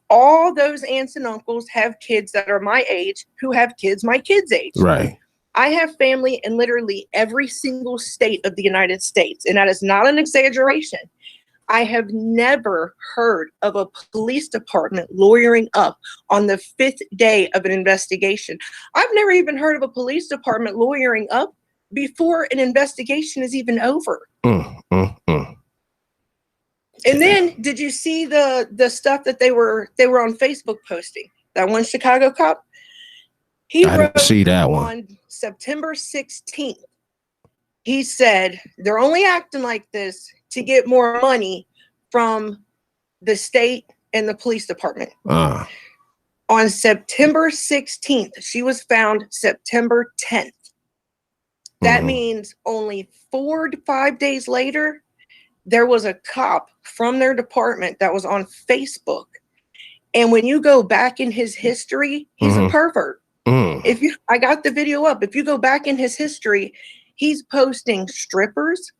All those aunts and uncles have kids that are my age who have kids my kids' age. Right. I have family in literally every single state of the United States, and that is not an exaggeration. I have never heard of a police department lawyering up on the 5th day of an investigation. I've never even heard of a police department lawyering up before an investigation is even over. And then, did you see the stuff that they were on Facebook posting? That one Chicago cop? I didn't see that one. On September 16th, he said they're only acting like this to get more money from the state and the police department. On September 16th, she was found September 10th. That means only 4 to 5 days later, there was a cop from their department that was on Facebook. And when you go back in his history, he's a pervert. I got the video up. If you go back in his history, he's posting strippers.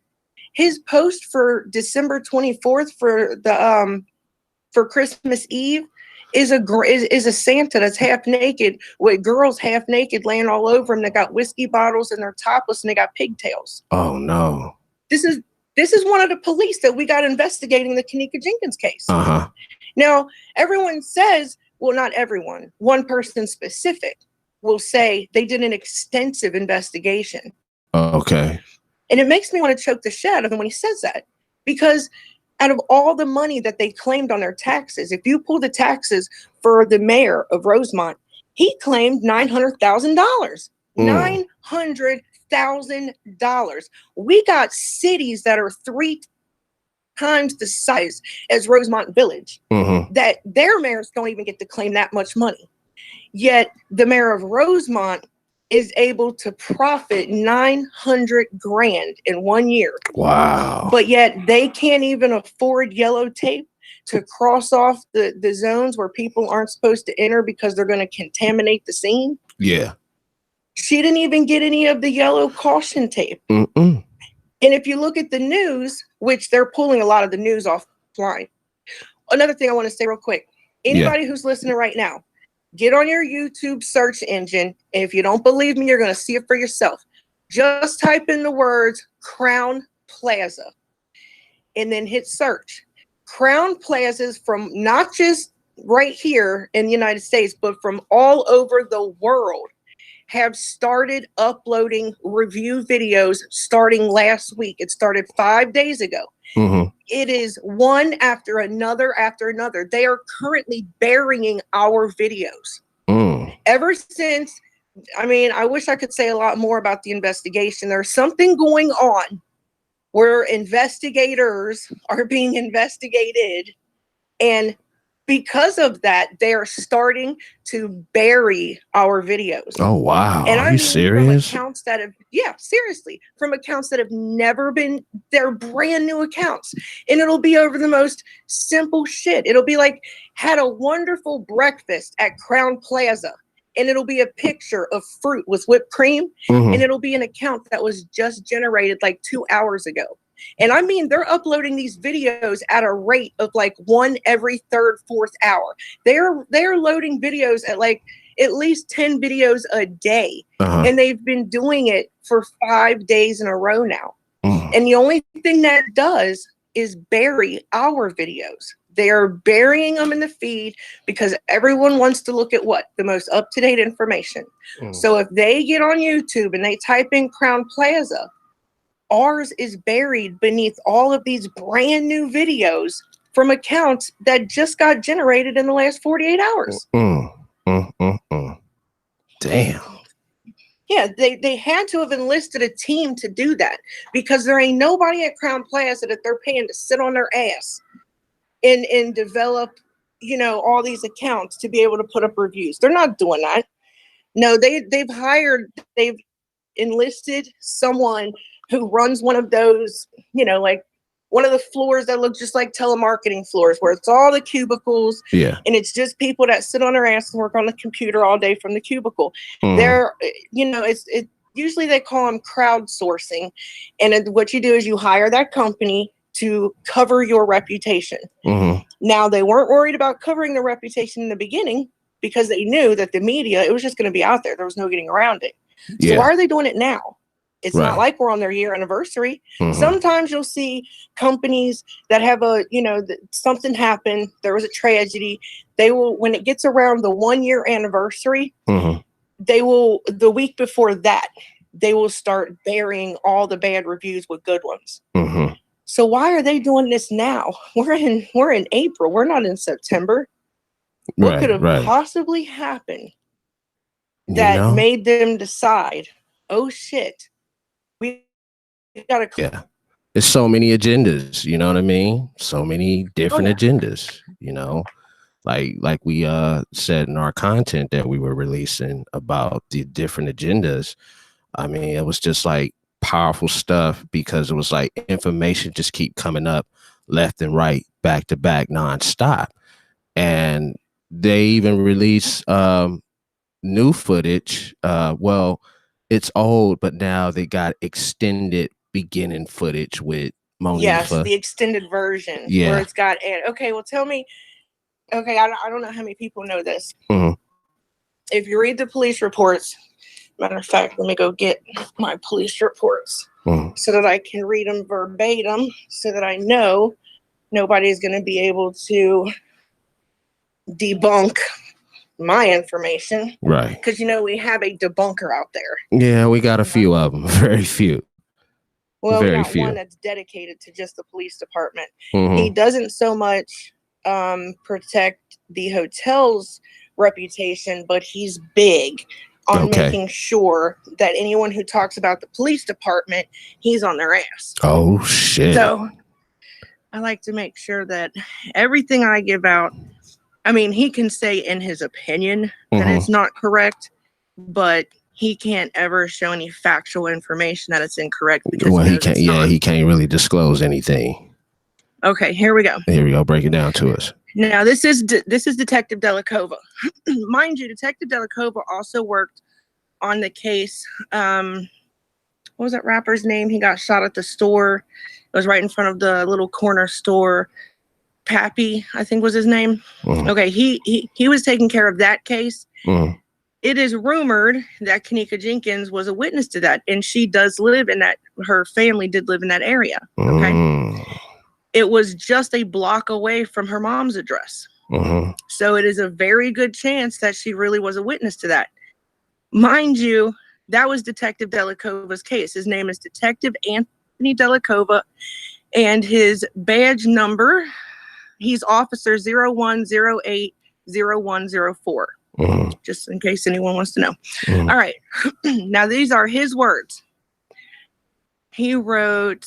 His post for December 24th for Christmas Eve is a Santa that's half naked with girls half naked laying all over him. They got whiskey bottles and they're topless and they got pigtails. Oh no! This is one of the police that we got investigating the Ken'neka Jenkins case. Now everyone says, well, not everyone. One person specific will say they did an extensive investigation. Okay. And it makes me want to choke the shit out of him when he says that, because out of all the money that they claimed on their taxes, if you pull the taxes for the mayor of Rosemont, he claimed $900,000. $900,000. We got cities that are 3 times the size as Rosemont Village that their mayors don't even get to claim that much money. Yet the mayor of Rosemont is able to profit $900,000 in 1 year. Wow. But yet they can't even afford yellow tape to cross off the zones where people aren't supposed to enter because they're going to contaminate the scene. Yeah. She didn't even get any of the yellow caution tape. And if you look at the news, which they're pulling a lot of the news offline. Another thing I want to say real quick. Anybody who's listening right now, get on your YouTube search engine. And if you don't believe me, you're going to see it for yourself. Just type in the words Crown Plaza and then hit search. Crown Plazas from not just right here in the United States, but from all over the world have started uploading review videos starting last week. It started 5 days ago. It is one after another after another. They are currently burying our videos. Ever since, I mean, I wish I could say a lot more about the investigation. There's something going on where investigators are being investigated, and because of that, they are starting to bury our videos. Oh, wow. And Are you serious? From accounts that have, seriously, from accounts that have never been, they're brand new accounts. And it'll be over the most simple shit. It'll be like, had a wonderful breakfast at Crown Plaza. And it'll be a picture of fruit with whipped cream. And it'll be an account that was just generated like 2 hours ago. And I mean, they're uploading these videos at a rate of like 1 every 3rd, 4th hour. They're loading videos at like at least 10 videos a day. And they've been doing it for 5 days in a row now. And the only thing that does is bury our videos. They are burying them in the feed because everyone wants to look at what? The most up-to-date information. So if they get on YouTube and they type in Crown Plaza, ours is buried beneath all of these brand new videos from accounts that just got generated in the last 48 hours. Damn. Yeah, they had to have enlisted a team to do that because there ain't nobody at Crown Plaza that they're paying to sit on their ass and develop, you know, all these accounts to be able to put up reviews. They're not doing that. No, they've enlisted someone who runs one of those, you know, like one of the floors that look just like telemarketing floors where it's all the cubicles. And it's just people that sit on their ass and work on the computer all day from the cubicle. They're, you know, it usually they call them crowdsourcing. And what you do is you hire that company to cover your reputation. Now, they weren't worried about covering their reputation in the beginning because they knew that the media, it was just going to be out there. There was no getting around it. So why are they doing it now? It's not like we're on their year anniversary. Sometimes you'll see companies that have something happened. There was a tragedy. They will, when it gets around the 1 year anniversary, they will, the week before that, they will start burying all the bad reviews with good ones. So why are they doing this now? We're in April. We're not in September. What could have possibly happened that made them decide, oh shit, we gotta there's so many agendas, you know what I mean? So many different agendas, you know, like we said in our content that we were releasing about the different agendas. I mean, it was just like powerful stuff because it was like information just keep coming up left and right, back to back, nonstop. And they even release new footage. Well, it's old, but now they got extended beginning footage with Monifa. Yes, the extended version. Yeah. Where it's got, okay, well, tell me, okay, I don't know how many people know this. If you read the police reports, matter of fact, let me go get my police reports so that I can read them verbatim so that I know nobody's going to be able to debunk my information. Right. Because, we have a debunker out there. Yeah, we got a few of them. Very few. Well, we got one that's dedicated to just the police department. He doesn't so much protect the hotel's reputation, but he's big on making sure that anyone who talks about the police department, he's on their ass. Oh, shit. So I like to make sure that everything I give out, I mean, he can say in his opinion that it's not correct, but he can't ever show any factual information that it's incorrect. Because he can't. Yeah, he can't really disclose anything. Okay, here we go. Here we go. Break it down to us. Now, this is Detective Delacova. Mind you, Detective Delacova also worked on the case. What was that rapper's name? He got shot at the store. It was right in front of the little corner store. Pappy, I think was his name. Okay, he was taking care of that case. It is rumored that Ken'neka Jenkins was a witness to that, and she does live in that. Her family did live in that area. Okay. It was just a block away from her mom's address. So it is a very good chance that she really was a witness to that. Mind you, that was Detective Delacova's case. His name is Detective Anthony Delacova, and his badge number, he's Officer 01080104. Just in case anyone wants to know. All right. Now, these are his words. He wrote...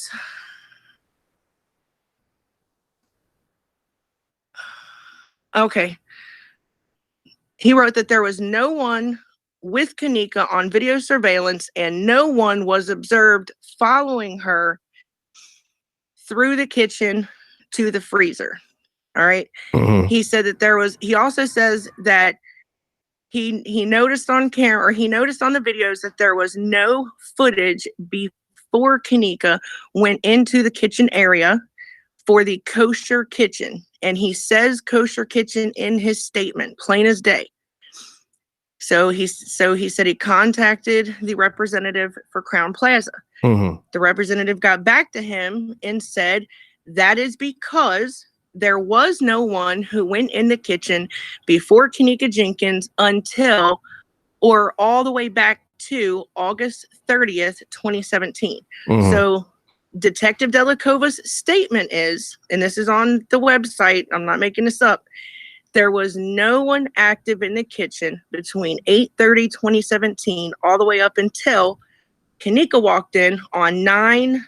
Okay. He wrote that there was no one with Ken'neka on video surveillance and no one was observed following her through the kitchen to the freezer. All right. He said that he also says that he noticed on camera, or he noticed on the videos that there was no footage before Ken'neka went into the kitchen area for the kosher kitchen. And he says kosher kitchen in his statement, plain as day. So he said he contacted the representative for Crown Plaza. The representative got back to him and said that is because there was no one who went in the kitchen before Ken'neka Jenkins until, or all the way back to August 30th, 2017. So Detective Delacova's statement is, and this is on the website, I'm not making this up, there was no one active in the kitchen between 8/30, 2017 all the way up until Ken'neka walked in on 9/9,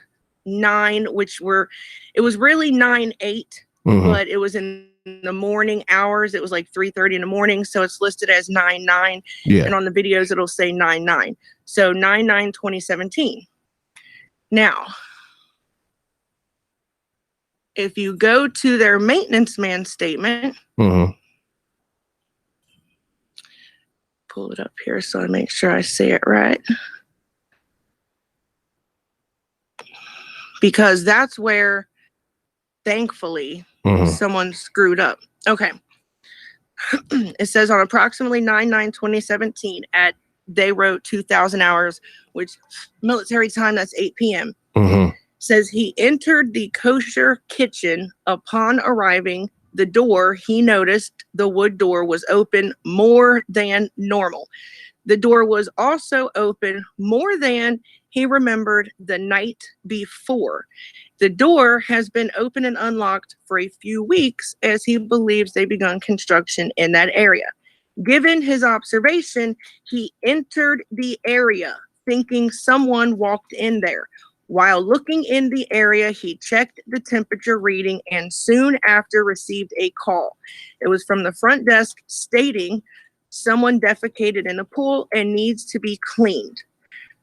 it was really 9/8, but it was in the morning hours. It was like 3:30 in the morning, so it's listed as 9/9. And on the videos it'll say 9/9. So 9/9, 2017. Now, if you go to their maintenance man statement, pull it up here so I make sure I say it right. Because that's where, thankfully, Someone screwed up. Okay. It says on approximately 9/9/2017 they wrote 2000 hours, which military time, that's 8 p.m. Says he entered the kosher kitchen. Upon arriving, the door, he noticed the wood door was open more than normal. The door was also open more than he remembered the night before. The door has been open and unlocked for a few weeks as he believes they begun construction in that area. Given his observation, he entered the area thinking someone walked in there. While looking in the area, he checked the temperature reading and soon after received a call. It was from the front desk stating someone defecated in the pool and needs to be cleaned.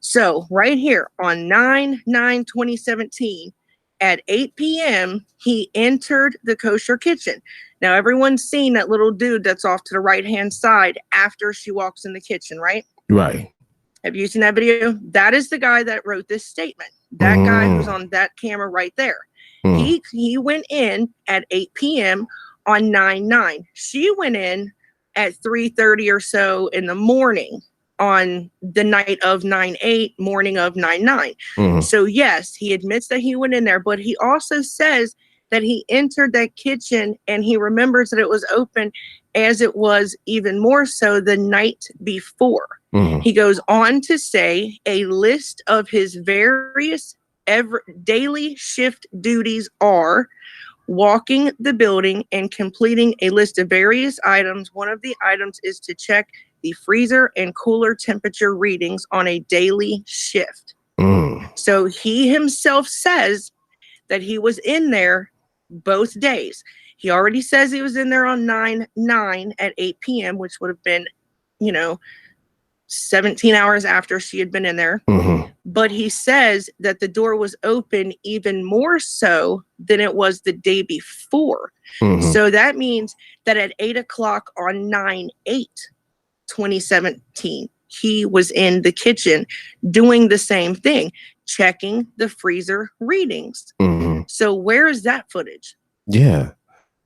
So right here on 9/9/2017 at 8 p.m., he entered the kosher kitchen. Now, everyone's seen that little dude that's off to the right-hand side after she walks in the kitchen, right? Right. Have you seen that video? That is the guy that wrote this statement. That guy who's on that camera right there. He went in at 8 p.m. on 9/9. She went in at 3:30 or so in the morning on the night of 9/8, morning of 9/9. So yes, he admits that he went in there, but he also says that he entered that kitchen and he remembers that it was open as it was even more so the night before. He goes on to say a list of his various daily shift duties are walking the building and completing a list of various items. One of the items is to check the freezer and cooler temperature readings on a daily shift. So he himself says that he was in there both days. He already says he was in there on 9/9 at 8 p.m., which would have been, 17 hours after she had been in there. But he says that the door was open even more so than it was the day before. So that means that at 8 o'clock on 9/8/2017, he was in the kitchen doing the same thing, checking the freezer readings. So where is that footage? Yeah.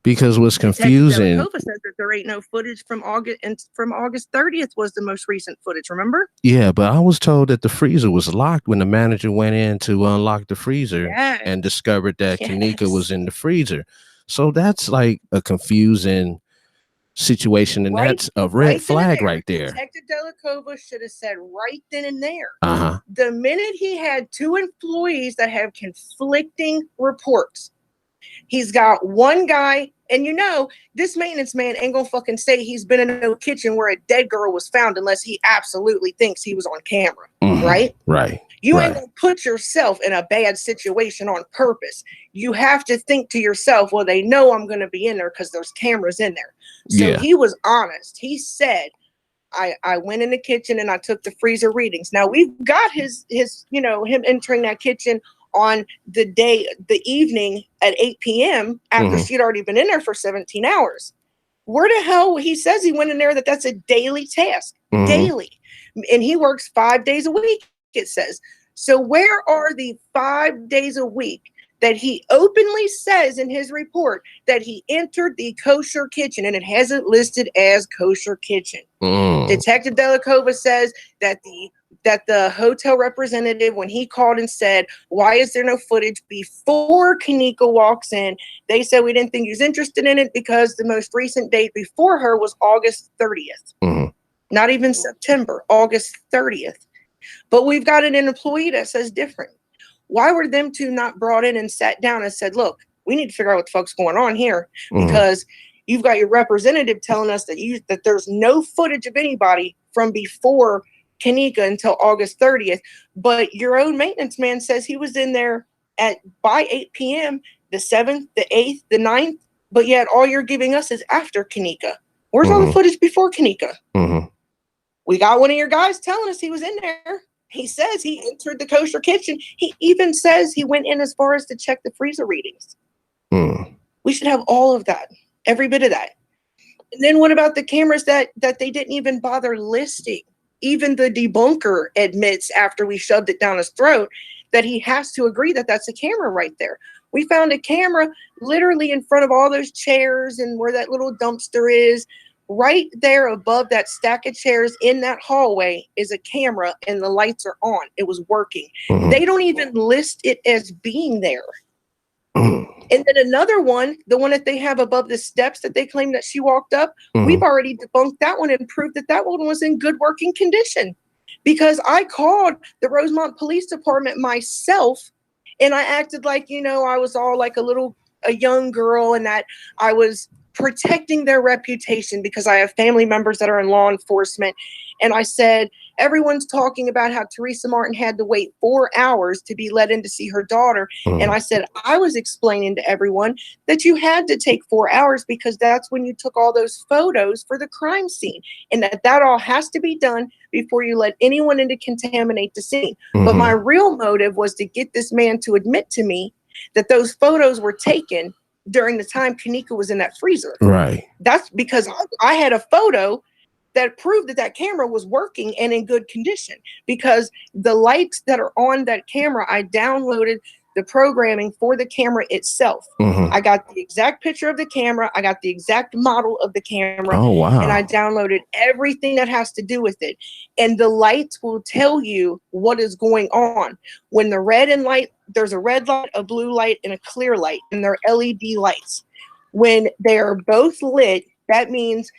Because what's confusing. Ken'neka says that there ain't no footage from August, and from August 30th was the most recent footage, remember? Yeah, but I was told that the freezer was locked when the manager went in to unlock the freezer and discovered that Ken'neka was in the freezer. So that's like a confusing situation, and that's a red flag right there. Detective Delacova should have said right then and there. The minute he had two employees that have conflicting reports, he's got one guy, and this maintenance man ain't gonna fucking say he's been in a kitchen where a dead girl was found unless he absolutely thinks he was on camera, right? Right. You ain't gonna put yourself in a bad situation on purpose. You have to think to yourself, well, they know I'm gonna be in there because there's cameras in there. So he was honest. He said, I went in the kitchen and I took the freezer readings. Now we've got him entering that kitchen on the evening at 8 p.m. after she'd already been in there for 17 hours. Where the hell, he says he went in there, that's a daily task, daily. And he works 5 days a week, it says. So where are the 5 days a week that he openly says in his report that he entered the kosher kitchen, and it hasn't listed as kosher kitchen? Detective Delacova says that the hotel representative, when he called and said, why is there no footage before Ken'neka walks in, they said we didn't think he was interested in it because the most recent date before her was August 30th. Not even September, August 30th. But we've got an employee that says different. Why were them two not brought in and sat down and said, look, we need to figure out what the fuck's going on here, because you've got your representative telling us that there's no footage of anybody from before Ken'neka until August 30th, but your own maintenance man says he was in there by 8 p.m. the 7th, the 8th, the 9th, but yet all you're giving us is after Ken'neka. Where's all the footage before Ken'neka? We got one of your guys telling us he was in there. He says he entered the kosher kitchen. He even says he went in as far as to check the freezer readings. We should have all of that, every bit of that. And then what about the cameras that they didn't even bother listing? Even the debunker admits after we shoved it down his throat that he has to agree that that's a camera right there. We found a camera literally in front of all those chairs and where that little dumpster is. Right there above that stack of chairs in that hallway is a camera and the lights are on. It was working. They don't even list it as being there. And then another one, the one that they have above the steps that they claim that she walked up, we've already debunked that one and proved that that one was in good working condition. Because I called the Rosemont Police Department myself and I acted like, you know, I was all like a young girl and that I was protecting their reputation because I have family members that are in law enforcement. And I said, everyone's talking about how Teresa Martin had to wait 4 hours to be let in to see her daughter. And I said, I was explaining to everyone that you had to take 4 hours because that's when you took all those photos for the crime scene. And that all has to be done before you let anyone in to contaminate the scene. But my real motive was to get this man to admit to me that those photos were taken during the time Ken'neka was in that freezer. Right. That's because I had a photo that proved that that camera was working and in good condition because the lights that are on that camera, I downloaded the programming for the camera itself. I got the exact picture of the camera. I got the exact model of the camera. Oh, wow. And I downloaded everything that has to do with it. And the lights will tell you what is going on. When the red and light, there's a red light, a blue light, and a clear light, and they're LED lights. When they are both lit, that means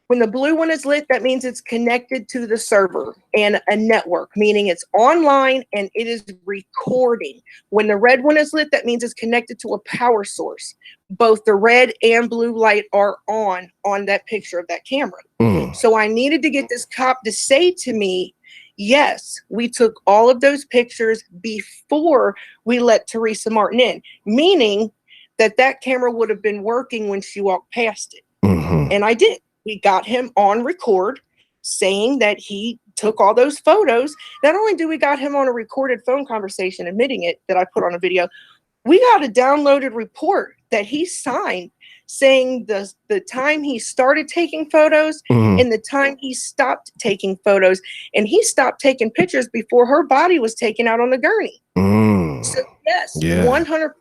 when the blue one is lit, that means it's connected to the server and a network, meaning it's online and it is recording. When the red one is lit, that means it's connected to a power source. Both the red and blue light are on that picture of that camera. So I needed to get this cop to say to me, yes, we took all of those pictures before we let Teresa Martin in, meaning that that camera would have been working when she walked past it. And I did. We got him on record saying that he took all those photos. Not only do we got him on a recorded phone conversation admitting it that I put on a video, we got a downloaded report that he signed saying the time he started taking photos and the time he stopped taking photos. And he stopped taking pictures before her body was taken out on the gurney. So yes, 100%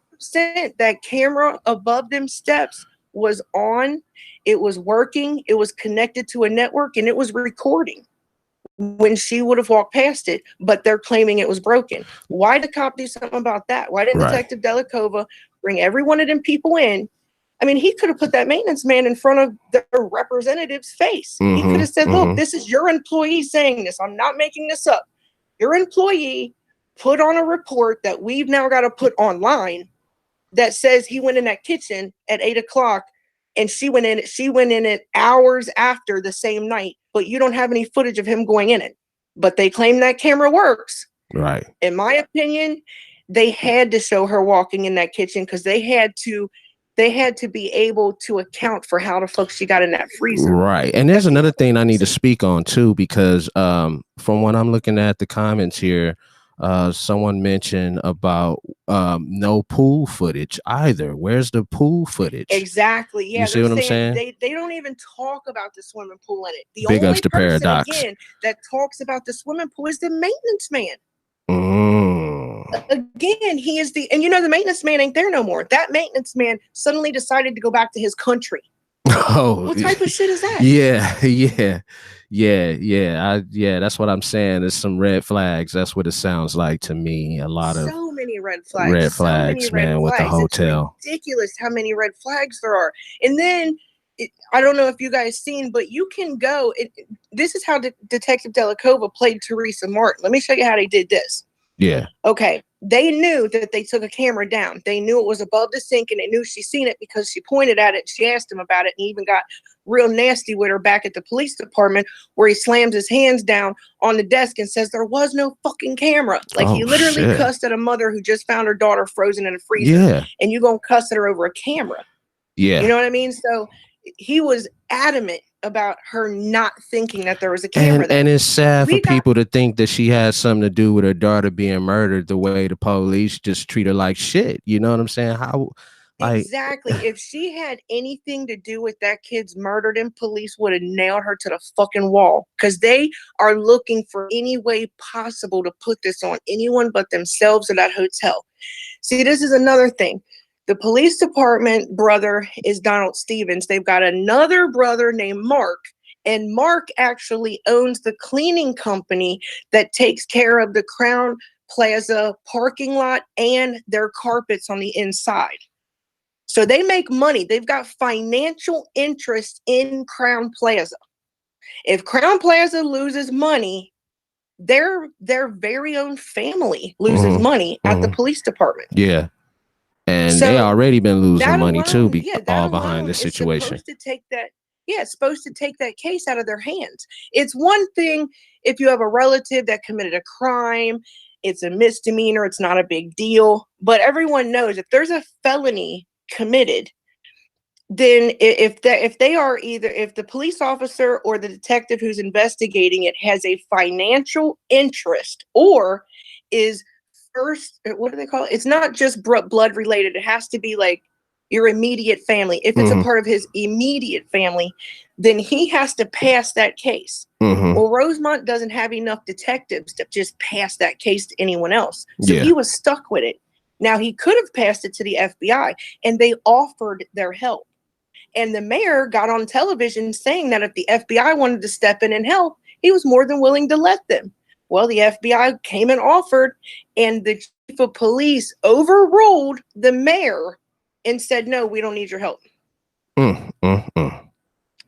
that camera above them steps was on. It was working, it was connected to a network, and it was recording when she would have walked past it, but they're claiming it was broken. Why did the cop do something about that? Why didn't Detective Delikova bring every one of them people in? I mean, he could have put that maintenance man in front of the representative's face. He could have said, look, this is your employee saying this. I'm not making this up. Your employee put on a report that we've now got to put online that says he went in that kitchen at 8 o'clock and she went in it hours after the same night, but you don't have any footage of him going in it. But they claim that camera works. Right. In my opinion, they had to show her walking in that kitchen because they had to be able to account for how the fuck she got in that freezer. Right. And there's another thing I need to speak on too, because from what I'm looking at the comments here, someone mentioned about no pool footage either. Where's the pool footage? Exactly. Yeah. You see what I'm saying? They don't even talk about the swimming pool in it. The Big only ups to person Paradox. again that talks about the swimming pool is the maintenance man. Again, he is and you know, the maintenance man ain't there no more. That maintenance man suddenly decided to go back to his country. Oh, what type of shit is that? Yeah. That's what I'm saying. There's some red flags. That's what it sounds like to me. A lot of so many red flags, man, with the hotel. It's ridiculous how many red flags there are. And then I don't know if you guys seen, but you can go. This is how Detective Delikova played Teresa Martin. Let me show you how they did this. Yeah. Okay. They knew that they took a camera down. They knew it was above the sink and they knew she seen it because she pointed at it. She asked him about it and he even got real nasty with her back at the police department where he slams his hands down on the desk and says there was no fucking camera. Like he literally cussed at a mother who just found her daughter frozen in a freezer. Yeah. And you gonna cuss at her over a camera. Yeah. You know what I mean? So he was adamant about her not thinking that there was a camera there. And it's sad for people to think that she has something to do with her daughter being murdered the way the police just treat her like shit. You know what I'm saying? Exactly. If she had anything to do with that kid's murder, then police would have nailed her to the fucking wall because they are looking for any way possible to put this on anyone but themselves or that hotel. See, this is another thing. The police department brother is Donald Stevens. They've got another brother named Mark, and Mark actually owns the cleaning company that takes care of the Crown Plaza parking lot and their carpets on the inside. So they make money. They've got financial interest in Crown Plaza. If Crown Plaza loses money, their very own family loses money at the police department. Yeah. And So they already been losing money alone, too, that all alone behind this is situation. supposed to take that. Yeah, it's supposed to take that case out of their hands. It's one thing if you have a relative that committed a crime, it's a misdemeanor, it's not a big deal. But everyone knows if there's a felony committed, then if the police officer or the detective who's investigating it has a financial interest or is first, what do they call it? It's not just blood related. It has to be like your immediate family. If it's a part of his immediate family, then he has to pass that case. Well, Rosemont doesn't have enough detectives to just pass that case to anyone else. So he was stuck with it. Now he could have passed it to the FBI and they offered their help. And the mayor got on television saying that if the FBI wanted to step in and help, he was more than willing to let them. Well, the FBI came and offered, and the chief of police overruled the mayor and said, no, we don't need your help.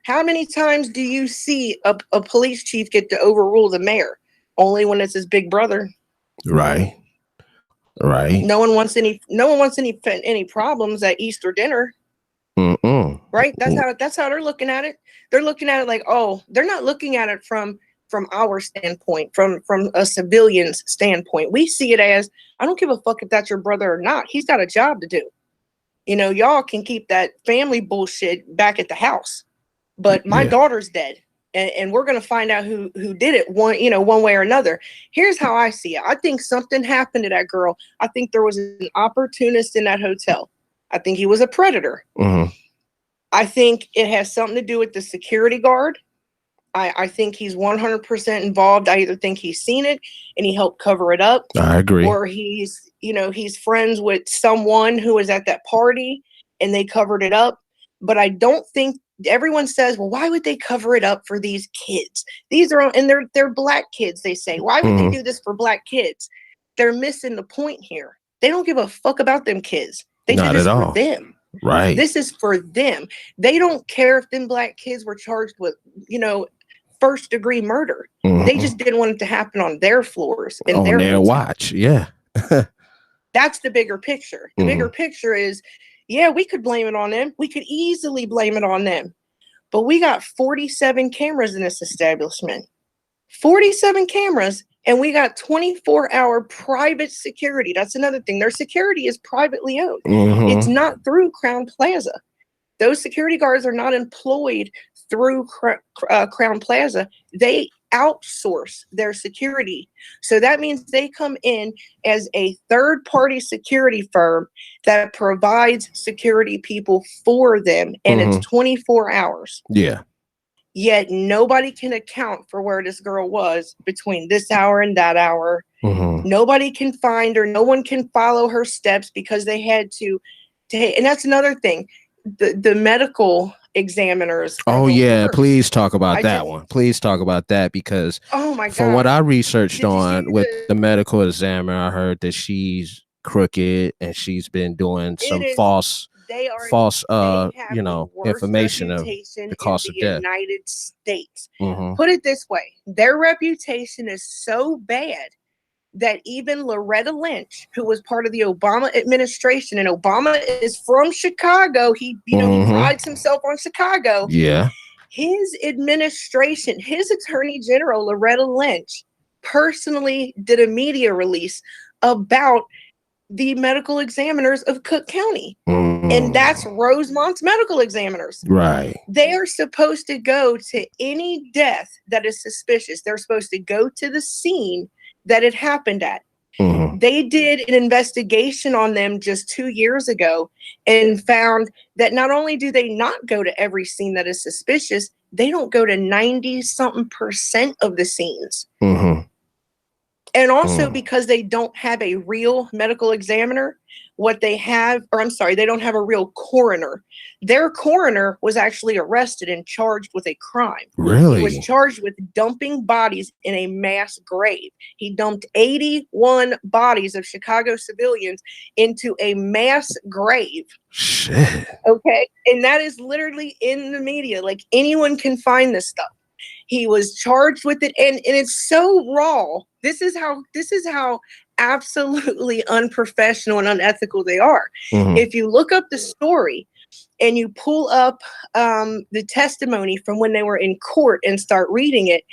How many times do you see a police chief get to overrule the mayor? Only when it's his big brother. Right. No one wants any problems at Easter dinner. Right? That's how they're looking at it. They're looking at it like, oh, they're not looking at it from our standpoint, from a civilian's standpoint. We see it as, I don't give a fuck if that's your brother or not. He's got a job to do. You know, y'all can keep that family bullshit back at the house. But my daughter's dead. And we're going to find out who did it one way or another. Here's how I see it. I think something happened to that girl. I think there was an opportunist in that hotel. I think he was a predator. I think it has something to do with the security guard. I think he's 100% involved. I either think he's seen it and he helped cover it up. I agree. Or he's friends with someone who was at that party and they covered it up. But I don't think, everyone says, well, why would they cover it up for these kids? They're black kids, they say. Why would they do this for black kids? They're missing the point here. They don't give a fuck about them kids. They did this for them. Right. This is for them. They don't care if them black kids were charged with, first degree murder. They just didn't want it to happen on their floors and on their watch. Yeah. That's the bigger picture. The bigger picture is, yeah, we could blame it on them. We could easily blame it on them. But we got 47 cameras in this establishment. 47 cameras, and we got 24-hour private security. That's another thing. Their security is privately owned. It's not through Crown Plaza. Those security guards are not employed through Crown Plaza. They outsource their security. So that means they come in as a third-party security firm that provides security people for them, and it's 24 hours. Yeah. Yet nobody can account for where this girl was between this hour and that hour. Nobody can find her. No one can follow her steps because they had to. And that's another thing. The medical examiners. Oh yeah, please talk about that one. Please talk about that because oh my God, from what I researched on with the medical examiner, I heard that she's crooked and she's been doing some false information of the cause of death. United States. Put it this way, their reputation is so bad that even Loretta Lynch, who was part of the Obama administration, and Obama is from Chicago, he prides himself on Chicago. Yeah. His administration, his attorney general, Loretta Lynch, personally did a media release about the medical examiners of Cook County. And that's Rosemont's medical examiners. Right. They are supposed to go to any death that is suspicious. They're supposed to go to the scene that it happened at. They did an investigation on them just 2 years ago and found that not only do they not go to every scene that is suspicious, they don't go to 90-something% of the scenes. And also because they don't have a real medical examiner, what they have, or I'm sorry, they don't have a real coroner. Their coroner was actually arrested and charged with a crime. Really? He was charged with dumping bodies in a mass grave. He dumped 81 bodies of Chicago civilians into a mass grave. Shit. Okay. And that is literally in the media. Like, anyone can find this stuff. He was charged with it, and it's so raw. This is how absolutely unprofessional and unethical they are. If you look up the story and you pull up the testimony from when they were in court and start reading it,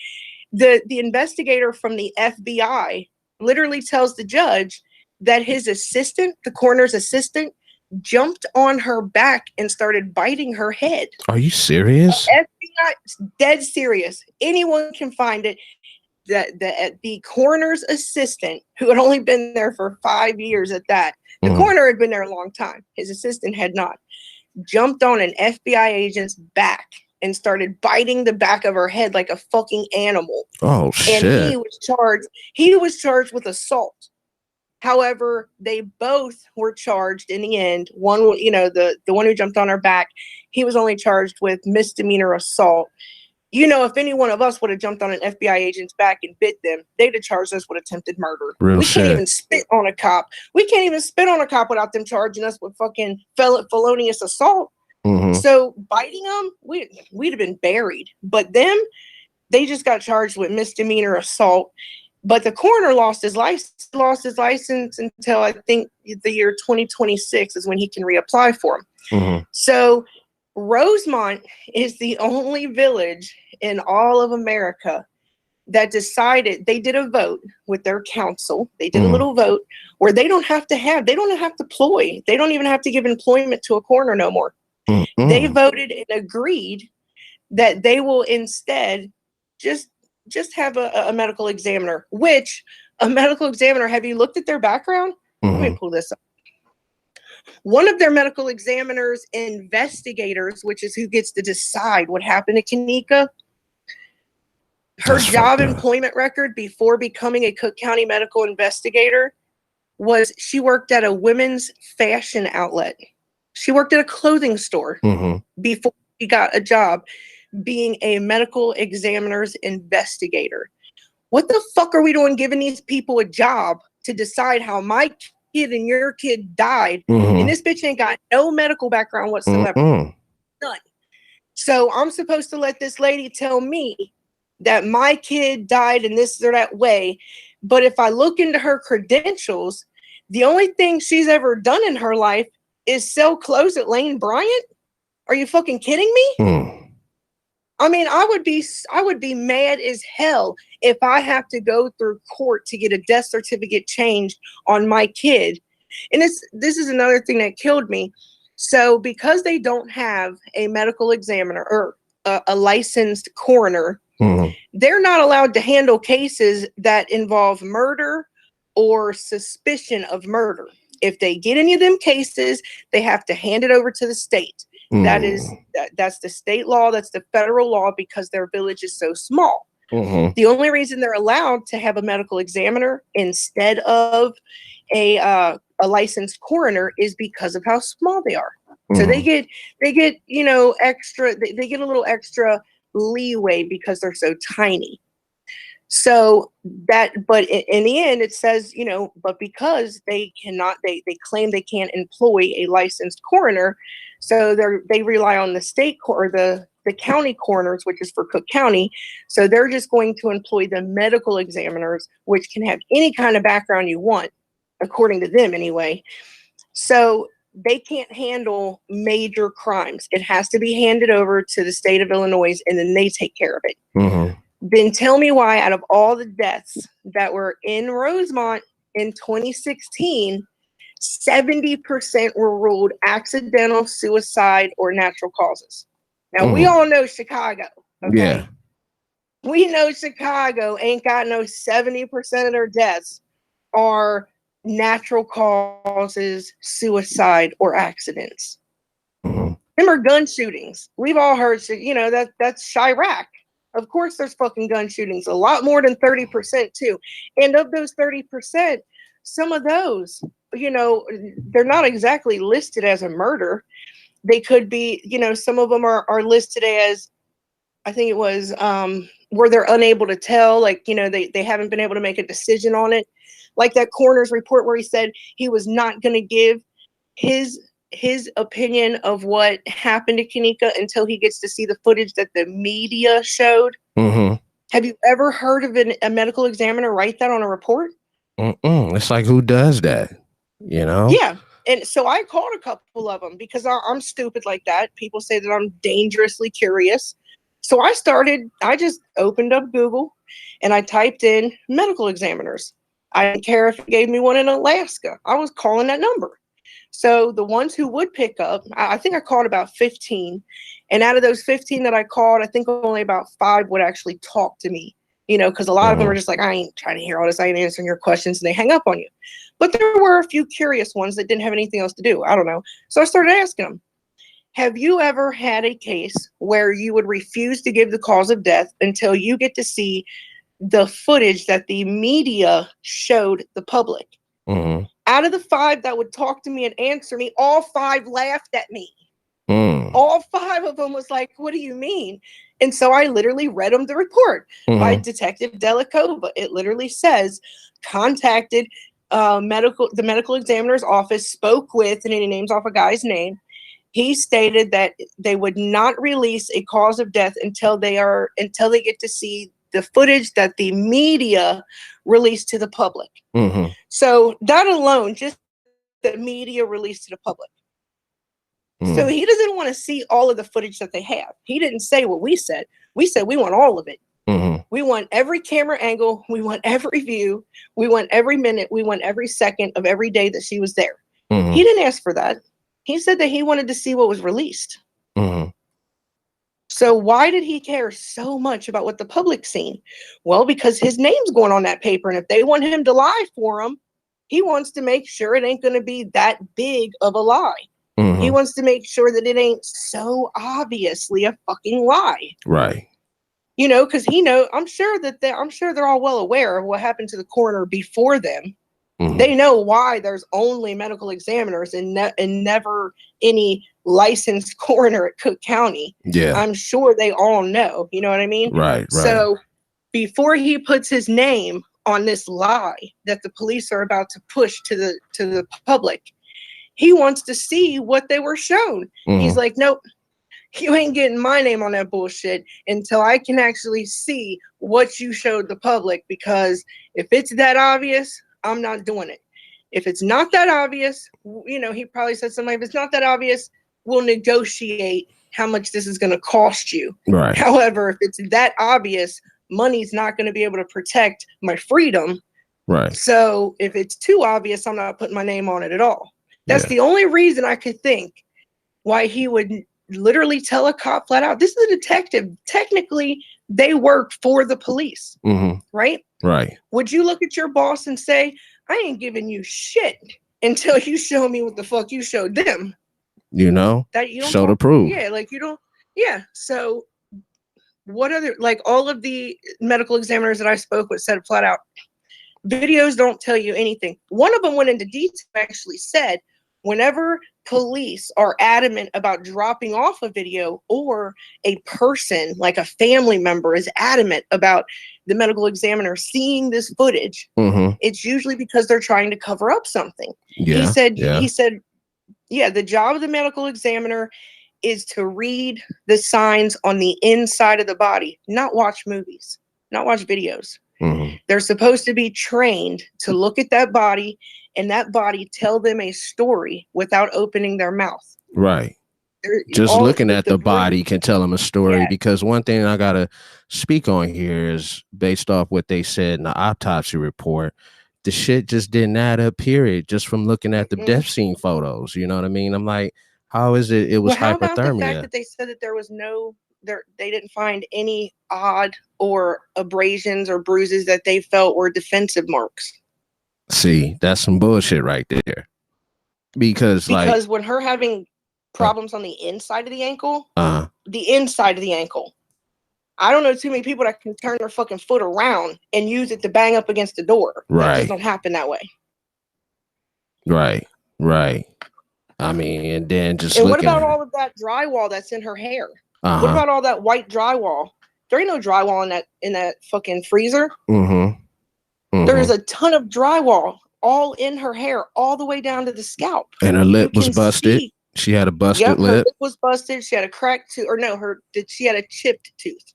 the investigator from the FBI literally tells the judge that his assistant, the coroner's assistant, jumped on her back and started biting her head. Are you serious? FBI, dead serious. Anyone can find it. The coroner's assistant, who had only been there for 5 years at that, the coroner had been there a long time. His assistant had not. Jumped on an FBI agent's back and started biting the back of her head like a fucking animal. Oh, shit. And he was charged with assault. However, they both were charged in the end. One, the one who jumped on her back, he was only charged with misdemeanor assault. If any one of us would have jumped on an FBI agent's back and bit them, they'd have charged us with attempted murder. We can't even spit on a cop. We can't even spit on a cop without them charging us with fucking felonious assault. So biting them, we'd have been buried. But them, they just got charged with misdemeanor assault. But the coroner lost his license until I think the year 2026 is when he can reapply for them. So Rosemont is the only village in all of America that decided, they did a vote with their council. They did a little vote where they don't have to ploy. They don't even have to give employment to a coroner no more. They voted and agreed that they will instead just have a medical examiner, which a medical examiner, have you looked at their background? Let me pull this up. One of their medical examiners, investigators, which is who gets to decide what happened to Ken'neka, her job employment record before becoming a Cook County medical investigator was she worked at a women's fashion outlet. She worked at a clothing store before she got a job being a medical examiner's investigator. What the fuck are we doing giving these people a job to decide how my kid and your kid died? And this bitch ain't got no medical background whatsoever. None. So I'm supposed to let this lady tell me that my kid died in this or that way. But if I look into her credentials, the only thing she's ever done in her life is sell clothes at Lane Bryant? Are you fucking kidding me? I mean, I would be mad as hell if I have to go through court to get a death certificate changed on my kid. And this is another thing that killed me. So because they don't have a medical examiner or a licensed coroner, they're not allowed to handle cases that involve murder or suspicion of murder. If they get any of them cases, they have to hand it over to the state. That's the state law. That's the federal law because their village is so small. The only reason they're allowed to have a medical examiner instead of a licensed coroner is because of how small they are. So they get extra. They get a little extra leeway because they're so tiny. So but in the end, it says, but because they cannot, they claim they can't employ a licensed coroner. So they rely on the state or the county coroners, which is for Cook County. So they're just going to employ the medical examiners, which can have any kind of background you want, according to them anyway. So they can't handle major crimes. It has to be handed over to the state of Illinois, and then they take care of it. Then tell me why, out of all the deaths that were in Rosemont in 2016, 70% were ruled accidental, suicide, or natural causes. Now, we all know Chicago. Okay? Yeah. We know Chicago ain't got no 70% of their deaths are natural causes, suicide, or accidents. Them are gun shootings. We've all heard, that's Chirac. Of course, there's fucking gun shootings, a lot more than 30% too. And of those 30%, some of those, they're not exactly listed as a murder. They could be, some of them are listed as, I think it was, where they're unable to tell, like, they haven't been able to make a decision on it. Like that coroner's report where he said he was not going to give his opinion of what happened to Ken'neka until he gets to see the footage that the media showed. Mm-hmm. Have you ever heard of a medical examiner write that on a report? It's like, who does that? Yeah. And so I called a couple of them because I'm stupid like that. People say that I'm dangerously curious. So I just opened up Google and I typed in medical examiners. I didn't care if it gave me one in Alaska. I was calling that number. So the ones who would pick up, I think I called about 15. And out of those 15 that I called, I think only about 5 would actually talk to me, because a lot of them are just like, I ain't trying to hear all this. I ain't answering your questions. And they hang up on you. But there were a few curious ones that didn't have anything else to do. I don't know. So I started asking them, have you ever had a case where you would refuse to give the cause of death until you get to see the footage that the media showed the public? Mm-hmm. Out of the 5 that would talk to me and answer me, all 5 laughed at me. All 5 of them was like, what do you mean? And so I literally read them the report by Detective Delikova. It literally says, contacted the medical examiner's office, spoke with, and he names off a guy's name. He stated that they would not release a cause of death until they get to see the footage that the media released to the public. So that alone, just the media released to the public. So he doesn't want to see all of the footage that they have. He didn't say what we said. We said we want all of it. We want every camera angle. We want every view. We want every minute. We want every second of every day that she was there. He didn't ask for that. He said that he wanted to see what was released. So why did he care so much about what the public's seen? Well, because his name's going on that paper. And if they want him to lie for him, he wants to make sure it ain't going to be that big of a lie. He wants to make sure that it ain't so obviously a fucking lie. Right. Because I'm sure they're all well aware of what happened to the coroner before them. They know why there's only medical examiners and never any licensed coroner at Cook County. Yeah. I'm sure they all know. You know what I mean? Right. So before he puts his name on this lie that the police are about to push to the public, he wants to see what they were shown. He's like, nope, you ain't getting my name on that bullshit until I can actually see what you showed the public, because if it's that obvious, I'm not doing it. If it's not that obvious, he probably said something, if it's not that obvious, we'll negotiate how much this is going to cost you. Right. However, if it's that obvious, money's not going to be able to protect my freedom. Right. So if it's too obvious, I'm not putting my name on it at all. That's the only reason I could think why he would literally tell a cop flat out, this is a detective. Technically, they work for the police. Right? Right. Would you look at your boss and say, I ain't giving you shit until you show me what the fuck you showed them? That you don't show to prove. Yeah, like you don't. Yeah. So what other, like all of the medical examiners that I spoke with said flat out, videos don't tell you anything. One of them went into detail, actually said, whenever police are adamant about dropping off a video, or a person like a family member is adamant about the medical examiner seeing this footage, it's usually because they're trying to cover up something. He said, the job of the medical examiner is to read the signs on the inside of the body, not watch movies, not watch videos. They're supposed to be trained to look at that body, and that body tell them a story without opening their mouth. Right. Just looking at the body can tell them a story. Because one thing I got to speak on here is, based off what they said in the autopsy report, the shit just didn't add up, period, just from looking at the death scene photos. You know what I mean? I'm like, how is it? It was how hypothermia. About the fact that they said that there was they didn't find any odd or abrasions or bruises that they felt were defensive marks. See, that's some bullshit right there. Because when her having problems on the inside of the ankle, I don't know too many people that can turn their fucking foot around and use it to bang up against the door. Right. That just don't happen that way. Right. I mean, and then just and what about all of that drywall that's in her hair? What about all that white drywall? There ain't no drywall in that fucking freezer. There's a ton of drywall all in her hair, all the way down to the scalp. And her lip was busted. She had a busted lip. Her lip was busted. She had a cracked tooth, or no, she had a chipped tooth.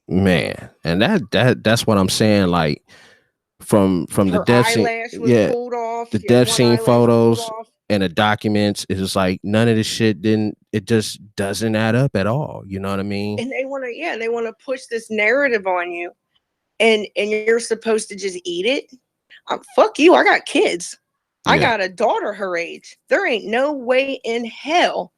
Man, and that's what I'm saying. Like from her the death scene, pulled off. The death scene photos and the documents, it's like none of this shit it just doesn't add up at all. You know what I mean? And they want to push this narrative on you, and you're supposed to just eat it. Fuck you. I got kids. Yeah. I got a daughter her age. There ain't no way in hell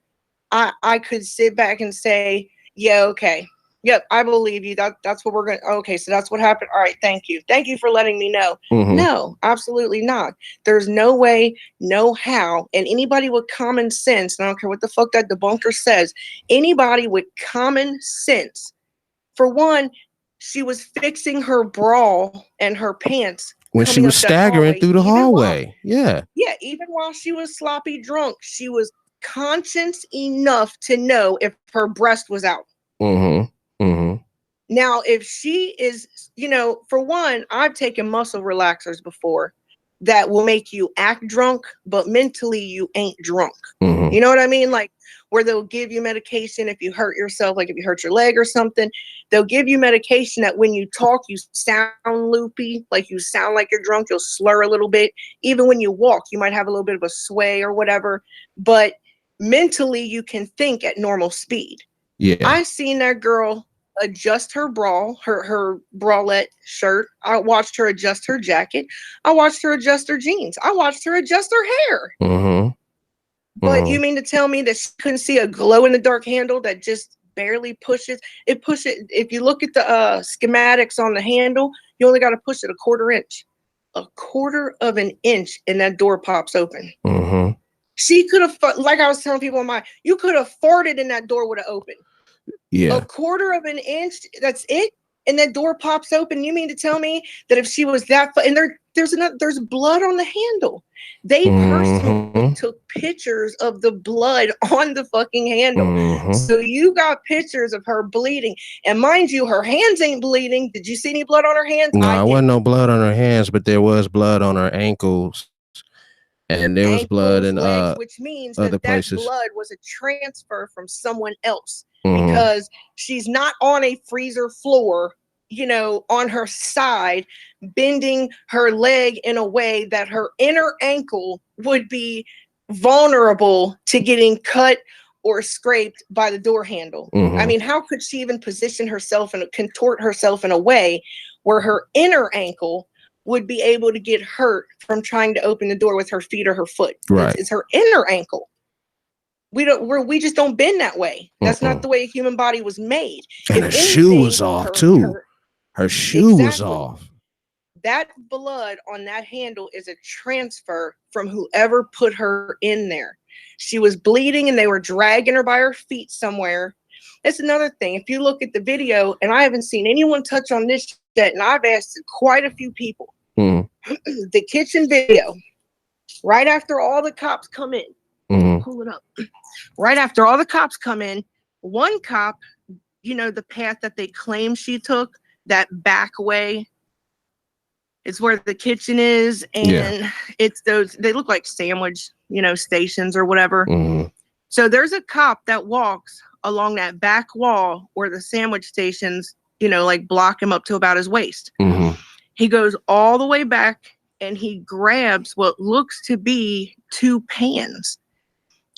I could sit back and say, yeah, okay. Yep, I believe you. That's what we're going to. Okay, so that's what happened. All right, thank you. Thank you for letting me know. No, absolutely not. There's no way, no how. And anybody with common sense, and I don't care what the fuck that debunker says, anybody with common sense, for one, she was fixing her bra and her pants when she was staggering through the hallway. Yeah, even while she was sloppy drunk, she was conscious enough to know if her breast was out. Now, if she is, for one, I've taken muscle relaxers before that will make you act drunk, but mentally you ain't drunk. You know what I mean? Like where they'll give you medication if you hurt yourself, like if you hurt your leg or something, they'll give you medication that when you talk, you sound loopy, like you sound like you're drunk, you'll slur a little bit. Even when you walk, you might have a little bit of a sway or whatever, but mentally you can think at normal speed. Yeah. I've seen that girl adjust her bra, her bralette shirt. I watched her adjust her jacket. I watched her adjust her jeans. I watched her adjust her hair. But you mean to tell me that she couldn't see a glow in the dark handle that just barely pushes? It pushes. If you look at the schematics on the handle, you only got to push it a quarter inch. A quarter of an inch and that door pops open. She could have, like I was telling people you could have farted and that door would have opened. Yeah. A quarter of an inch, that's it, and that door pops open. You mean to tell me that if she was that, and there's blood on the handle. They personally took pictures of the blood on the fucking handle. So you got pictures of her bleeding, and mind you, her hands ain't bleeding. Did you see any blood on her hands? No, I wasn't no blood on her hands, but there was blood on her ankles. And there was blood in legs, which means other that places. Blood was a transfer from someone else because she's not on a freezer floor, on her side, bending her leg in a way that her inner ankle would be vulnerable to getting cut or scraped by the door handle. I mean, how could she even position herself and contort herself in a way where her inner ankle would be able to get hurt from trying to open the door with her feet or her foot? Right. It's her inner ankle. We just don't bend that way. That's not the way a human body was made. And her shoe was off too. Her shoe was off. That blood on that handle is a transfer from whoever put her in there. She was bleeding and they were dragging her by her feet somewhere. That's another thing. If you look at the video, and I haven't seen anyone touch on this yet, and I've asked quite a few people, the kitchen video, right after all the cops come in, pull it up. Right after all the cops come in, one cop, the path that they claim she took, that back way, it's where the kitchen is, and it's those, they look like sandwich, stations or whatever. So there's a cop that walks along that back wall where the sandwich stations, like block him up to about his waist. He goes all the way back and he grabs what looks to be 2 pans.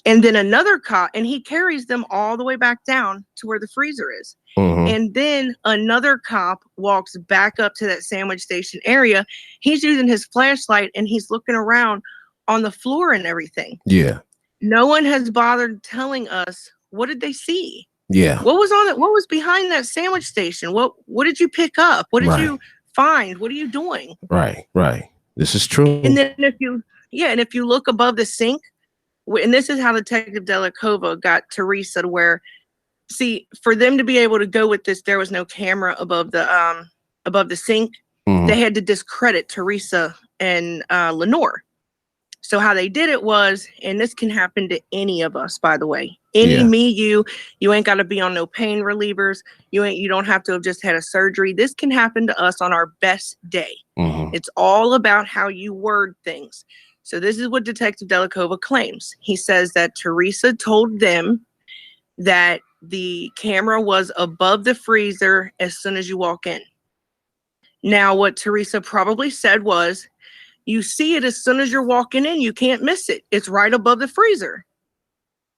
And then another cop, and he carries them all the way back down to where the freezer is. And then another cop walks back up to that sandwich station area. He's using his flashlight and he's looking around on the floor and everything. Yeah. No one has bothered telling us, what did they see? Yeah. What was on it? What was behind that sandwich station? What did you pick up? What did you find? What are you doing? Right. This is true. And then if you look above the sink, and this is how Detective Delacova got Teresa to where See, for them to be able to go with this, there was no camera above the sink. They had to discredit Teresa and Lenore. So how they did it was, and this can happen to any of us, by the way, me, you ain't got to be on no pain relievers. You don't have to have just had a surgery. This can happen to us on our best day. It's all about how you word things. So this is what Detective Delacova claims. He says that Teresa told them that the camera was above the freezer as soon as you walk in. Now, what Teresa probably said was, you see it as soon as you're walking in. You can't miss it. It's right above the freezer.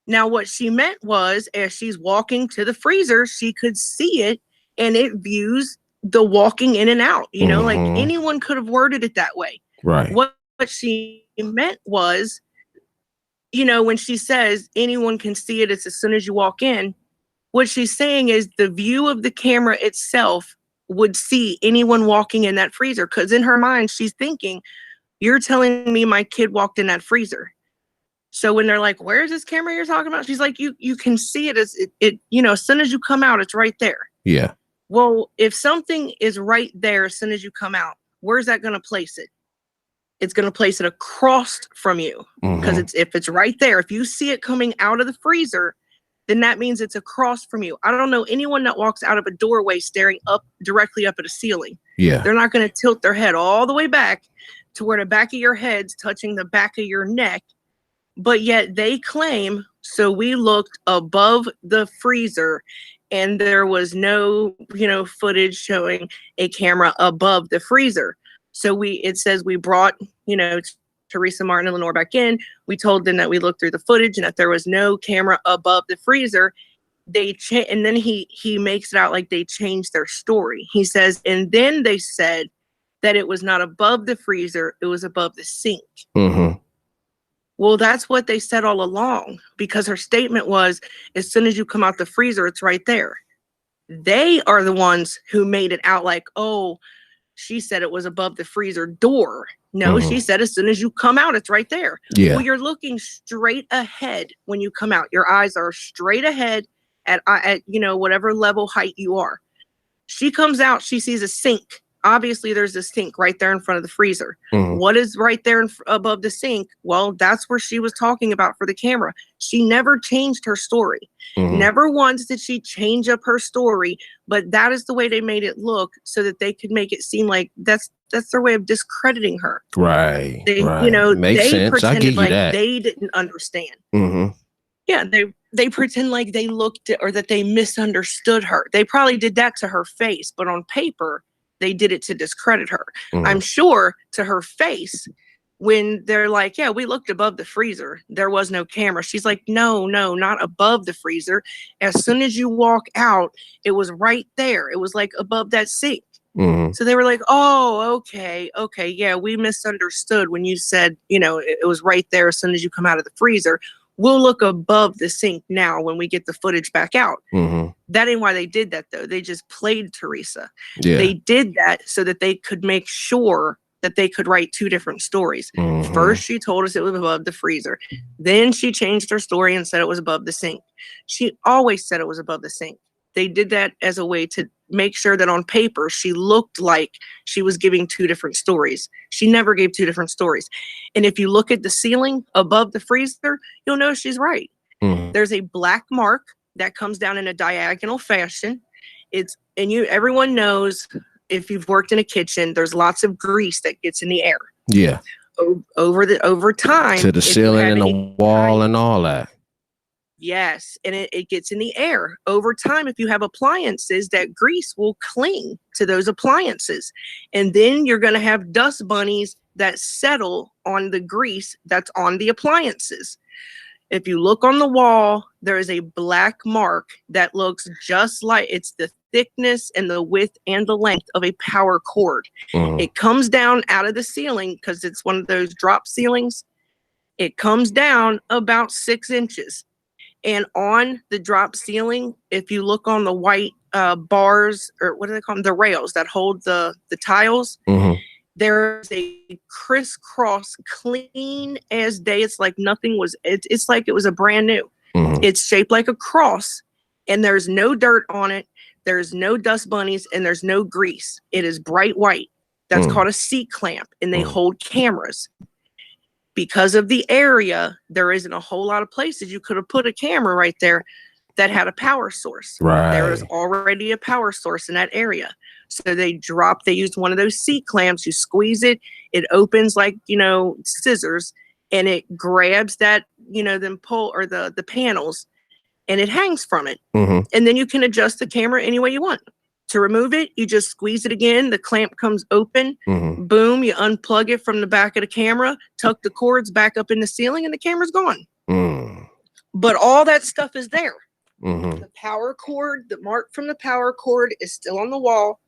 Now, what she meant was, as she's walking to the freezer, she could see it, and it views the walking in and out. You know, like anyone could have worded it that way. Right. What she meant was, you know, when she says anyone can see it, it's as soon as you walk in. What she's saying is the view of the camera itself would see anyone walking in that freezer. Because in her mind, she's thinking, you're telling me my kid walked in that freezer. So when they're like, where's this camera you're talking about? She's like, you can see it as it, you know, as soon as you come out, it's right there. Yeah. Well, if something is right there as soon as you come out, where's that going to place it? It's going to place it across from you. Because if it's right there, if you see it coming out of the freezer, then that means it's across from you. I don't know anyone that walks out of a doorway staring up directly up at a ceiling. Yeah. They're not going to tilt their head all the way back to where the back of your head's touching the back of your neck. But yet they claim, so we looked above the freezer and there was no, you know, footage showing a camera above the freezer. So it says we brought, you know, Teresa, Martin, and Lenore back in. We told them that we looked through the footage and that there was no camera above the freezer. And then he makes it out like they changed their story. He says, and then they said that it was not above the freezer, it was above the sink. Well, that's what they said all along, because her statement was, as soon as you come out the freezer, it's right there. They are the ones who made it out like, oh, she said it was above the freezer door. No, she said as soon as you come out, it's right there. Yeah. Well, you're looking straight ahead when you come out. Your eyes are straight ahead at you know, whatever level height you are. She comes out, she sees a sink. Obviously, there's a sink right there in front of the freezer. What is right there above the sink? Well, that's where she was talking about for the camera. She never changed her story. Never once did she change up her story, but that is the way they made it look so that they could make it seem like that's their way of discrediting her. Right. You know, Makes they sense. pretended like they didn't understand. Yeah, they pretend like they looked at, or that they misunderstood her. They probably did that to her face, but on paper, they did it to discredit her. I'm sure to her face, when they're like, yeah, we looked above the freezer, there was no camera. She's like, no, not above the freezer. As soon as you walk out, it was right there. It was like above that sink. So they were like, oh, okay. Yeah, we misunderstood when you said, you know, it was right there as soon as you come out of the freezer. We'll look above the sink now when we get the footage back out. That ain't why they did that, though. They just played Teresa. Yeah. They did that so that they could make sure that they could write two different stories. First, she told us it was above the freezer. Then she changed her story and said it was above the sink. She always said it was above the sink. They did that as a way to make sure that on paper, she looked like she was giving two different stories. She never gave two different stories. And if you look at the ceiling above the freezer, you'll know she's right. There's a black mark that comes down in a diagonal fashion. Everyone knows, if you've worked in a kitchen, there's lots of grease that gets in the air. Yeah. Over time. To the ceiling and the wall and all that. Yes, and it gets in the air. Over time, if you have appliances, that grease will cling to those appliances. And then you're going to have dust bunnies that settle on the grease that's on the appliances. If you look on the wall, there is a black mark that looks just like, it's the thickness and the width and the length of a power cord. It comes down out of the ceiling because it's one of those drop ceilings. It comes down about 6 inches. And on the drop ceiling, if you look on the white bars, or what do they call them? The rails that hold the tiles, there's a crisscross, clean as day. It's like nothing was, it's like it was a brand new. It's shaped like a cross. and there's no dirt on it. There's no dust bunnies and there's no grease. It is bright white. That's called a C-clamp, and they hold cameras. Because of the area, there isn't a whole lot of places you could have put a camera right there that had a power source. Right. There was already a power source in that area. So they used one of those C-clamps. You squeeze it, it opens like, scissors, and it grabs that, them pull or the panels, and it hangs from it. And then you can adjust the camera any way you want. To remove it, you just squeeze it again. The clamp comes open. Boom, you unplug it from the back of the camera, tuck the cords back up in the ceiling, and the camera's gone. But all that stuff is there. The power cord, the mark from the power cord is still on the wall.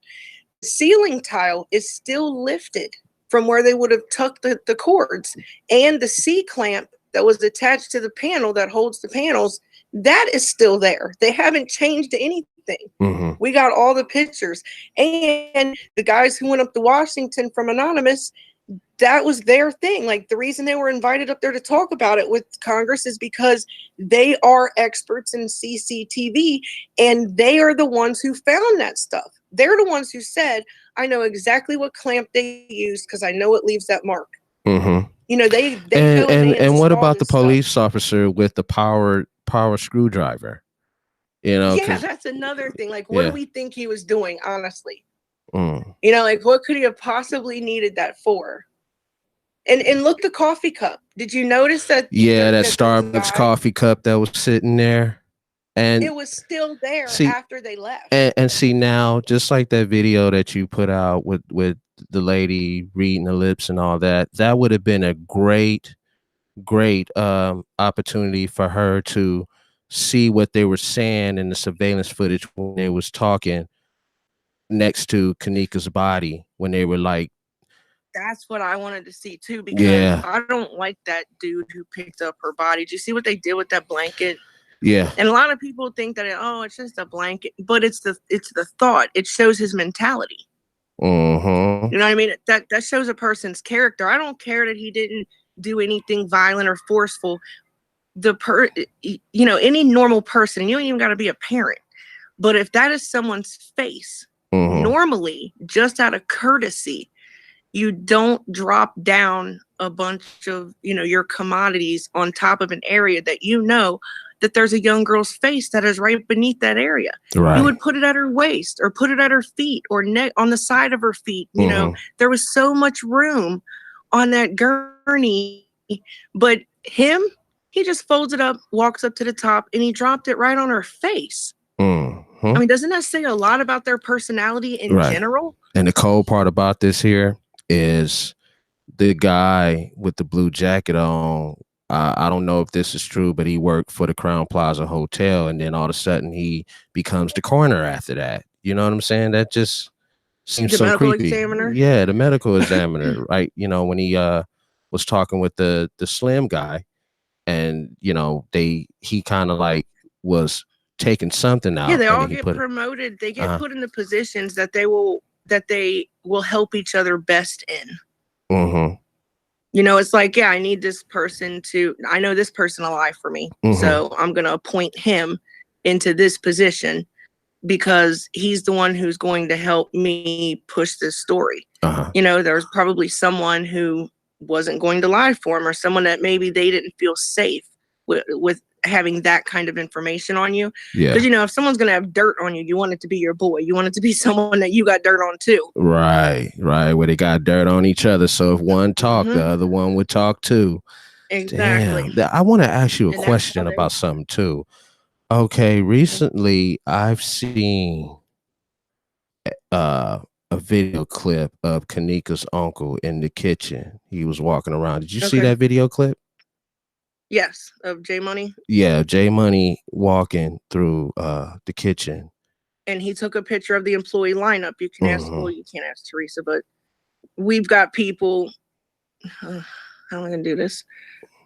The ceiling tile is still lifted from where they would have tucked the cords. And the C-clamp that was attached to the panel that holds the panels, that is still there. They haven't changed anything. We got all the pictures. And the guys who went up to Washington from Anonymous, that was their thing. Like, the reason they were invited up there to talk about it with Congress is because they are experts in CCTV, and they are the ones who found that stuff. They're the ones who said, I know exactly what clamp they used because I know it leaves that mark. They and what about the police officer with the power screwdriver? Yeah, that's another thing. Like, what do we think he was doing, honestly? Like, what could he have possibly needed that for? And look, the coffee cup. Did you notice that? Yeah, that Starbucks coffee cup that was sitting there. And it was still there after they left. And see, now, just like that video that you put out with the lady reading the lips and all that, that would have been a great opportunity for her to see what they were saying in the surveillance footage when they was talking next to Ken'neka's body, when they were like, that's what I wanted to see too, because I don't like that dude who picked up her body. Did you see what they did with that blanket? Yeah. And a lot of people think that, it's just a blanket, but it's the thought. It shows his mentality. You know what I mean? That shows a person's character. I don't care that he didn't do anything violent or forceful. Any normal person, you ain't even got to be a parent, but if that is someone's face, normally, just out of courtesy, you don't drop down a bunch of, your commodities on top of an area that that there's a young girl's face that is right beneath that area. Right. You would put it at her waist or put it at her feet or neck on the side of her feet. There was so much room on that gurney, but he just folds it up, walks up to the top, and he dropped it right on her face. I mean, doesn't that say a lot about their personality in general? And the cold part about this here is the guy with the blue jacket on. I don't know if this is true, but he worked for the Crown Plaza Hotel, and then all of a sudden he becomes the coroner after that. You know what I'm saying? That just seems the so medical creepy. Examiner? Yeah, the medical examiner, right? When he was talking with the slim guy, and he kind of like was taking something out. Yeah, they all get promoted. They get put in the positions that they will help each other best in. It's like, I need this person I know this person alive for me. So I'm going to appoint him into this position because he's the one who's going to help me push this story. There's probably someone who wasn't going to lie for him, or someone that maybe they didn't feel safe with having that kind of information on you. Because if someone's gonna have dirt on you, you want it to be your boy. You want it to be someone that you got dirt on too. Right, where they got dirt on each other. So if one talked, the other one would talk too. Exactly. Damn. I want to ask you a question about something too. Okay, recently I've seen a video clip of Ken'neka's uncle in the kitchen. He was walking around. Did you see that video clip? Yes, of J Money. Yeah, J Money walking through the kitchen. And he took a picture of the employee lineup. You can ask, you can't ask Teresa, but we've got people. How am I going to do this?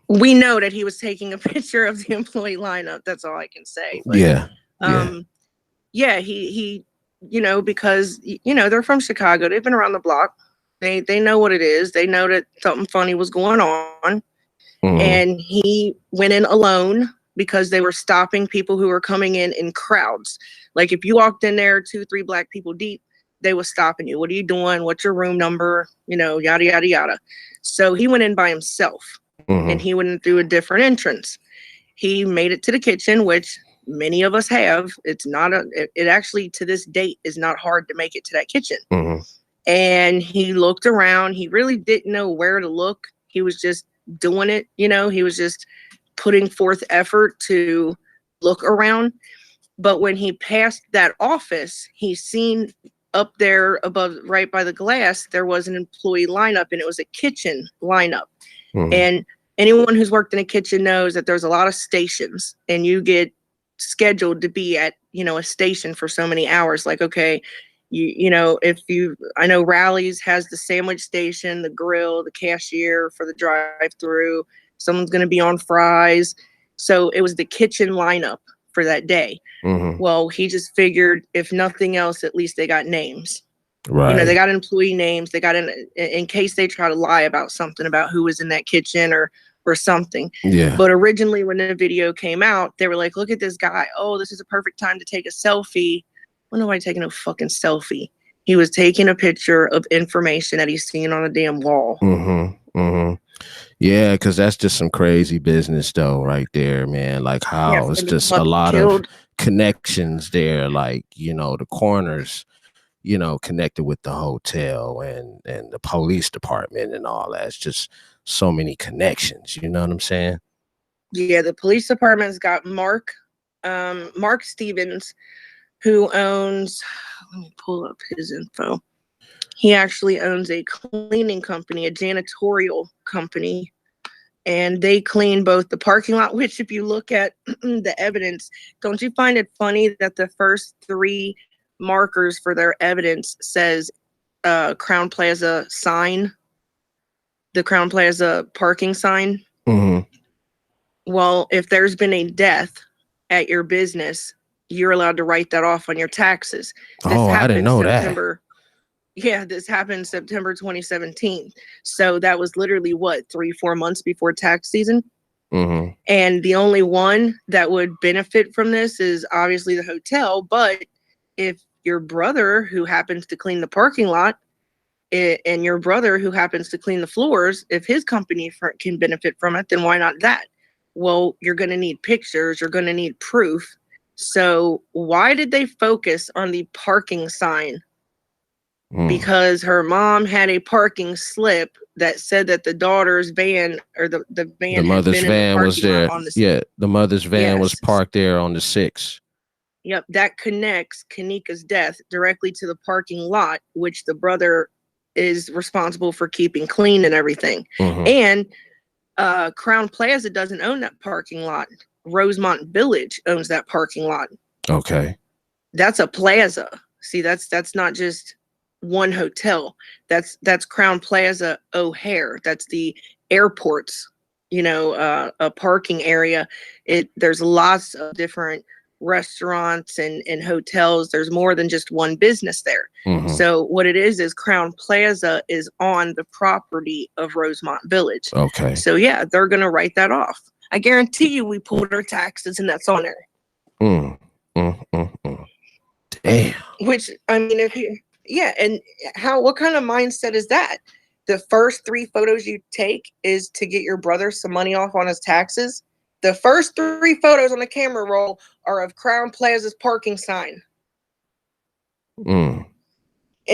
We know that he was taking a picture of the employee lineup. That's all I can say. But, he because, they're from Chicago. They've been around the block. They know what it is. They know that something funny was going on. And he went in alone because they were stopping people who were coming in crowds. Like if you walked in there 2-3 black people deep, they were stopping you. What are you doing? What's your room number? You know, yada, yada, yada. So he went in by himself and he went in through a different entrance. He made it to the kitchen, which many of us have. It's not it actually to this date is not hard to make it to that kitchen. And he looked around. He really didn't know where to look. He was just doing it. You know, he was just putting forth effort to look around. But when he passed that office, he seen up there above, right by the glass, there was an employee lineup, and it was a kitchen lineup. And anyone who's worked in a kitchen knows that there's a lot of stations, and you get scheduled to be at, you know, a station for so many hours. Like, okay, you know, I know Rally's has the sandwich station, the grill, the cashier for the drive-through. Someone's going to be on fries. So it was the kitchen lineup for that day. Well, he just figured if nothing else, at least they got names. Right. You know, they got employee names. They got in case they try to lie about something about who was in that kitchen or something. Yeah. But originally when the video came out, they were like, look at this guy. Oh, this is a perfect time to take a selfie. Well, nobody taking no fucking selfie. He was taking a picture of information that he's seen on a damn wall. Yeah, because that's just some crazy business though, right there, man. Like how it's just a lot of connections there. Like, you know, the corners, you know, connected with the hotel and the police department and all that. It's just so many connections. You know what I'm saying? Yeah, the police department's got Mark Stevens, who owns, let me pull up his info. He actually owns a cleaning company, a janitorial company, and they clean both the parking lot, which if you look at the evidence, don't you find it funny that the first 3 markers for their evidence says Crown Plaza sign, the Crown Plaza parking sign? Well, if there's been a death at your business, you're allowed to write that off on your taxes. I didn't know that. Yeah, this happened September 2017. So that was literally what, 3-4 months before tax season? And the only one that would benefit from this is obviously the hotel. But if your brother who happens to clean the parking lot and your brother who happens to clean the floors, if his company can benefit from it, then why not that? Well, you're going to need pictures. You're going to need proof. So why did they focus on the parking sign? Because her mom had a parking slip that said that the daughter's van or the van, the mother's van was there. The mother's van was parked there on the 6th. Yep, that connects Ken'neka's death directly to the parking lot, which the brother is responsible for keeping clean and everything. And Crown Plaza doesn't own that parking lot. Rosemont Village owns that parking lot. Okay. That's a plaza. See, that's not just one hotel. That's Crown Plaza O'Hare. That's the airport's, you know, a parking area. There's lots of different restaurants and hotels. There's more than just one business there. So what it is Crown Plaza is on the property of Rosemont Village. Okay. So yeah, they're gonna write that off. I guarantee you we pulled our taxes and that's on there. Damn. Which, I mean, and what kind of mindset is that? The first 3 photos you take is to get your brother some money off on his taxes. The first 3 photos on the camera roll are of Crown Plaza's parking sign. And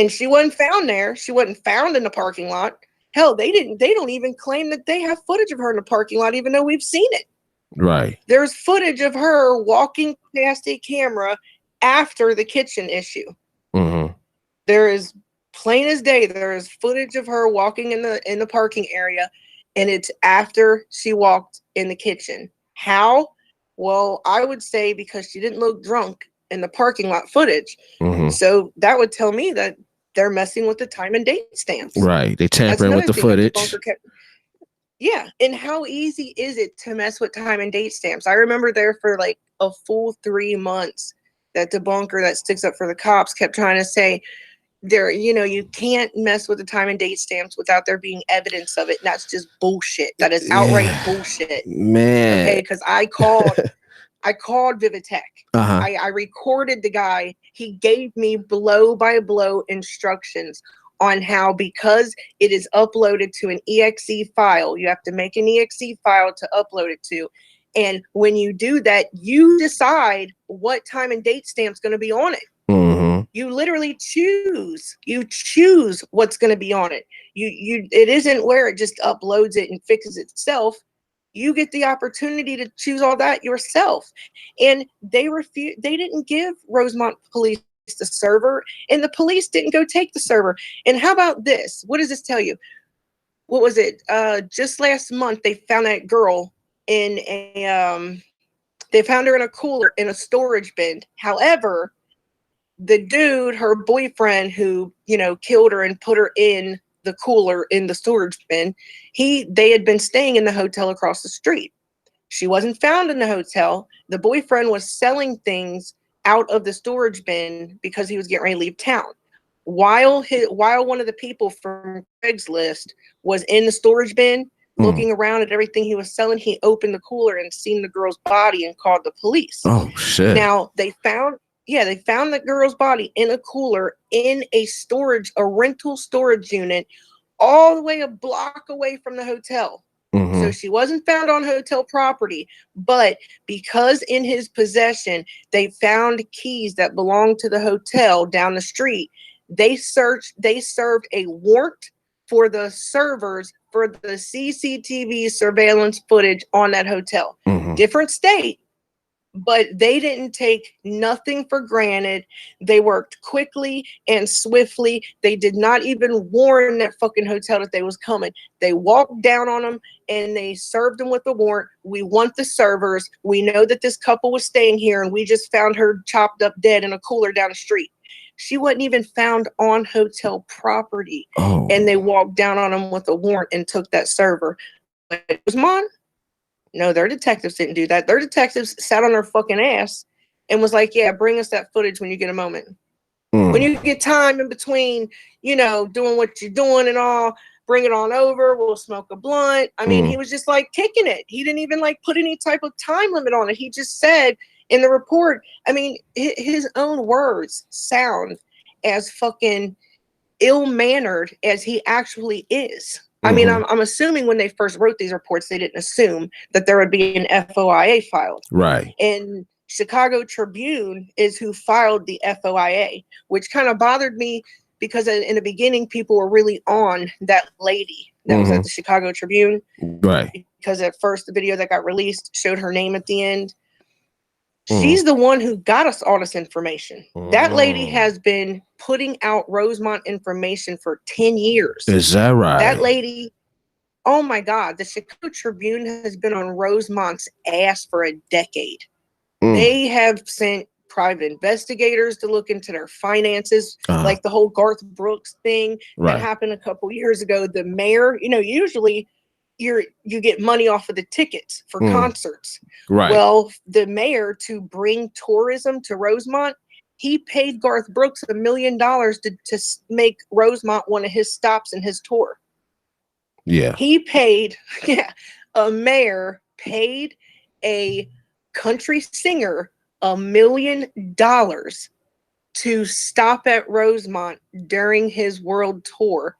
she wasn't found there. She wasn't found in the parking lot. Hell, they don't even claim that they have footage of her in the parking lot, even though we've seen it. Right. There's footage of her walking past a camera after the kitchen issue. There is plain as day. There is footage of her walking in the parking area, and it's after she walked in the kitchen. How? Well, I would say because she didn't look drunk in the parking lot footage. So that would tell me that they're messing with the time and date stamps. Right. They tampering with the footage. Yeah. And how easy is it to mess with time and date stamps? I remember there for like a full 3 months that debunker that sticks up for the cops kept trying to say, there, you can't mess with the time and date stamps without there being evidence of it. And that's just bullshit. That is outright bullshit. Man. Okay, because I called Vivitech. Uh-huh. I recorded the guy. He gave me blow by blow instructions on how, because it is uploaded to an exe file, you have to make an exe file to upload it to. And when you do that, you decide what time and date stamp's going to be on it. Mm-hmm. You literally choose. You choose what's going to be on it. It isn't where it just uploads it and fixes itself. You get the opportunity to choose all that yourself. And they didn't give Rosemont police the server, and the police didn't go take the server. And how about this? What does this tell you? What was it? Just last month, they found that girl in they found her in a cooler in a storage bin. However, the dude, her boyfriend, who, killed her and put her in the cooler in the storage bin, they had been staying in the hotel across the street. She wasn't found in the hotel. The boyfriend was selling things out of the storage bin because he was getting ready to leave town. While one of the people from Craigslist was in the storage bin looking around at everything he was selling, he opened the cooler and seen the girl's body and called the police. Oh shit. Now they found the girl's body in a cooler in a rental storage unit all the way a block away from the hotel. Mm-hmm. So she wasn't found on hotel property, but because in his possession, they found keys that belonged to the hotel down the street, they served a warrant for the servers for the CCTV surveillance footage on that hotel. Mm-hmm. Different state, but they didn't take nothing for granted. They worked quickly and swiftly. They did not even warn that fucking hotel that they was coming. They walked down on them and they served them with a warrant. We want the servers. We know that this couple was staying here and we just found her chopped up dead in a cooler down the street. She wasn't even found on hotel property. Oh. And they walked down on them with a warrant and took that server. But it was mine. No, their detectives didn't do that. Their detectives sat on their fucking ass and was like, yeah, bring us that footage when you get a moment. When you get time in between, doing what you're doing and all, bring it on over. We'll smoke a blunt. I mean, he was just like kicking it. He didn't even put any type of time limit on it. He just said in the report, I mean, his own words sound as fucking ill-mannered as he actually is. I mean, I'm assuming when they first wrote these reports, they didn't assume that there would be an FOIA filed. Right. And Chicago Tribune is who filed the FOIA, which kind of bothered me because in the beginning, people were really on that lady that was at the Chicago Tribune. Right. Because at first, the video that got released showed her name at the end. She's the one who got us all this information. That lady has been putting out Rosemont information for 10 years. Is that right? That lady, oh my God, the Chicago Tribune has been on Rosemont's ass for a decade. They have sent private investigators to look into their finances, like the whole Garth Brooks thing that happened a couple years ago. The mayor, usually you get money off of the tickets for concerts. Right. Well, the mayor, to bring tourism to Rosemont, he paid Garth Brooks $1 million to make Rosemont one of his stops in his tour. Yeah. He paid, a mayor paid a country singer $1 million to stop at Rosemont during his world tour.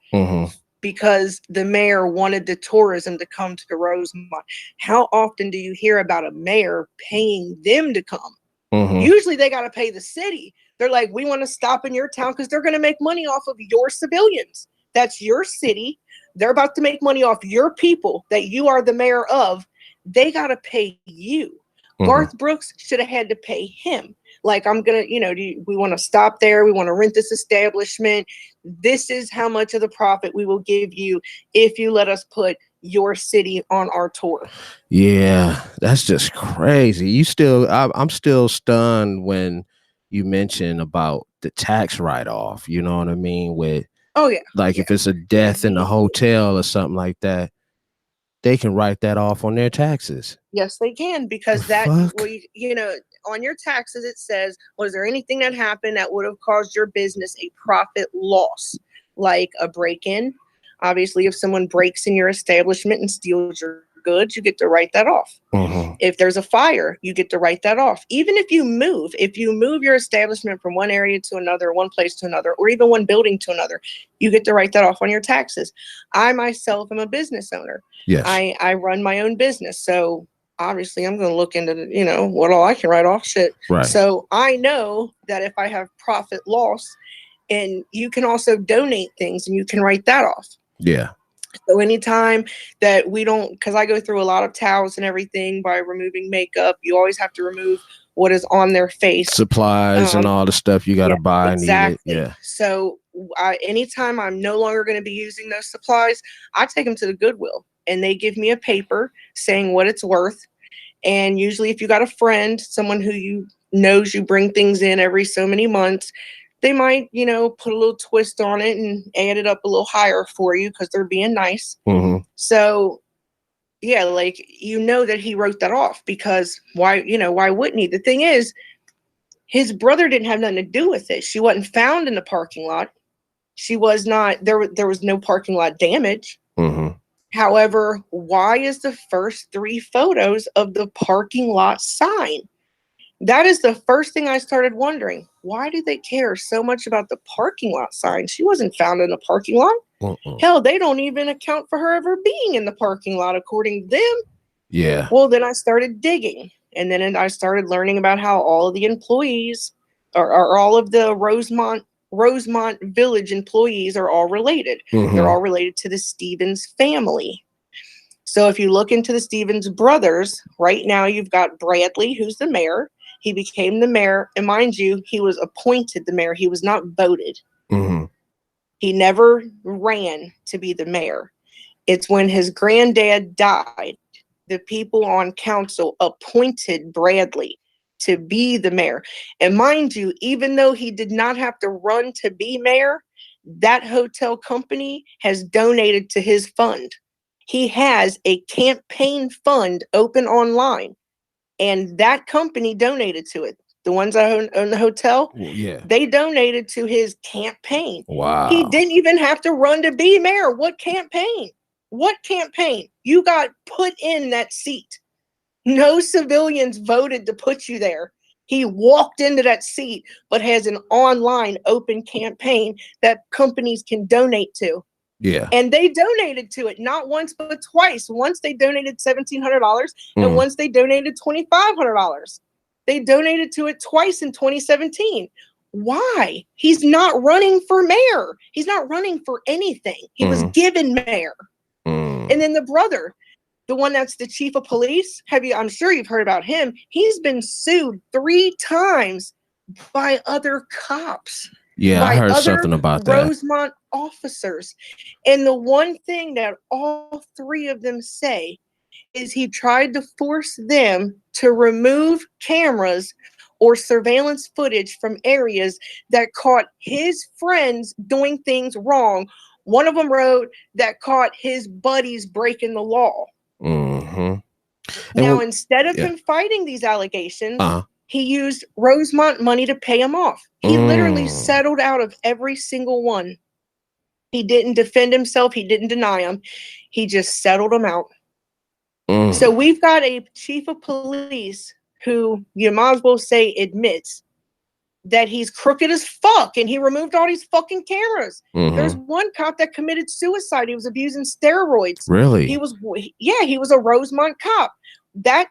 Because the mayor wanted the tourism to come to Rosemont. How often do you hear about a mayor paying them to come? Usually they got to pay the city. They're like, we want to stop in your town because they're going to make money off of your civilians. That's your city. They're about to make money off your people that you are the mayor of. They got to pay you. Garth Brooks should have had to pay him. Like, I'm going to, we want to stop there. We want to rent this establishment. This is how much of the profit we will give you if you let us put your city on our tour. Yeah, that's just crazy. I'm still stunned when you mention about the tax write-off. You know what I mean? With, if it's a death in the hotel or something like that, they can write that off on their taxes. Yes, they can, because on your taxes, it says, was there anything that happened that would have caused your business a profit loss? Like a break-in. Obviously, if someone breaks in your establishment and steals your goods, you get to write that off. If there's a fire, you get to write that off. Even if you move your establishment from one area to another, one place to another, or even one building to another, you get to write that off on your taxes. I myself am a business owner. Yes. I run my own business. So obviously I'm going to look into, what all I can write off shit. Right. So I know that if I have profit loss, and you can also donate things and you can write that off. Yeah. So anytime that we don't, because I go through a lot of towels and everything by removing makeup, you always have to remove what is on their face. Supplies and all the stuff you got to buy. Exactly. Need it. Yeah. So anytime I'm no longer going to be using those supplies, I take them to the Goodwill and they give me a paper saying what it's worth. And usually if you got a friend, someone who knows you bring things in every so many months, they might, put a little twist on it and add it up a little higher for you because they're being nice. So, yeah, like, that he wrote that off because why wouldn't he? The thing is, his brother didn't have nothing to do with it. She wasn't found in the parking lot. She was not, there was no parking lot damage. However, why is the first 3 photos of the parking lot sign? That is the first thing I started wondering. Why do they care so much about the parking lot sign? She wasn't found in the parking lot. Hell, they don't even account for her ever being in the parking lot, according to them. Yeah. Well, then I started digging. And then I started learning about how all of the employees or all of the Rosemont Village employees are all related. They're all related to the Stevens family. So if you look into the Stevens brothers, right now you've got Bradley, who's the mayor. He became the mayor. And mind you, he was appointed the mayor. He was not voted. He never ran to be the mayor. It's when his granddad died, the people on council appointed Bradley to be the mayor. And mind you, even though he did not have to run to be mayor, that hotel company has donated to his fund. He has a campaign fund open online. And that company donated to it. The ones that own the hotel, they donated to his campaign. Wow. He didn't even have to run to be mayor. What campaign? What campaign? You got put in that seat. No civilians voted to put you there. He walked into that seat, but has an online open campaign that companies can donate to. Yeah. And they donated to it, not once, but twice. Once they donated $1,700 and once they donated $2,500. They donated to it twice in 2017. Why? He's not running for mayor. He's not running for anything. He was given mayor. And then the brother, the one that's the chief of police, I'm sure you've heard about him. He's been sued 3 times by other cops. Yeah, I heard something about that. Rosemont officers. And the one thing that all 3 of them say is he tried to force them to remove cameras or surveillance footage from areas that caught his friends doing things wrong. One of them wrote that caught his buddies breaking the law. Now, instead of him fighting these allegations, he used Rosemont money to pay him off. He literally settled out of every single one. He didn't defend himself. He didn't deny them. He just settled them out. So we've got a chief of police who you might as well say admits that he's crooked as fuck and he removed all these fucking cameras. There's one cop that committed suicide. He was abusing steroids. Really? He was a Rosemont cop. That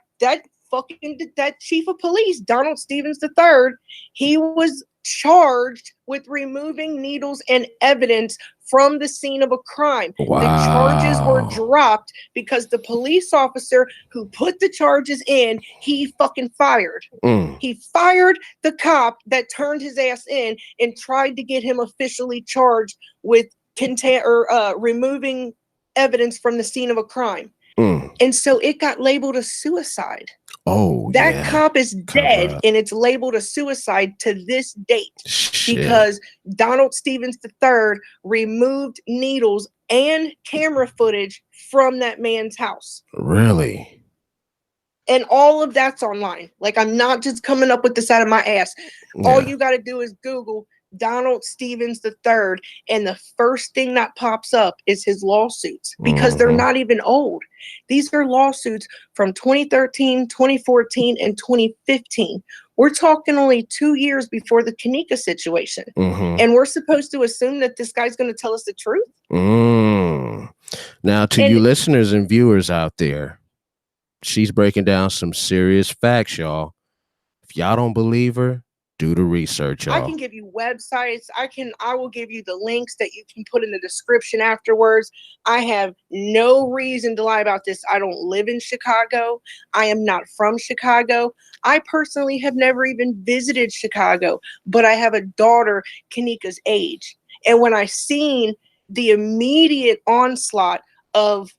chief of police, Donald Stevens III, he was charged with removing needles and evidence from the scene of a crime. Wow. The charges were dropped because the police officer who put the charges in, he fucking fired. He fired the cop that turned his ass in and tried to get him officially charged with removing evidence from the scene of a crime. And so it got labeled a suicide. That cop is dead and it's labeled a suicide to this date. Because Donald Stevens III removed needles and camera footage from that man's house. Really? And all of that's online. Like, I'm not just coming up with this out of my ass. Yeah. All you got to do is Google Donald Stevens III, and the first thing that pops up is his lawsuits, because they're not even old. These are lawsuits from 2013, 2014, and 2015. We're talking only 2 years before the Ken'neka situation. And we're supposed to assume that this guy's going to tell us the truth? Now, to you listeners and viewers out there, she's breaking down some serious facts, y'all. If y'all don't believe her, do the research, y'all. I can give you websites. I will give you the links that you can put in the description afterwards. I have no reason to lie about this. I don't live in Chicago. I am not from Chicago. I personally have never even visited Chicago, but I have a daughter Ken'neka's age. And when I seen the immediate onslaught of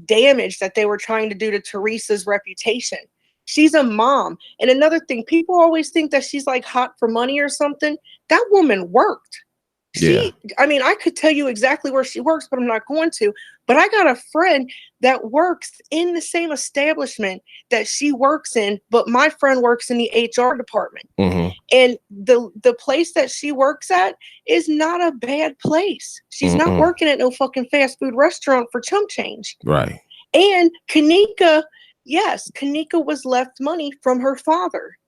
damage that they were trying to do to Teresa's reputation, she's a mom. And another thing, people always think that she's like hot for money or something. That woman worked. I mean, I could tell you exactly where she works, but I'm not going to. But I got a friend that works in the same establishment that she works in, but my friend works in the HR department. And the place that she works at is not a bad place. She's not working at no fucking fast food restaurant for chump change. Right. And Ken'neka, yes, Ken'neka was left money from her father.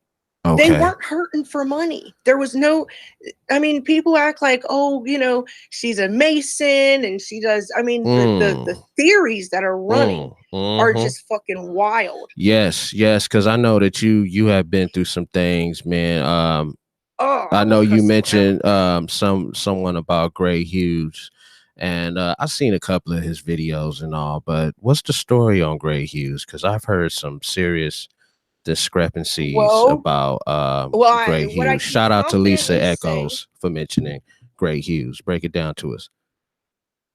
Okay. They weren't hurting for money. There was no, I mean, people act like, oh, you know, she's a Mason and she does. I mean, the theories that are running are just fucking wild. Yes, because I know that you have been through some things, man. I know you mentioned someone about Gray Hughes, and I've seen a couple of his videos and all, but what's the story on Gray Hughes? Because I've heard some serious discrepancies about Gray Hughes. Shout out to Lisa Echoes for mentioning Gray Hughes. Break it down to us.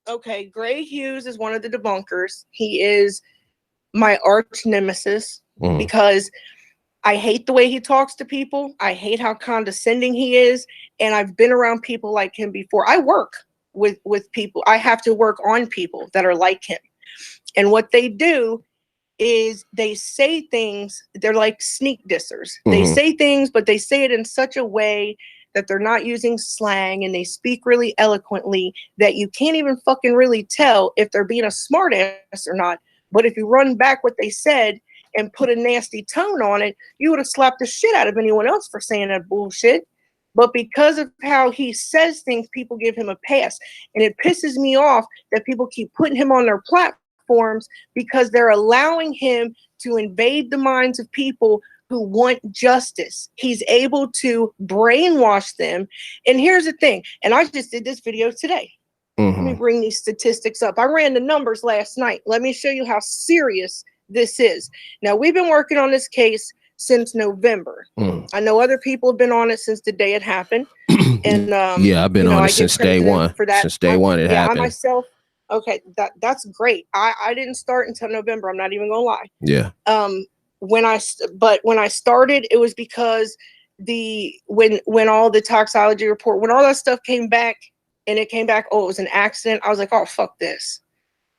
Okay, Gray Hughes is one of the debunkers. He is my arch nemesis because I hate the way he talks to people. I hate how condescending he is. And I've been around people like him before. I work with people. I have to work on people that are like him. And what they do is they say things, they're like sneak dissers. They say things, but they say it in such a way that they're not using slang, and they speak really eloquently that you can't even fucking really tell if they're being a smart ass or not. But if you run back what they said and put a nasty tone on it, you would have slapped the shit out of anyone else for saying that bullshit. But because of how he says things, people give him a pass. And it pisses me off that people keep putting him on their platforms because they're allowing him to invade the minds of people who want justice. He's able to brainwash them. And here's the thing, and I just did this video today. Let me bring these statistics up. I ran the numbers last night. Let me show you how serious this is. Now, we've been working on this case since November. I know other people have been on it since the day it happened. And I've been on it since day one. For that. Since day one it happened. I myself, okay, that's great. I didn't start until November. I'm not even gonna lie. Yeah. When I started, it was because when all the toxicology report, when all that stuff came back, and it came back, oh, it was an accident. I was like, oh, fuck this.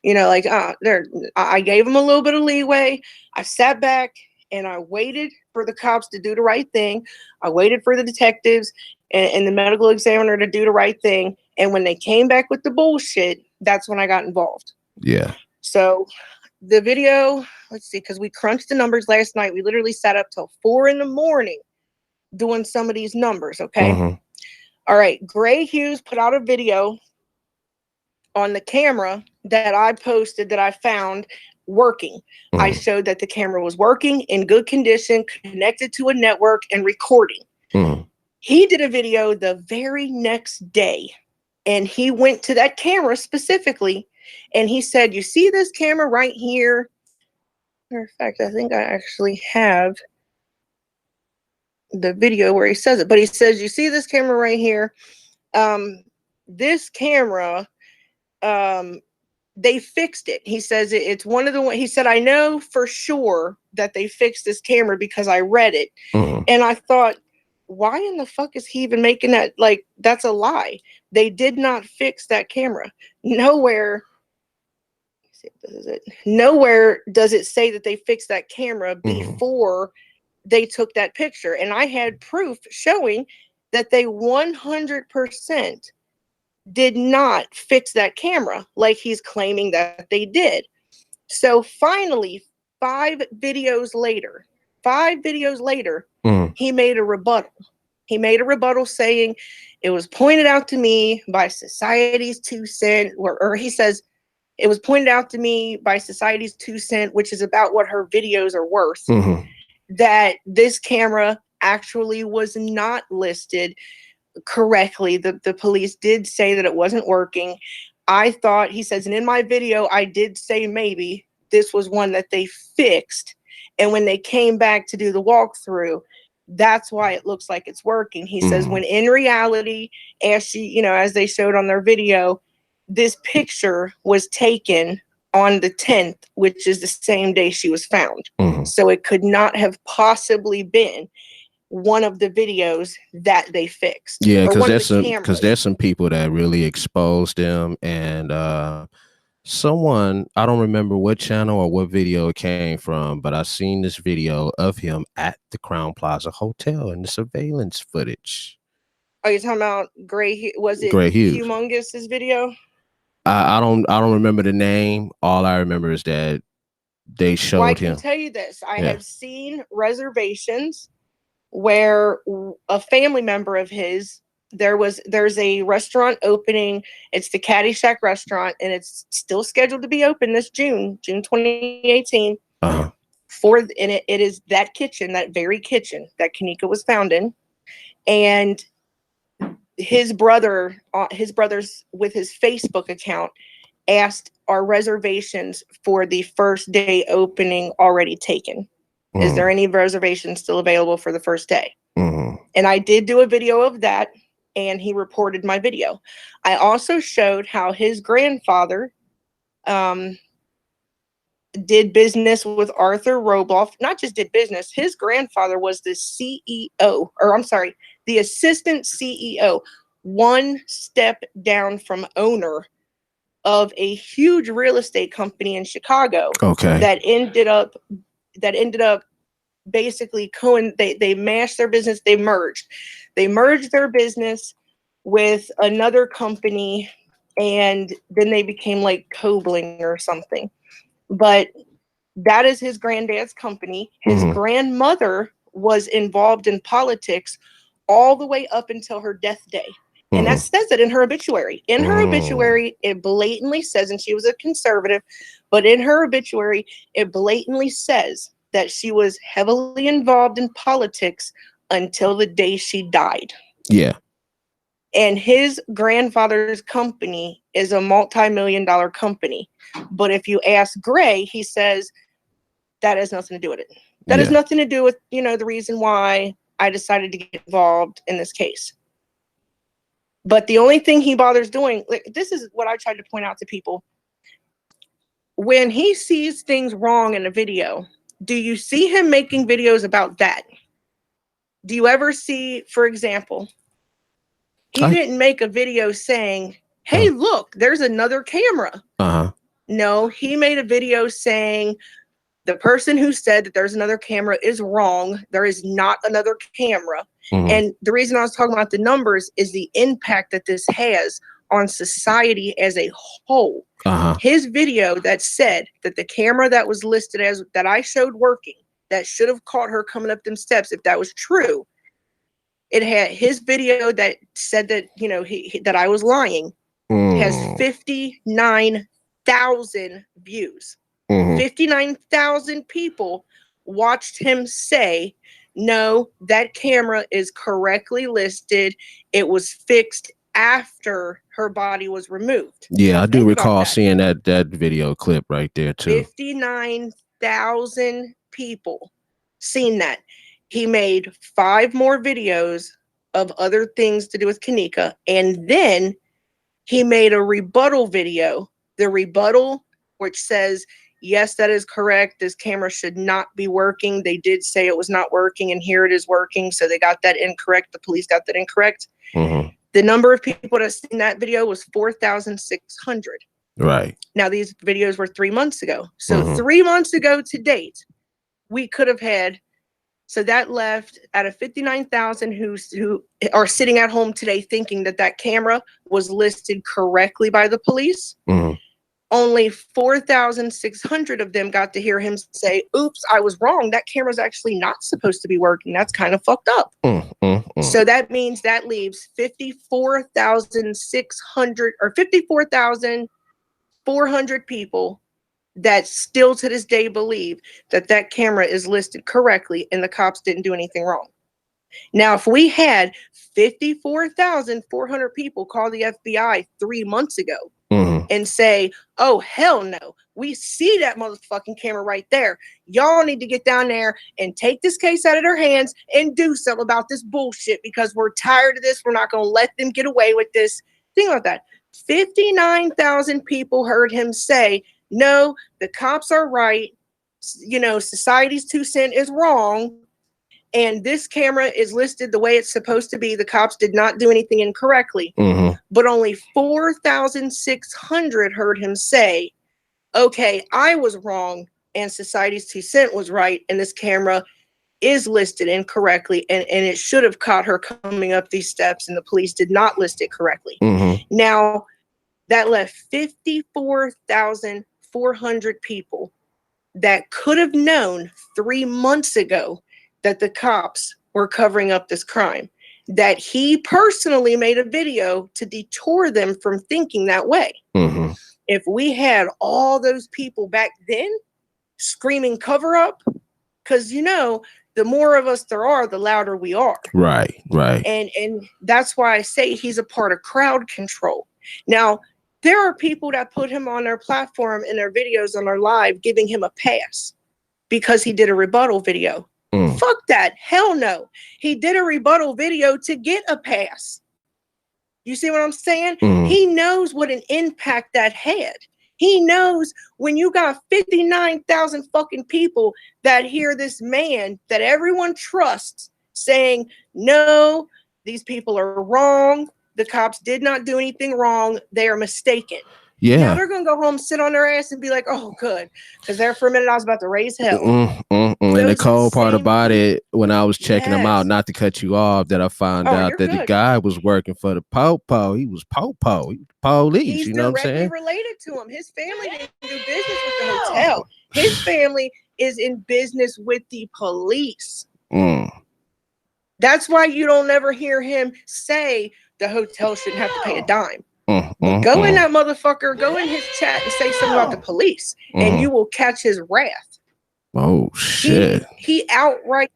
You know, like, I gave them a little bit of leeway. I sat back and I waited for the cops to do the right thing. I waited for the detectives and the medical examiner to do the right thing. And when they came back with the bullshit, that's when I got involved. Yeah. So the video, let's see, because we crunched the numbers last night. We literally sat up till 4 a.m. doing some of these numbers. Okay. All right. Gray Hughes put out a video on the camera that I posted that I found working. I showed that the camera was working, in good condition, connected to a network, and recording. He did a video the very next day, and he went to that camera specifically, and he said, you see this camera right here? Matter of fact, I think I actually have the video where he says it, but he says, you see this camera right here? This camera, they fixed it. He says it's one of the ones. He said, I know for sure that they fixed this camera because I read it. And I thought, why in the fuck is he even making that? Like, that's a lie. They did not fix that camera. Nowhere. see if this is it. Nowhere does it say that they fixed that camera before they took that picture. And I had proof showing that they 100% did not fix that camera like he's claiming that they did. So finally, 5 videos later, he made a rebuttal. He made a rebuttal saying it was pointed out to me by Society's2Cent, or he says it was pointed out to me by Society's2Cent, which is about what her videos are worth, that this camera actually was not listed correctly. The police did say that it wasn't working. I thought, he says, and in my video, I did say maybe this was one that they fixed. And when they came back to do the walkthrough, that's why it looks like it's working. He says, when in reality, as they showed on their video, this picture was taken on the 10th, which is the same day she was found. So it could not have possibly been one of the videos that they fixed. Yeah, because there's some people that really exposed them, and someone, I don't remember what channel or what video it came from, but I seen this video of him at the Crown Plaza Hotel in the surveillance footage. Are you talking about Gray? Was it Gray Hughes? Humongous's video? I don't remember the name. All I remember is that they showed him. I can tell you this. I have seen reservations where a family member of his, there's a restaurant opening. It's the Caddyshack restaurant, and it's still scheduled to be open this June 2018. And it is that kitchen, that very kitchen that Ken'neka was found in. And his brothers with his Facebook account asked, are reservations for the first day opening already taken? Is there any reservations still available for the first day? And I did do a video of that, and he reported my video. I also showed how his grandfather did business with Arthur Robloff. Not just did business, his grandfather was the the assistant CEO, one step down from owner of a huge real estate company in Chicago. That ended up basically they mashed their business. They merged their business with another company, and then they became like Kobling or something. But that is his granddad's company. His grandmother was involved in politics all the way up until her death day. And that says it in her obituary. In her obituary, it blatantly says, and she was a conservative, but in her obituary, it blatantly says that she was heavily involved in politics until the day she died. Yeah. And his grandfather's company is a multi-million-dollar company. But if you ask Gray, he says that has nothing to do with it. That has nothing to do with, the reason why I decided to get involved in this case. But the only thing he bothers doing, this is what I tried to point out to people. When he sees things wrong in a video, do you see him making videos about that? Do you ever see, for example, he didn't make a video saying, hey, look, there's another camera. No, he made a video saying the person who said that there's another camera is wrong. There is not another camera. And the reason I was talking about the numbers is the impact that this has on society as a whole. His video that said that the camera that was listed as that I showed working, that should have caught her coming up them steps, if that was true, it had his video that said that, that I was lying, has 59,000 views. 59,000 people watched him say, no, that camera is correctly listed. It was fixed after her body was removed. Yeah, I do recall seeing that video clip right there too. 59,000 people seen that. He made 5 more videos of other things to do with Ken'neka, and then he made a rebuttal video. The rebuttal, which says, yes, that is correct. This camera should not be working. They did say it was not working, and here it is working. So they got that incorrect. The police got that incorrect. The number of people that seen that video was 4,600. Right. Now, these videos were 3 months ago. So 3 months ago to date, we could have had, so that left out of 59,000 who are sitting at home today thinking that that camera was listed correctly by the police. Only 4,600 of them got to hear him say, oops, I was wrong. That camera's actually not supposed to be working. That's kind of fucked up. So that means that leaves 54,600 or 54,400 people that still to this day believe that that camera is listed correctly and the cops didn't do anything wrong. Now, if we had 54,400 people call the FBI 3 months ago and say, oh, hell no, we see that motherfucking camera right there. Y'all need to get down there and take this case out of their hands and do something about this bullshit because we're tired of this. We're not going to let them get away with this. Think about that. 59,000 people heard him say, no, the cops are right. You know, Society's 2 Cent is wrong. And this camera is listed the way it's supposed to be. The cops did not do anything incorrectly. But only 4,600 heard him say, okay, I was wrong and Society's 2 Cent was right. And this camera is listed incorrectly. And it should have caught her coming up these steps and the police did not list it correctly. Now, that left 54,400 people that could have known 3 months ago that the cops were covering up this crime, that he personally made a video to detour them from thinking that way. If we had all those people back then screaming cover up, because, you know, the more of us there are, the louder we are. Right. And that's why I say he's a part of crowd control. Now, there are people that put him on their platform in their videos on their live, giving him a pass because he did a rebuttal video. Fuck that. Hell no. He did a rebuttal video to get a pass. You see what I'm saying? He knows what an impact that had. He knows when you got 59,000 fucking people that hear this man that everyone trusts saying, no, these people are wrong. The cops did not do anything wrong. They are mistaken. Now they're going to go home, sit on their ass and be like, oh, good. Because there for a minute I was about to raise hell. And the cold part about it, when I was checking them out, not to cut you off, that I found out that the guy was working for the Popo. He was Popo. He was police. He's you know what I'm saying? related to him. His family didn't do business with the hotel. His family is in business with the police. That's why you don't ever hear him say the hotel shouldn't have to pay a dime. Go in that motherfucker, go in his chat and say something about the police, and you will catch his wrath. Oh shit! He outright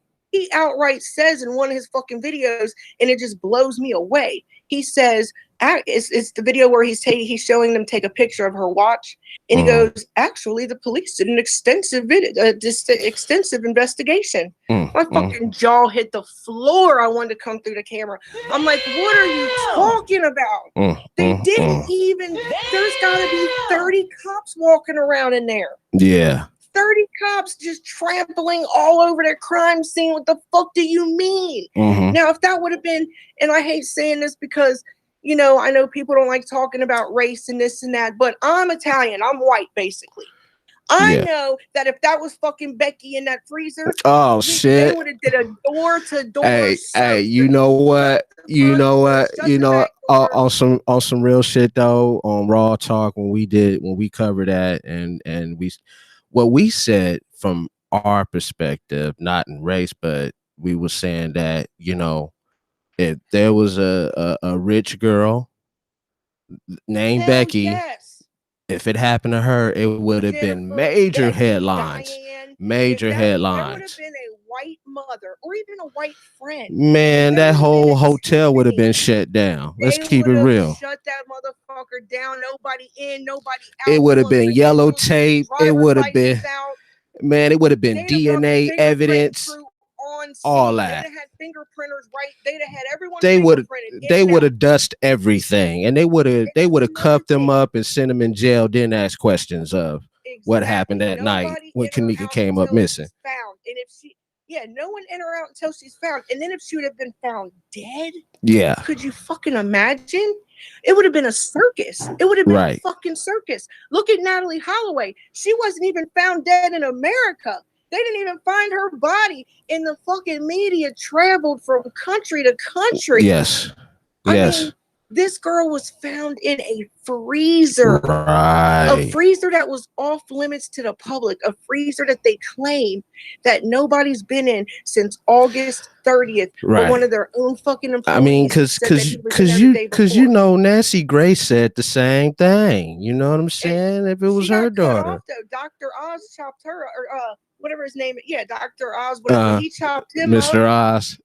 says in one of his fucking videos, and it just blows me away. He says, "It's the video where he's showing them take a picture of her watch, and he goes, actually, the police did an extensive investigation." My fucking jaw hit the floor. I wanted to come through the camera. I'm like, what are you talking about? They didn't even. There's got to be 30 cops walking around in there. 30 cops just trampling all over their crime scene. What the fuck do you mean? Now, if that would have been, and I hate saying this because, you know, I know people don't like talking about race and this and that, but I'm Italian. I'm white, basically. I know that if that was fucking Becky in that freezer, shit, they would have did a door-to-door. Hey, you know what? On some real shit though, on Raw Talk when we covered that and what we said from our perspective, not in race, but we were saying that, you know, if there was a rich girl named Becky, if it happened to her, it would have been major headlines. Major headlines. There would have been a white mother or even a white friend. Man, that whole hotel would have been shut down. Let's keep it real. Shut that motherfucker down. Nobody in, nobody out. It would have been yellow tape. It would have been, man, it would have been DNA evidence. All that. They'd have had fingerprinters, right? They'd have had everyone. They would have dusted everything, and they would have cuffed them up and sent them in jail. Then ask questions of what happened that night when Ken'neka came up missing. Found. And if she, Yeah, no one in or out until she's found. And then if she would have been found dead, yeah, could you fucking imagine? It would have been a circus. It would have been a fucking circus. Look at Natalie Holloway. She wasn't even found dead in America. They didn't even find her body, and the fucking media traveled from country to country. Yes. I mean, this girl was found in a freezer. Right. A freezer that was off limits to the public. A freezer that they claim that nobody's been in since August 30th. Right. But one of their own fucking employees. I mean, because you know, Nancy Grace said the same thing. You know what I'm saying? If it was her daughter. Off, Dr. Oz chopped her, or whatever his name is. Yeah, Dr. Oz, whatever. He chopped him Mr. up. Oz.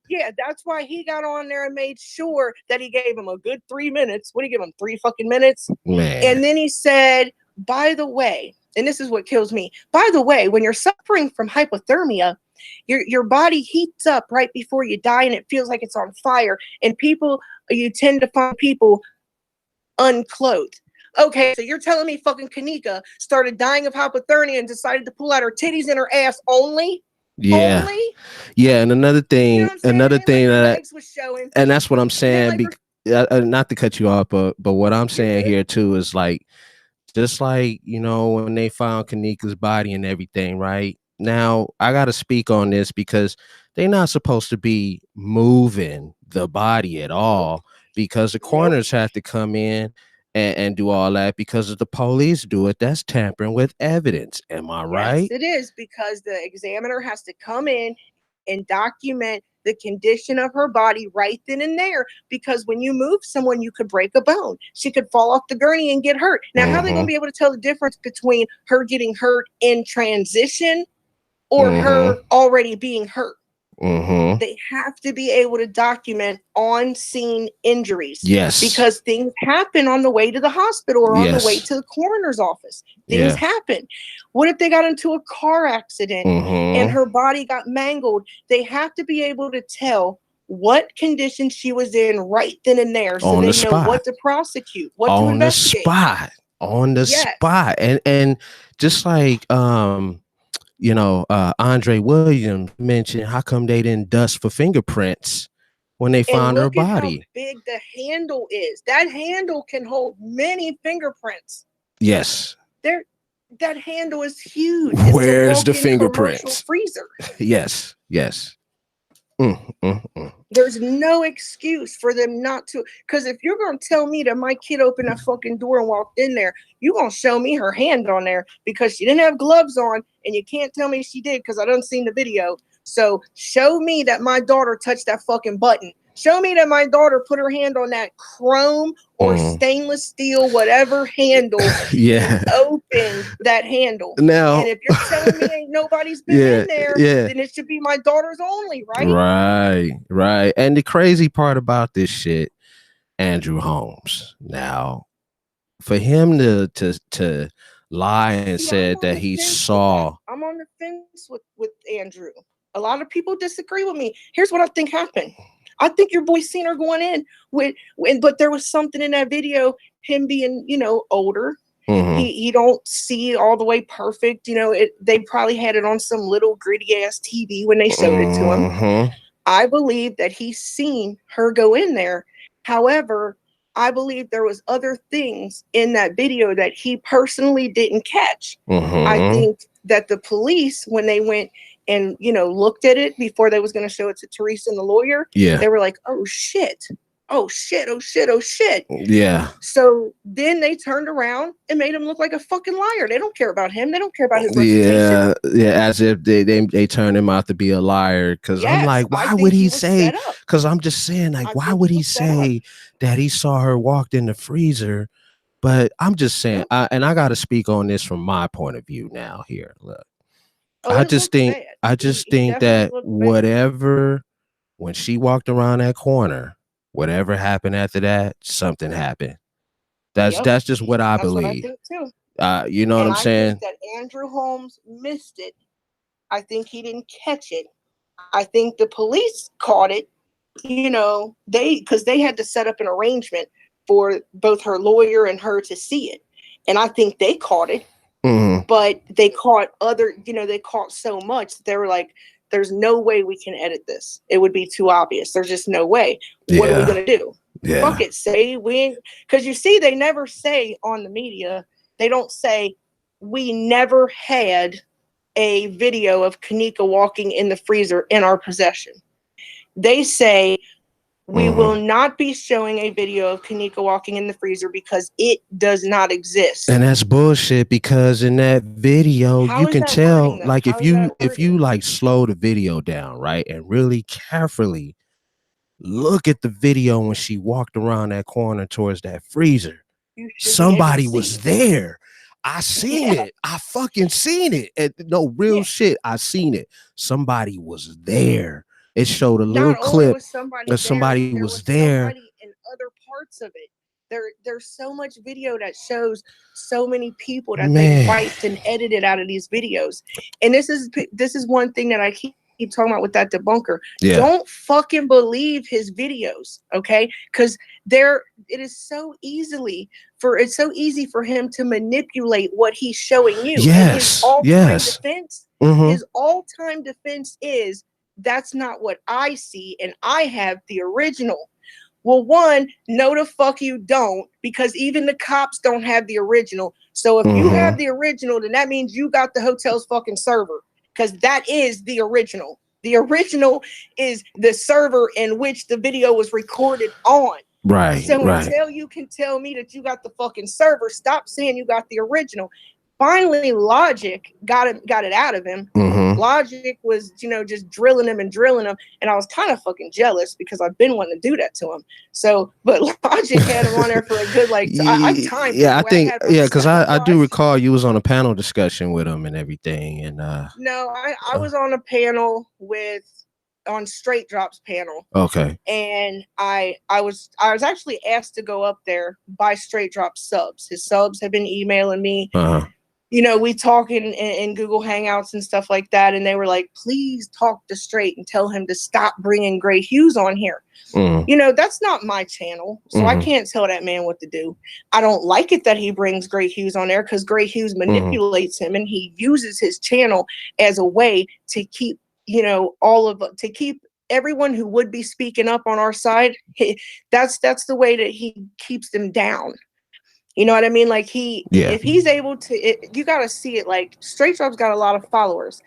Yeah, that's why he got on there and made sure that he gave him a good 3 minutes. What did he give him? 3 fucking minutes? Man. And then he said, by the way, and this is what kills me. By the way, when you're suffering from hypothermia, your body heats up right before you die and it feels like it's on fire. And you tend to find people unclothed. Okay, so you're telling me fucking Ken'neka started dying of hypothermia and decided to pull out her titties and her ass only? Yeah. Only? Yeah, and another thing, you know that, and that's what I'm saying. Not to cut you off, but what I'm saying here too is like, just like, you know, when they found Ken'neka's body and everything, right? Now I got to speak on this because they're not supposed to be moving the body at all, because the coroners have to come in and do all that, because if the police do it, that's tampering with evidence. Am I right? Yes, it is, because the examiner has to come in and document the condition of her body right then and there, because when you move someone, you could break a bone. She could fall off the gurney and get hurt. Now, how are they going to be able to tell the difference between her getting hurt in transition or her already being hurt? They have to be able to document on-scene injuries. Yes. Because things happen on the way to the hospital or on the way to the coroner's office. Things happen. What if they got into a car accident and her body got mangled? They have to be able to tell what condition she was in right then and there, so they know what to prosecute, what to investigate. On the spot. And just like you know, Andre Williams mentioned, how come they didn't dust for fingerprints when they found her body? How big the handle is. That handle can hold many fingerprints. Yes. That handle is huge. Where's the fingerprints? Freezer. Yes. There's no excuse for them not to, because if you're going to tell me that my kid opened that fucking door and walked in there, you're going to show me her hand on there because she didn't have gloves on, and you can't tell me she did because I done seen the video. So show me that my daughter touched that fucking button. Show me that my daughter put her hand on that chrome or stainless steel, whatever handle, opened that handle. Now, and if you're telling me ain't nobody's been in there, then it should be my daughter's only, right? Right. And the crazy part about this shit, Andrew Holmes. Now, for him to lie and said that he saw. I'm on the fence with Andrew. A lot of people disagree with me. Here's what I think happened. I think your boy seen her going in but there was something in that video, him being, you know, older. He don't see all the way perfect. You know, they probably had it on some little gritty ass TV when they showed it to him. I believe that he's seen her go in there. However, I believe there was other things in that video that he personally didn't catch. I think that the police, when they went and, you know, looked at it before they was going to show it to Teresa and the lawyer, they were like, oh shit. Yeah. So then they turned around and made him look like a fucking liar. They don't care about him. They don't care about his reputation. Yeah, as if they turned him out to be a liar. Because I'm like, why would he say? Because I'm just saying, like, why would he say that he saw her walked in the freezer? But I'm just saying, and I got to speak on this from my point of view now. Here, look, I just think that whatever, when she walked around that corner, whatever happened after that, something happened. That's just what I believe. What I think too. You know what I'm saying? I think that Andrew Holmes missed it. I think he didn't catch it. I think the police caught it. You know, because they had to set up an arrangement for both her lawyer and her to see it, and I think they caught it. But they caught they caught so much. They were like, there's no way we can edit this. It would be too obvious. There's just no way. Yeah. What are we going to do? Yeah. Fuck it. Say we ain't, because you see, they never say on the media, they don't say, we never had a video of Ken'neka walking in the freezer in our possession. They say, we will not be showing a video of Ken'neka walking in the freezer because it does not exist. And that's bullshit, because in that video, you can tell, like, if you like slow the video down, right, and really carefully look at the video when she walked around that corner towards that freezer, somebody was there. I seen it. I fucking seen it. And no real shit. I seen it. Somebody was there. It showed a little clip that somebody was there. Somebody in other parts of it. There's so much video that shows so many people that they wiped and edited out of these videos. And this is one thing that I keep talking about with that debunker. Yeah. Don't fucking believe his videos, okay? Because it's so easy for him to manipulate what he's showing you. Yes. His all-time defense is, that's not what I see, and I have the original. Well, one, no the fuck you don't, because even the cops don't have the original. So if you have the original, then that means you got the hotel's fucking server, because that is the original. The original is the server in which the video was recorded on. Right. So until you can tell me that you got the fucking server, stop saying you got the original. Finally, Logic got it out of him. Logic was, just drilling him. And I was kind of fucking jealous because I've been wanting to do that to him. So, but Logic had him on there for a good, I timed. Yeah, I think, because I do recall you was on a panel discussion with him and everything. And no, I was on a panel on Straight Drop's panel. Okay. And I was actually asked to go up there by Straight Drop subs. His subs have been emailing me. We talk in Google Hangouts and stuff like that. And they were like, please talk to Straight and tell him to stop bringing Gray Hughes on here. That's not my channel. So I can't tell that man what to do. I don't like it that he brings Gray Hughes on there, because Gray Hughes manipulates him, and he uses his channel as a way to keep, to keep everyone who would be speaking up on our side. That's the way that he keeps them down. You know what I mean? Like if he's able to, you got to see it like Straight Drop's got a lot of followers.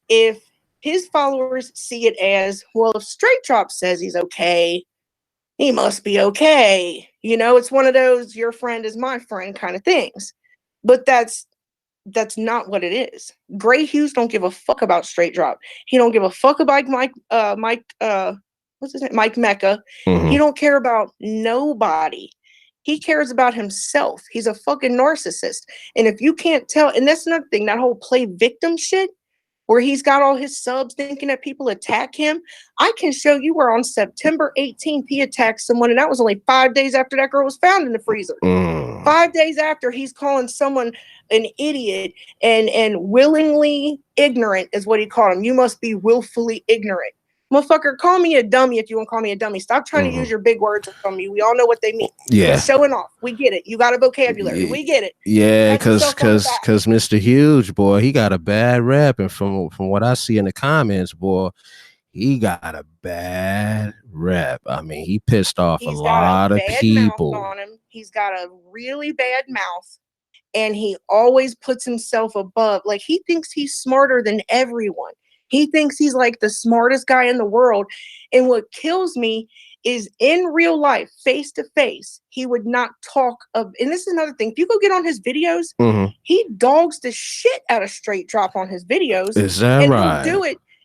If his followers see it as, well, if Straight Drop says he's okay, he must be okay. It's one of those your friend is my friend kind of things. But that's not what it is. Gray Hughes don't give a fuck about Straight Drop. He don't give a fuck about Mike what's his name? Mike Mecca. He don't care about nobody. He cares about himself. He's a fucking narcissist. And if you can't tell, and that's another thing, that whole play victim shit, where he's got all his subs thinking that people attack him. I can show you where on September 18th, he attacked someone, and that was only 5 days after that girl was found in the freezer. 5 days after, he's calling someone an idiot and willingly ignorant is what he called him. You must be willfully ignorant. Motherfucker, call me a dummy if you want to call me a dummy. Stop trying to use your big words on me. We all know what they mean. Yeah. You're showing off. We get it. You got a vocabulary. We get it. Yeah, because Mr. Huge, boy, he got a bad rep. And from what I see in the comments, boy, he got a bad rep. I mean, he pissed off a lot of people. On him. He's got a really bad mouth. And he always puts himself above. Like, he thinks he's smarter than everyone. He thinks he's like the smartest guy in the world. And what kills me is in real life, face to face, he would not talk of, and this is another thing. If you go get on his videos, he dogs the shit out of Straight Drop on his videos. Is that right?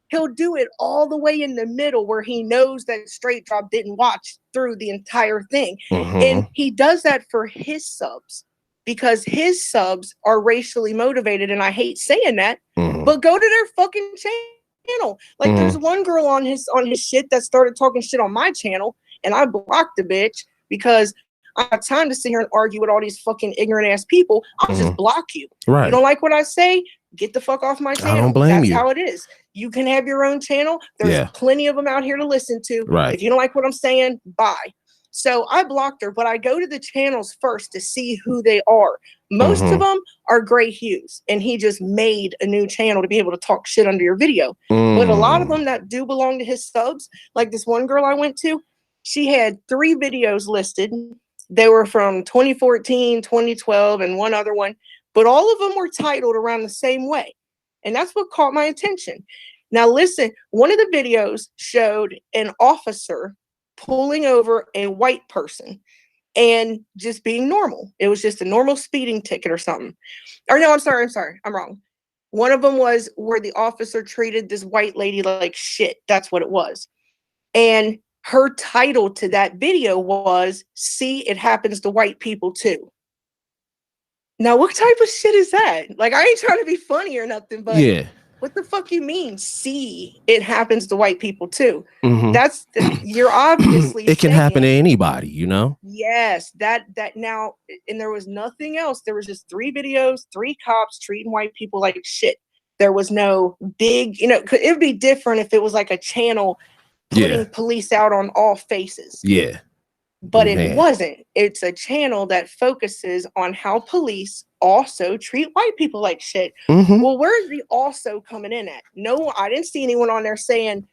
He'll do it all the way in the middle where he knows that Straight Drop didn't watch through the entire thing. And he does that for his subs, because his subs are racially motivated. And I hate saying that, but go to their fucking channel. Like there's one girl on his shit that started talking shit on my channel, and I blocked the bitch because I have time to sit here and argue with all these fucking ignorant ass people. I'll just block you. Right. You don't like what I say? Get the fuck off my channel. I don't blame you. That's how it is. You can have your own channel. There's plenty of them out here to listen to. Right. If you don't like what I'm saying, bye. So I blocked her, but I go to the channels first to see who they are. Most of them are Gray Hughes, and he just made a new channel to be able to talk shit under your video. But a lot of them that do belong to his subs, like this one girl I went to, she had 3 videos listed. They were from 2014, 2012, and one other one. But all of them were titled around the same way. And that's what caught my attention. Now, listen, one of the videos showed an officer pulling over a white person and just being normal. It was just a normal speeding ticket or something. Or no, I'm sorry. I'm wrong. One of them was where the officer treated this white lady like shit. That's what it was. And her title to that video was, "See, it happens to white people too." Now, what type of shit is that? Like, I ain't trying to be funny or nothing, but Yeah. What the fuck you mean? See, it happens to white people too. Mhm. You're obviously it can saying, happen to anybody, you know? Yes, that now, and there was nothing else. There was just 3 videos, 3 cops treating white people like shit. There was no big, it would be different if it was like a channel putting police out on all faces. Yeah. But it wasn't. It's a channel that focuses on how police also treat white people like shit. Mhm. Well, where's the also coming in at? No, I didn't see anyone on there saying,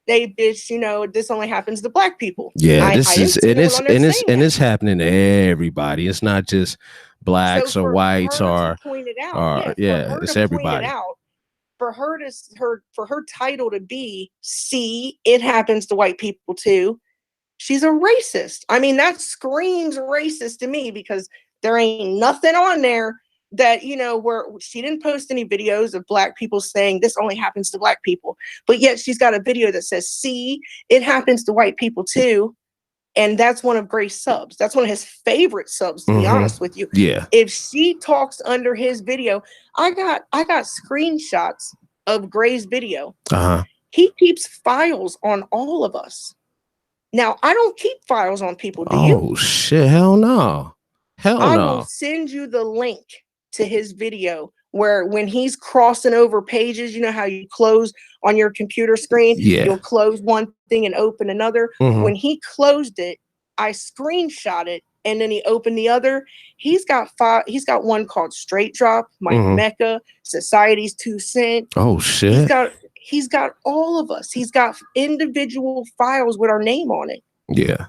"They bitch, this only happens to black people." Yeah, It's happening to everybody. It's not just blacks or whites or it's everybody. For her title to be, "See, it happens to white people too." She's a racist. I mean, that screams racist to me because there ain't nothing on there that, where she didn't post any videos of black people saying this only happens to black people. But yet she's got a video that says, "See, it happens to white people too." And that's one of Gray's subs. That's one of his favorite subs, to be honest with you. Yeah. If she talks under his video, I got screenshots of Gray's video. He keeps files on all of us. Now, I don't keep files on people, do you? Oh, shit. Hell no. I will send you the link to his video where when he's crossing over pages, you know how you close on your computer screen? Yeah. You'll close one thing and open another. When he closed it, I screenshot it, and then he opened the other. He's got one called Straight Drop, Mike Mecca, Society's 2Cent. Oh, shit. He's got all of us. He's got individual files with our name on it. Yeah.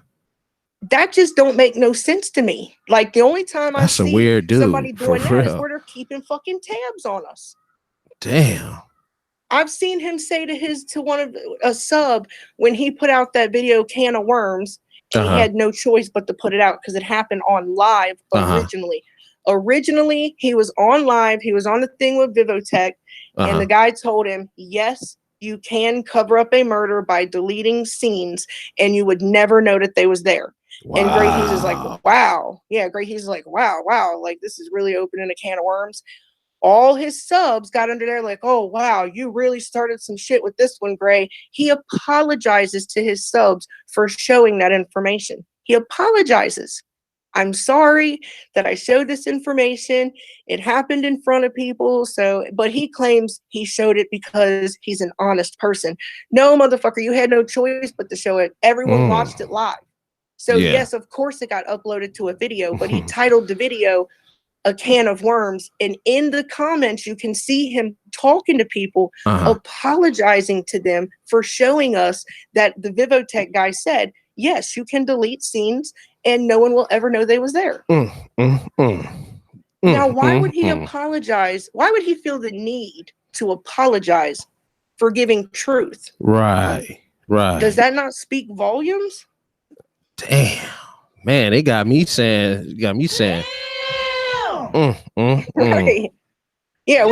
That just don't make no sense to me. Like, the only time I see a weird dude, somebody doing that real. is where they're keeping fucking tabs on us. Damn. I've seen him say to one of a sub when he put out that video Can of Worms, and he had no choice but to put it out because it happened on live originally. Originally, he was on live. He was on the thing with Vivotech, and the guy told him, "Yes, you can cover up a murder by deleting scenes, and you would never know that they was there." Wow. And Gray Hughes is like, "Wow." Yeah, Gray Hughes is like, wow. Like, this is really opening a can of worms. All his subs got under there like, "Oh, wow, you really started some shit with this one, Gray." He apologizes to his subs for showing that information. He apologizes. "I'm sorry that I showed this information. It happened in front of people." But he claims he showed it because he's an honest person. No, motherfucker, you had no choice but to show it. Everyone watched it live. So yes, of course it got uploaded to a video, but he titled the video A Can of Worms. And in the comments, you can see him talking to people, apologizing to them for showing us that the Vivotech guy said, "Yes, you can delete scenes and no one will ever know they was there." Now, why would he apologize? Why would he feel the need to apologize for giving truth? Right. Does that not speak volumes? Damn, man, it got me saying. Right. Yeah,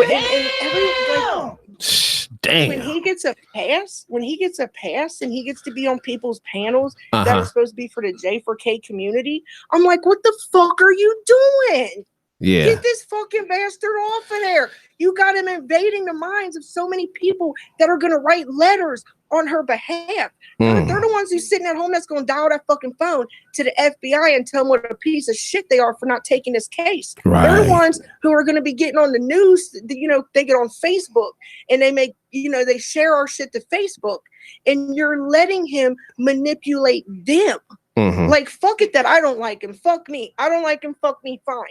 damn. When he gets a pass and he gets to be on people's panels that are supposed to be for the J4K community, I'm like, what the fuck are you doing? Yeah. Get this fucking bastard off of there. You got him invading the minds of so many people that are going to write letters on her behalf. They're the ones who's sitting at home that's going to dial that fucking phone to the FBI and tell them what a piece of shit they are for not taking this case. Right. They're the ones who are going to be getting on the news. They get on Facebook and they make, they share our shit to Facebook, and you're letting him manipulate them. Like, fuck it that I don't like him. Fuck me. I don't like him. Fuck me. Fine.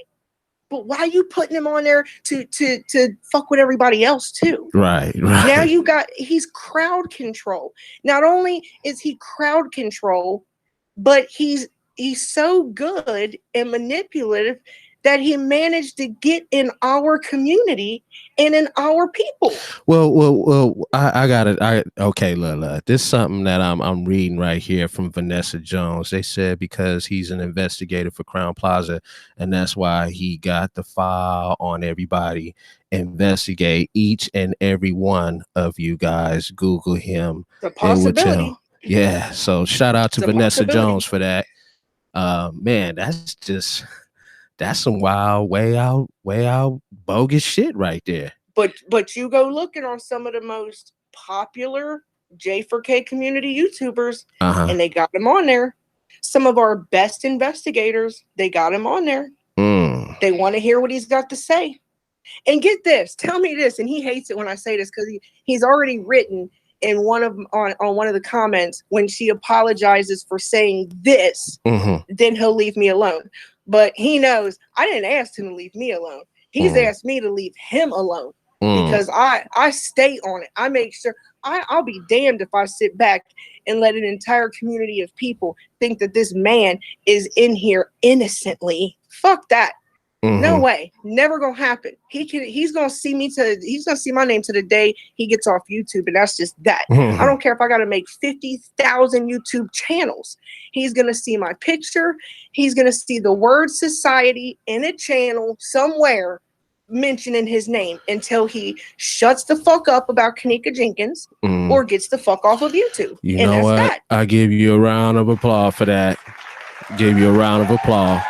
But why are you putting him on there to fuck with everybody else too? Right. Now he's crowd control. Not only is he crowd control, but he's so good and manipulative that he managed to get in our community and in our people. Well, I got it. Okay, Lila. This is something that I'm reading right here from Vanessa Jones. They said because he's an investigator for Crown Plaza, and that's why he got the file on everybody. Investigate each and every one of you guys. Google him. The possibility. Yeah. So shout out to Vanessa Jones for that. Man, that's some wild, way out bogus shit right there. But you go looking on some of the most popular J4K community YouTubers, and they got him on there. Some of our best investigators, they got him on there. They want to hear what he's got to say. And get this, tell me this, and he hates it when I say this because he's already written in one of on one of the comments, when she apologizes for saying this, then he'll leave me alone. But he knows I didn't ask him to leave me alone. He's asked me to leave him alone because I stay on it. I make sure I'll be damned if I sit back and let an entire community of people think that this man is in here innocently. Fuck that. No way. Never gonna happen. He's gonna see my name to the day he gets off YouTube, and that's just that. I don't care if I gotta make 50,000 YouTube channels. He's gonna see my picture. He's gonna see the word society in a channel somewhere mentioning his name until he shuts the fuck up about Ken'neka Jenkins or gets the fuck off of YouTube. You know what? That. I give you a round of applause for that. Give you a round of applause.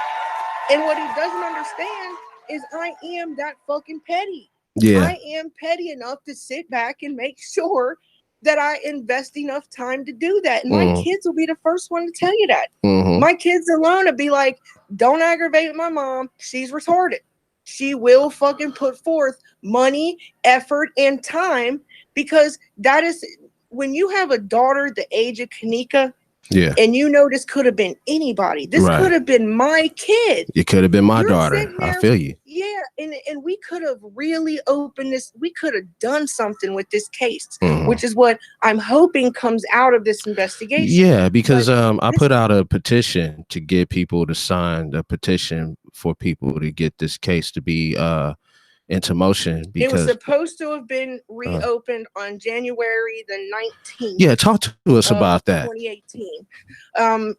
And what he doesn't understand is I am that fucking petty. Yeah. I am petty enough to sit back and make sure that I invest enough time to do that. And my kids will be the first one to tell you that. My kids alone will be like, don't aggravate my mom. She's retarded. She will fucking put forth money, effort, and time, because that is when you have a daughter the age of Ken'neka. Yeah. And you know this could have been anybody. This could have been my kid. It could have been my daughter. I feel you. Yeah, and we could have really opened this. We could have done something with this case, which is what I'm hoping comes out of this investigation. Yeah, because I put out a petition to get people to sign the petition for people to get this case to be into motion, because it was supposed to have been reopened on January the 19th. Yeah, talk to us about that. 2018.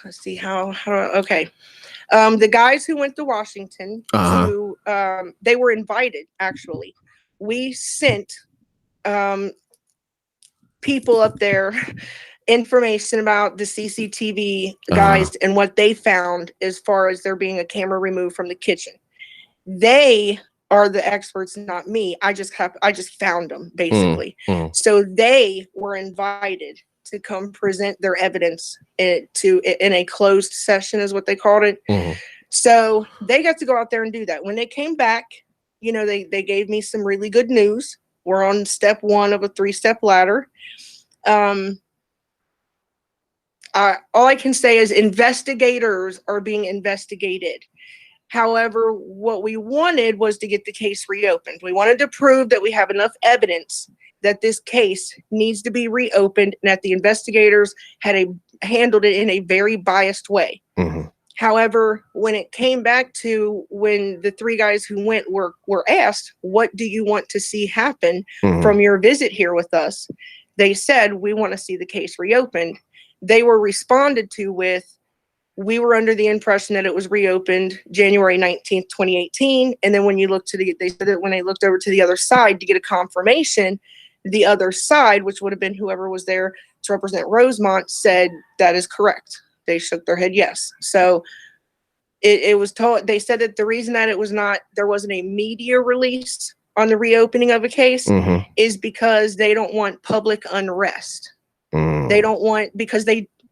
Let's see okay. The guys who went to Washington, who they were invited, actually. We sent people up there information about the CCTV guys and what they found as far as there being a camera removed from the kitchen. They are the experts, not me. I just found them, basically. So they were invited to come present their evidence in a closed session, is what they called it. So they got to go out there and do that. When they came back, they gave me some really good news. We're on step 1 of a 3-step ladder. All I can say is investigators are being investigated. However, what we wanted was to get the case reopened. We wanted to prove that we have enough evidence that this case needs to be reopened and that the investigators had handled it in a very biased way. However, when it came back to when the 3 guys who went were asked, what do you want to see happen from your visit here with us? They said, we want to see the case reopened. They were responded to with, we were under the impression that it was reopened January 19th, 2018. And then when you look they said that when they looked over to the other side to get a confirmation, the other side, which would have been whoever was there to represent Rosemont, said that is correct. They shook their head yes. So it was told, they said that the reason that there wasn't a media release on the reopening of a case is because they don't want public unrest. They don't want, because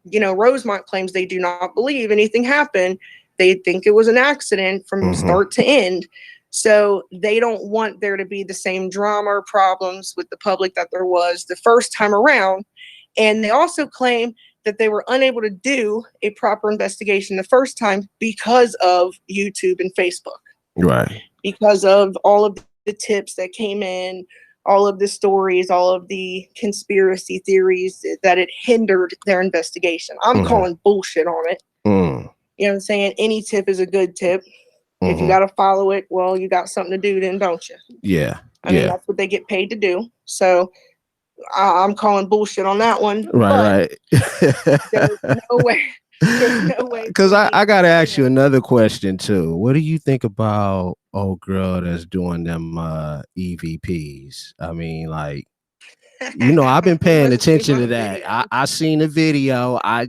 Rosemont claims they do not believe anything happened. They think it was an accident from start to end. So they don't want there to be the same drama or problems with the public that there was the first time around. And they also claim that they were unable to do a proper investigation the first time because of YouTube and Facebook. Right. Because of all of the tips that came in, all of the stories, all of the conspiracy theories, that it hindered their investigation. I'm calling bullshit on it. You know what I'm saying? Any tip is a good tip. If you got to follow it, well, you got something to do then, don't you? Yeah. I mean, that's what they get paid to do. So I'm calling bullshit on that one. Right. There's no way. There's no way. Because I got to ask you another question, too. What do you think about old girl that's doing them EVPs? I mean, like, I've been paying attention to that. I seen the video. I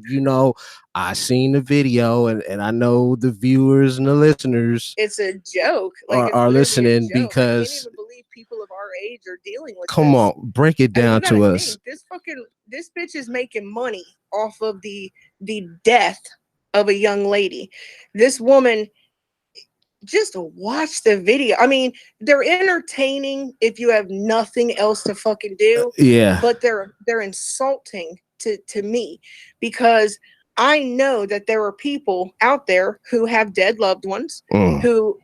seen the video, and I know the viewers and the listeners. It's a joke. Are listening because I can't even believe people of our age are dealing with. Come on, break it down to us. This bitch is making money off of the death of a young lady. This woman. Just watch the video. I mean, they're entertaining if you have nothing else to fucking do. Yeah. But they're insulting to me, because I know that there are people out there who have dead loved ones who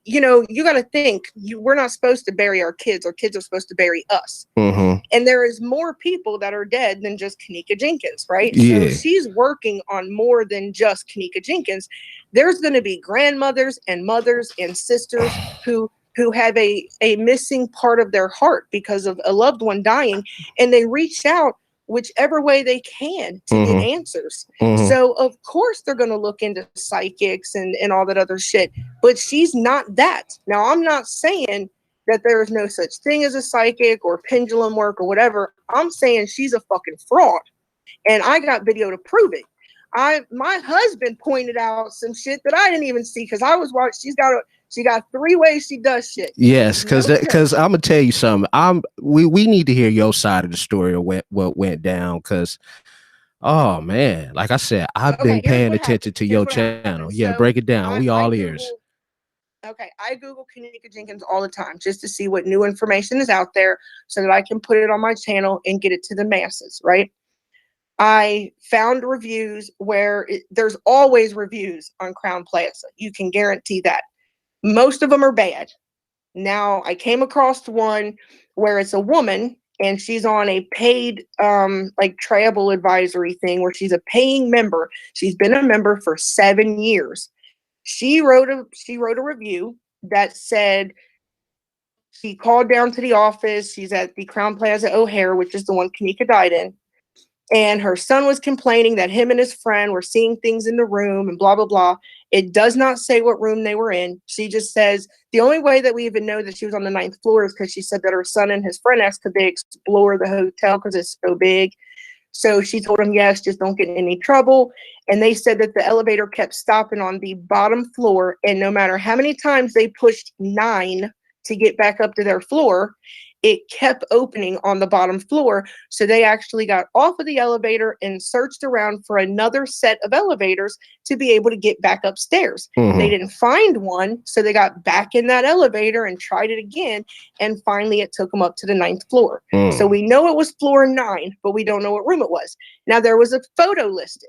you got to think, we're not supposed to bury our kids. Our kids are supposed to bury us. And there is more people that are dead than just Ken'neka Jenkins, right? Yeah. So she's working on more than just Ken'neka Jenkins. There's going to be grandmothers and mothers and sisters who have a missing part of their heart because of a loved one dying, and they reach out whichever way they can to get answers. So of course they're going to look into psychics and all that other shit, but she's not that. Now, I'm not saying that there is no such thing as a psychic or pendulum work or whatever. I'm saying she's a fucking fraud, and I got video to prove it. My husband pointed out some shit that I didn't even see, because I was watching. She got 3 ways she does shit. Yes, because I'm gonna tell you something. We need to hear your side of the story of what went down, because oh man, like I said, I've been paying attention to your channel. Yeah, break it down. We all ears. I Google Ken'neka Jenkins all the time just to see what new information is out there so that I can put it on my channel and get it to the masses, right? I found reviews where there's always reviews on Crown Plaza. You can guarantee that. Most of them are bad. Now, I came across one where it's a woman and she's on a paid travel advisory thing where she's a paying member. She's been a member for 7 years. She wrote a review that said she called down to the office. She's at the Crown Plaza O'Hare, which is the one Ken'neka died in. And her son was complaining that him and his friend were seeing things in the room and blah, blah, blah. It does not say what room they were in. She just says the only way that we even know that she was on the 9th floor is because she said that her son and his friend asked could they explore the hotel because it's so big. So she told them, yes, just don't get in any trouble. And they said that the elevator kept stopping on the bottom floor. And no matter how many times they pushed 9 to get back up to their floor, it kept opening on the bottom floor. So they actually got off of the elevator and searched around for another set of elevators to be able to get back upstairs. They didn't find one. So they got back in that elevator and tried it again. And finally, it took them up to the 9th floor. So we know it was floor 9, but we don't know what room it was. Now, there was a photo listed.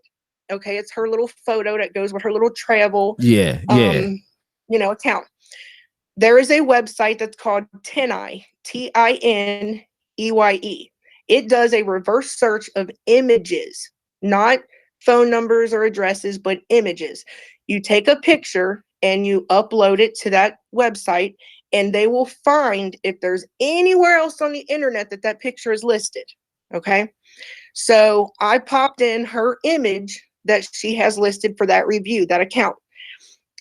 Okay, it's her little photo that goes with her little travel account. There is a website that's called Tineye, Tineye. It does a reverse search of images, not phone numbers or addresses, but images. You take a picture and you upload it to that website, and they will find if there's anywhere else on the internet that picture is listed. Okay. So I popped in her image that she has listed for that review, that account,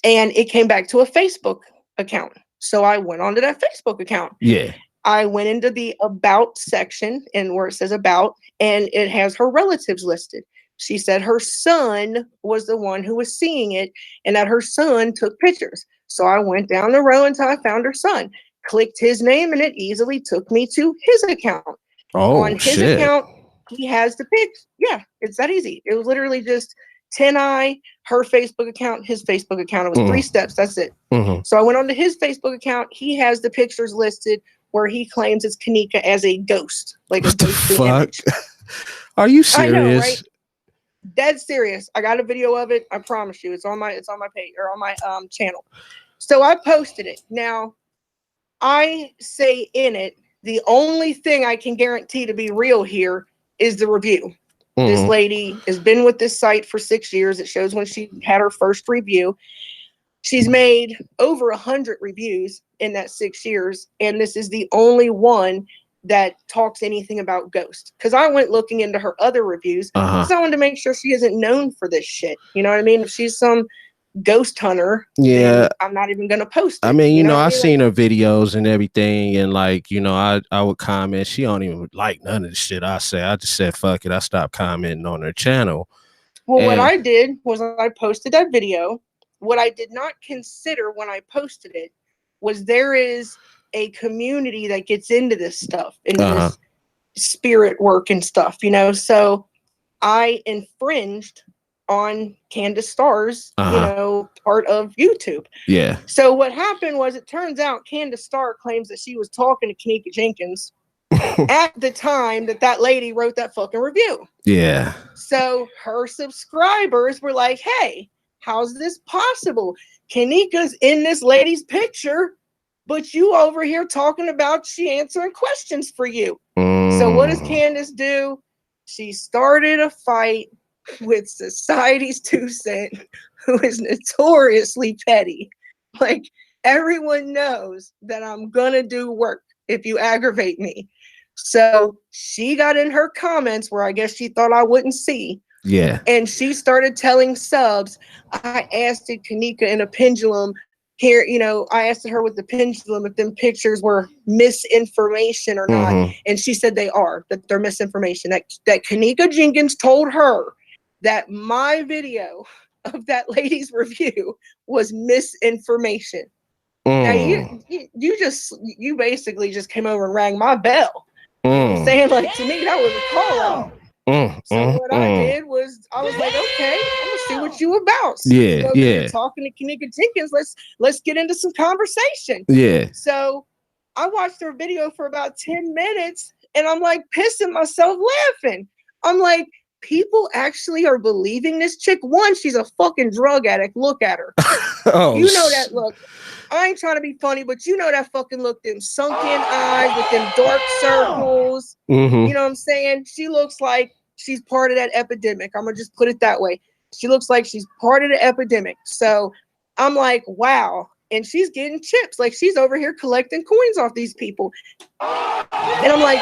and it came back to a Facebook account. So I went onto that Facebook account. Yeah. I went into the about section, and where it says about, and it has her relatives listed. She said her son was the one who was seeing it, and that her son took pictures. So I went down the row until I found her son, clicked his name, and it easily took me to his account. On his account, he has the pics. Yeah, it's that easy. It was literally just Tineye, her Facebook account, his Facebook account. It was 3 steps. That's it. So I went on to his Facebook account. He has the pictures listed where he claims it's Ken'neka as a ghost, like a ghost image. Are you serious? I know, right? Dead serious. I got a video of it. I promise you. It's on my page or on my channel. So I posted it. Now, I say in it, the only thing I can guarantee to be real here is the review. This lady has been with this site for 6 years. It shows when she had her first review. She's made over 100 reviews in that 6 years, and this is the only one that talks anything about ghosts. Because I went looking into her other reviews, because I wanted to make sure she isn't known for this shit. You know what I mean? If she's some ghost hunter, then I'm not even gonna post it. I mean, you know, I seen her videos and everything, and like, you know, I would comment. She don't even like none of the shit I say. I just said fuck it. I stopped commenting on her channel. Well, what I did was I posted that video. What I did not consider when I posted it was there is a community that gets into this stuff, into this spirit work and stuff, you know. So I infringed on Candace Starr's, you know, part of YouTube. Yeah. So what happened was, it turns out Candace Starr claims that she was talking to Ken'neka Jenkins at the time that that lady wrote that fucking review. Yeah. So her subscribers were like, hey, how's this possible? Ken'neka's in this lady's picture, but you over here talking about she answering questions for you. So what does Candace do? She started a fight with Society's 2Cent, who is notoriously petty. Like, everyone knows that I'm gonna do work if you aggravate me. So she got in her comments where I guess she thought I wouldn't see. Yeah. And she started telling subs, I asked Ken'neka in a pendulum here, you know, I asked her with the pendulum if them pictures were misinformation or not. And she said they are, that they're misinformation. That Ken'neka Jenkins told her that my video of that lady's review was misinformation. Now you basically just came over and rang my bell. You know what I'm saying? Like, to me, that was a call out. So what I did was, I was like, okay, I'm gonna see what you about. So you're talking to Ken'neka Jenkins. Let's get into some conversation. Yeah. So I watched her video for about 10 minutes, and I'm like pissing myself laughing. I'm like, people actually are believing this chick. One, she's a fucking drug addict. Look at her. You know that look. I ain't trying to be funny, but you know that fucking look, them sunken eyes with them dark circles. You know what I'm saying? She looks like she's part of that epidemic. I'm gonna just put it that way. She looks like she's part of the epidemic. So I'm like, wow. And she's getting chips. Like, she's over here collecting coins off these people. And I'm like,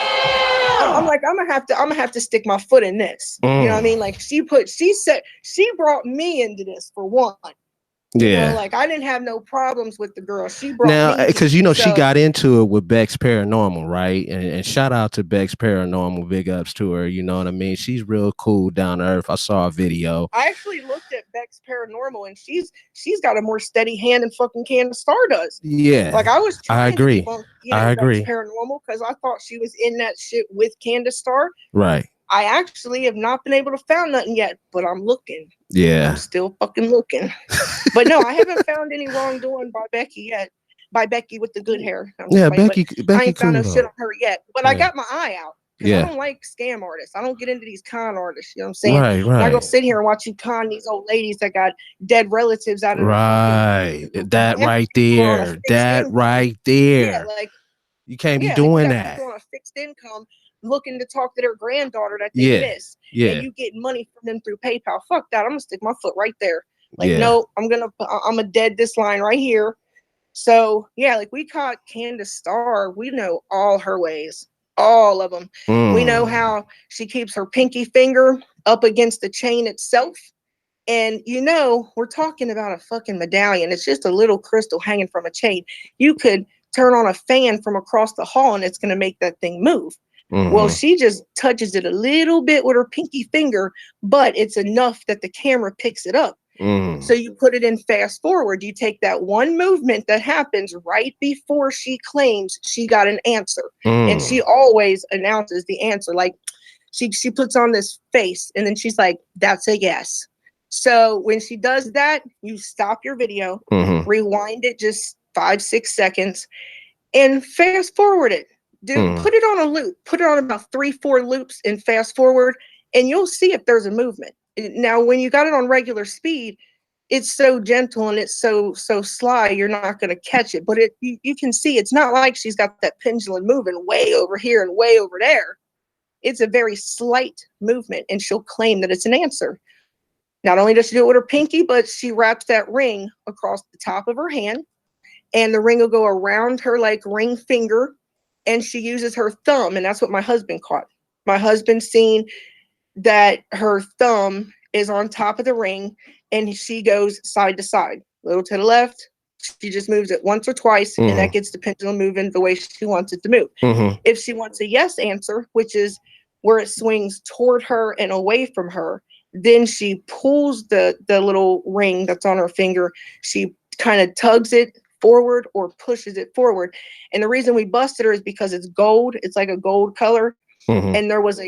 I'm gonna have to stick my foot in this. You know what I mean? Like, she said she brought me into this for one. Yeah. You know, like, I didn't have no problems with the girl. She brought now, because you know, she so, got into it with Bex Paranormal, right? And shout out to Bex Paranormal, big ups to her. You know what I mean? She's real cool, down to earth. I saw a video. I actually looked at Bex Paranormal, and she's got a more steady hand than fucking Candace Starr does. Yeah, like, I was trying I agree. to debunk, you know, Bex Paranormal, because I thought she was in that shit with Candace Starr. Right. I actually have not been able to find nothing yet, but I'm looking. Yeah. I'm still fucking looking. But no, I haven't found any wrongdoing by Becky yet. By Becky with the good hair. Yeah, Becky I ain't found no cool, shit on her yet. But I got my eye out. Yeah. I don't like scam artists. I don't get into these con artists. You know what I'm saying? Right. I'm not gonna sit here and watch you con these old ladies that got dead relatives out of that right there. That right there. Yeah, like, you can't be doing that. On a fixed income, looking to talk to their granddaughter that they miss. And you get money from them through PayPal. Fuck that. I'm gonna stick my foot right there. Like, no, I'm gonna dead this line right here. So yeah, like, we caught Candace Starr. We know all her ways. All of them. We know how she keeps her pinky finger up against the chain itself. And, you know, we're talking about a fucking medallion. It's just a little crystal hanging from a chain. You could turn on a fan from across the hall and it's going to make that thing move. Well, she just touches it a little bit with her pinky finger, but it's enough that the camera picks it up. So you put it in fast forward. You take that one movement that happens right before she claims she got an answer. And she always announces the answer. Like, she puts on this face and then she's like, that's a yes. So when she does that, you stop your video, rewind it just 5-6 seconds, and fast forward it. Dude, put it on a loop. Put it on about 3-4 loops and fast forward, and you'll see if there's a movement. Now, when you got it on regular speed, it's so gentle and it's so sly, you're not going to catch it. But you can see it's not like she's got that pendulum moving way over here and way over there. It's a very slight movement, and she'll claim that it's an answer. Not only does she do it with her pinky, but she wraps that ring across the top of her hand, and the ring will go around her like ring finger, and she uses her thumb, and that's what my husband caught. My husband seen that her thumb is on top of the ring, and she goes side to side, a little to the left. She just moves it once or twice, and that gets the pendulum moving the way she wants it to move. If she wants a yes answer, which is where it swings toward her and away from her, then she pulls the little ring that's on her finger. She kind of tugs it forward or pushes it forward. And the reason we busted her is because it's gold. It's like a gold color. And there was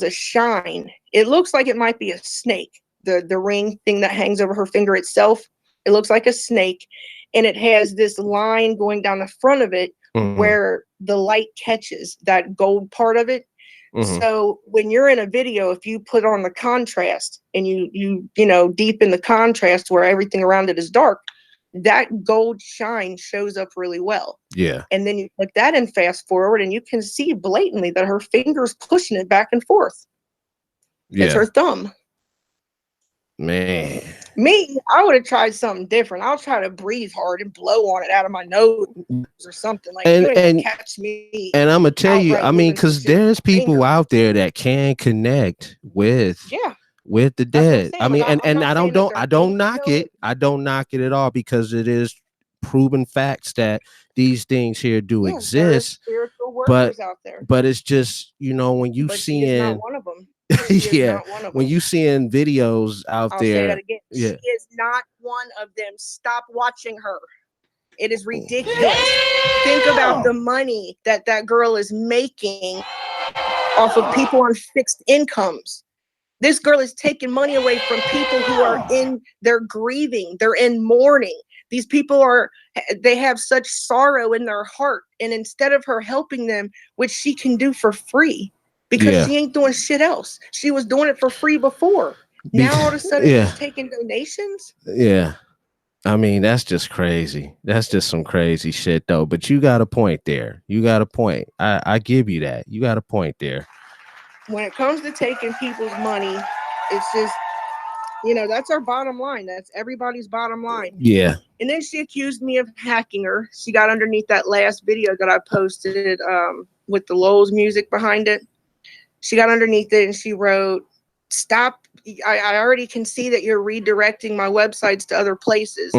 a shine. It looks like it might be a snake. The ring thing that hangs over her finger itself, it looks like a snake. And it has this line going down the front of it where the light catches that gold part of it. So when you're in a video, if you put on the contrast and you deepen the contrast where everything around it is dark, that gold shine shows up really well. Yeah. And then you put that in fast forward and you can see blatantly that her finger's pushing it back and forth. Yeah. It's her thumb. Man. Me, I would have tried something different. I'll try to breathe hard and blow on it out of my nose or something. Like, you ain't gonna catch me. And I'm gonna tell you, I mean, because there's people out there that can connect with the dead. I mean, and I don't knock it. I don't knock it at all, because it is proven facts that these things here do exist. Spiritual workers out there. But it's just, when you seeing not one of them. When you seeing videos out I'll there, say that again. She is not one of them. Stop watching her. It is ridiculous. Think about the money that girl is making off of people on fixed incomes. This girl is taking money away from people who are they're grieving, they're in mourning. These people they have such sorrow in their heart. And instead of her helping them, which she can do for free, because she ain't doing shit else. She was doing it for free before. Now all of a sudden she's taking donations. Yeah. I mean, that's just crazy. That's just some crazy shit, though. But you got a point there. You got a point. I give you that. You got a point there. When it comes to taking people's money, it's just, that's our bottom line. That's everybody's bottom line. Yeah. And then she accused me of hacking her. She got underneath that last video that I posted with the Lowe's music behind it. She got underneath it and she wrote, "Stop. I already can see that you're redirecting my websites to other places."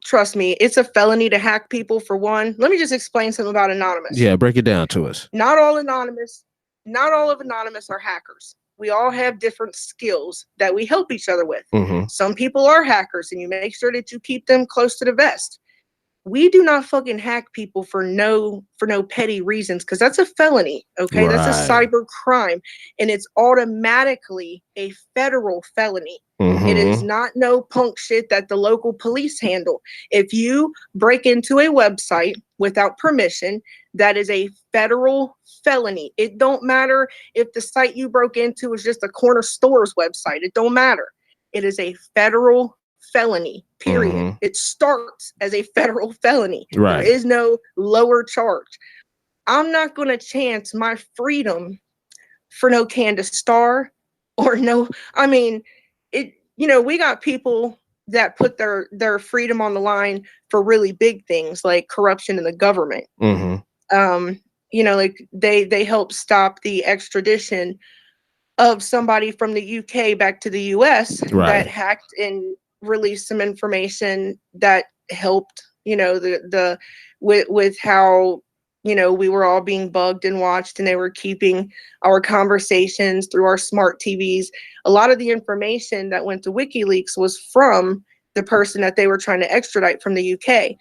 Trust me, it's a felony to hack people, for one. Let me just explain something about Anonymous. Yeah, break it down to us. Not all of Anonymous are hackers. We all have different skills that we help each other with. Some people are hackers, and you make sure that you keep them close to the vest. We do not fucking hack people for no petty reasons, because that's a felony. Okay, right. That's a cyber crime, and it's automatically a federal felony. It is not no punk shit that the local police handle. If you break into a website without permission, that is a federal felony. It don't matter if the site you broke into is just a corner store's website. It don't matter. It is a federal felony, period. It starts as a federal felony. Right. There is no lower charge. I'm not going to chance my freedom for no Candace Starr or no, I mean, we got people that put their freedom on the line for really big things like corruption in the government. Like they helped stop the extradition of somebody from the UK back to the US that hacked and released some information that helped, with how, we were all being bugged and watched, and they were keeping our conversations through our smart TVs. A lot of the information that went to WikiLeaks was from the person that they were trying to extradite from the UK.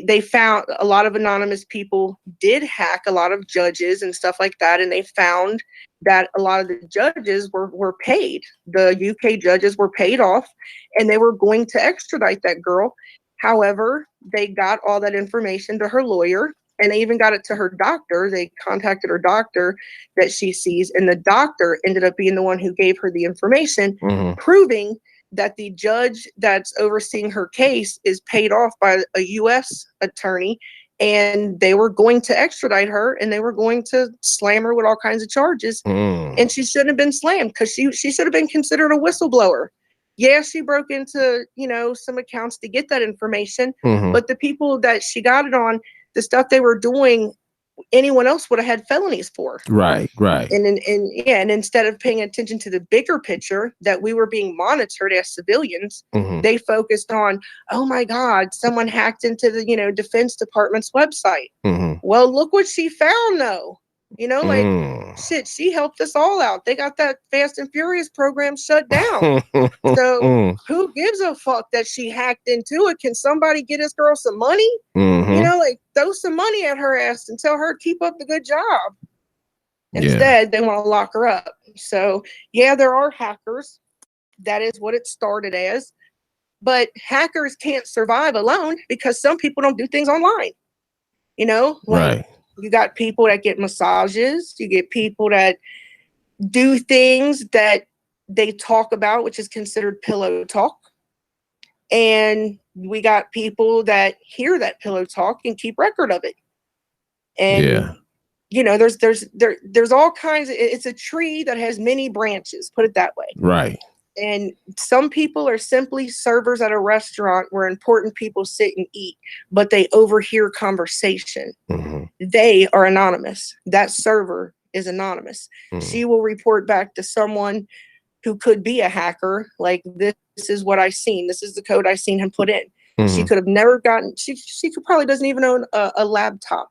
They found a lot of anonymous people did hack a lot of judges and stuff like that, and they found that a lot of the judges were paid. The UK judges were paid off, and they were going to extradite that girl. However, they got all that information to her lawyer, And they even got it to her doctor. They contacted her doctor that she sees, and the doctor ended up being the one who gave her the information, proving that the judge that's overseeing her case is paid off by a U.S. attorney, and they were going to extradite her, and they were going to slam her with all kinds of charges. And she shouldn't have been slammed because she should have been considered a whistleblower. Yeah, she broke into, some accounts to get that information, but the people that she got it on, the stuff they were doing, anyone else would have had felonies for. Right. And instead of paying attention to the bigger picture that we were being monitored as civilians, they focused on, oh my God, someone hacked into the, Defense Department's website. Well, look what she found though. Shit, she helped us all out. They got that Fast and Furious program shut down. So who gives a fuck that she hacked into it? Can somebody get this girl some money? Throw some money at her ass and tell her to keep up the good job. Instead, they want to lock her up. So yeah, there are hackers. That is what it started as. But hackers can't survive alone because some people don't do things online. Right. You got people that get massages. You get people that do things that they talk about, which is considered pillow talk. And we got people that hear that pillow talk and keep record of it. And, there's all kinds of, it's a tree that has many branches, put it that way. Right. And some people are simply servers at a restaurant where important people sit and eat, but they overhear conversation. They are anonymous. That server is anonymous. She will report back to someone who could be a hacker. Like, this is what I've seen. This is the code I've seen him put in. She could have never gotten, she could probably doesn't even own a laptop.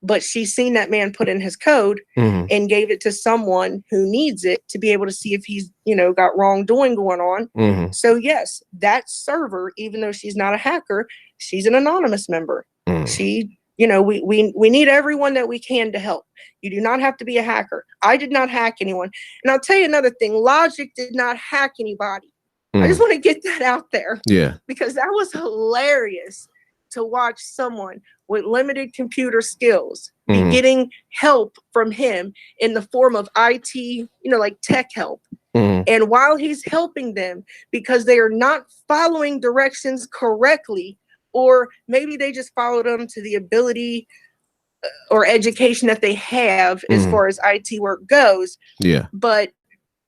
But she's seen that man put in his code and gave it to someone who needs it to be able to see if he's, got wrongdoing going on. So yes, that server, even though she's not a hacker, she's an anonymous member. She, we need everyone that we can to help. You do not have to be a hacker. I did not hack anyone. And I'll tell you another thing. Logic did not hack anybody. I just want to get that out there. Yeah. Because that was hilarious to watch someone with limited computer skills be getting help from him in the form of IT, like tech help. And while he's helping them, because they are not following directions correctly, or maybe they just followed them to the ability or education that they have as far as IT work goes. Yeah. But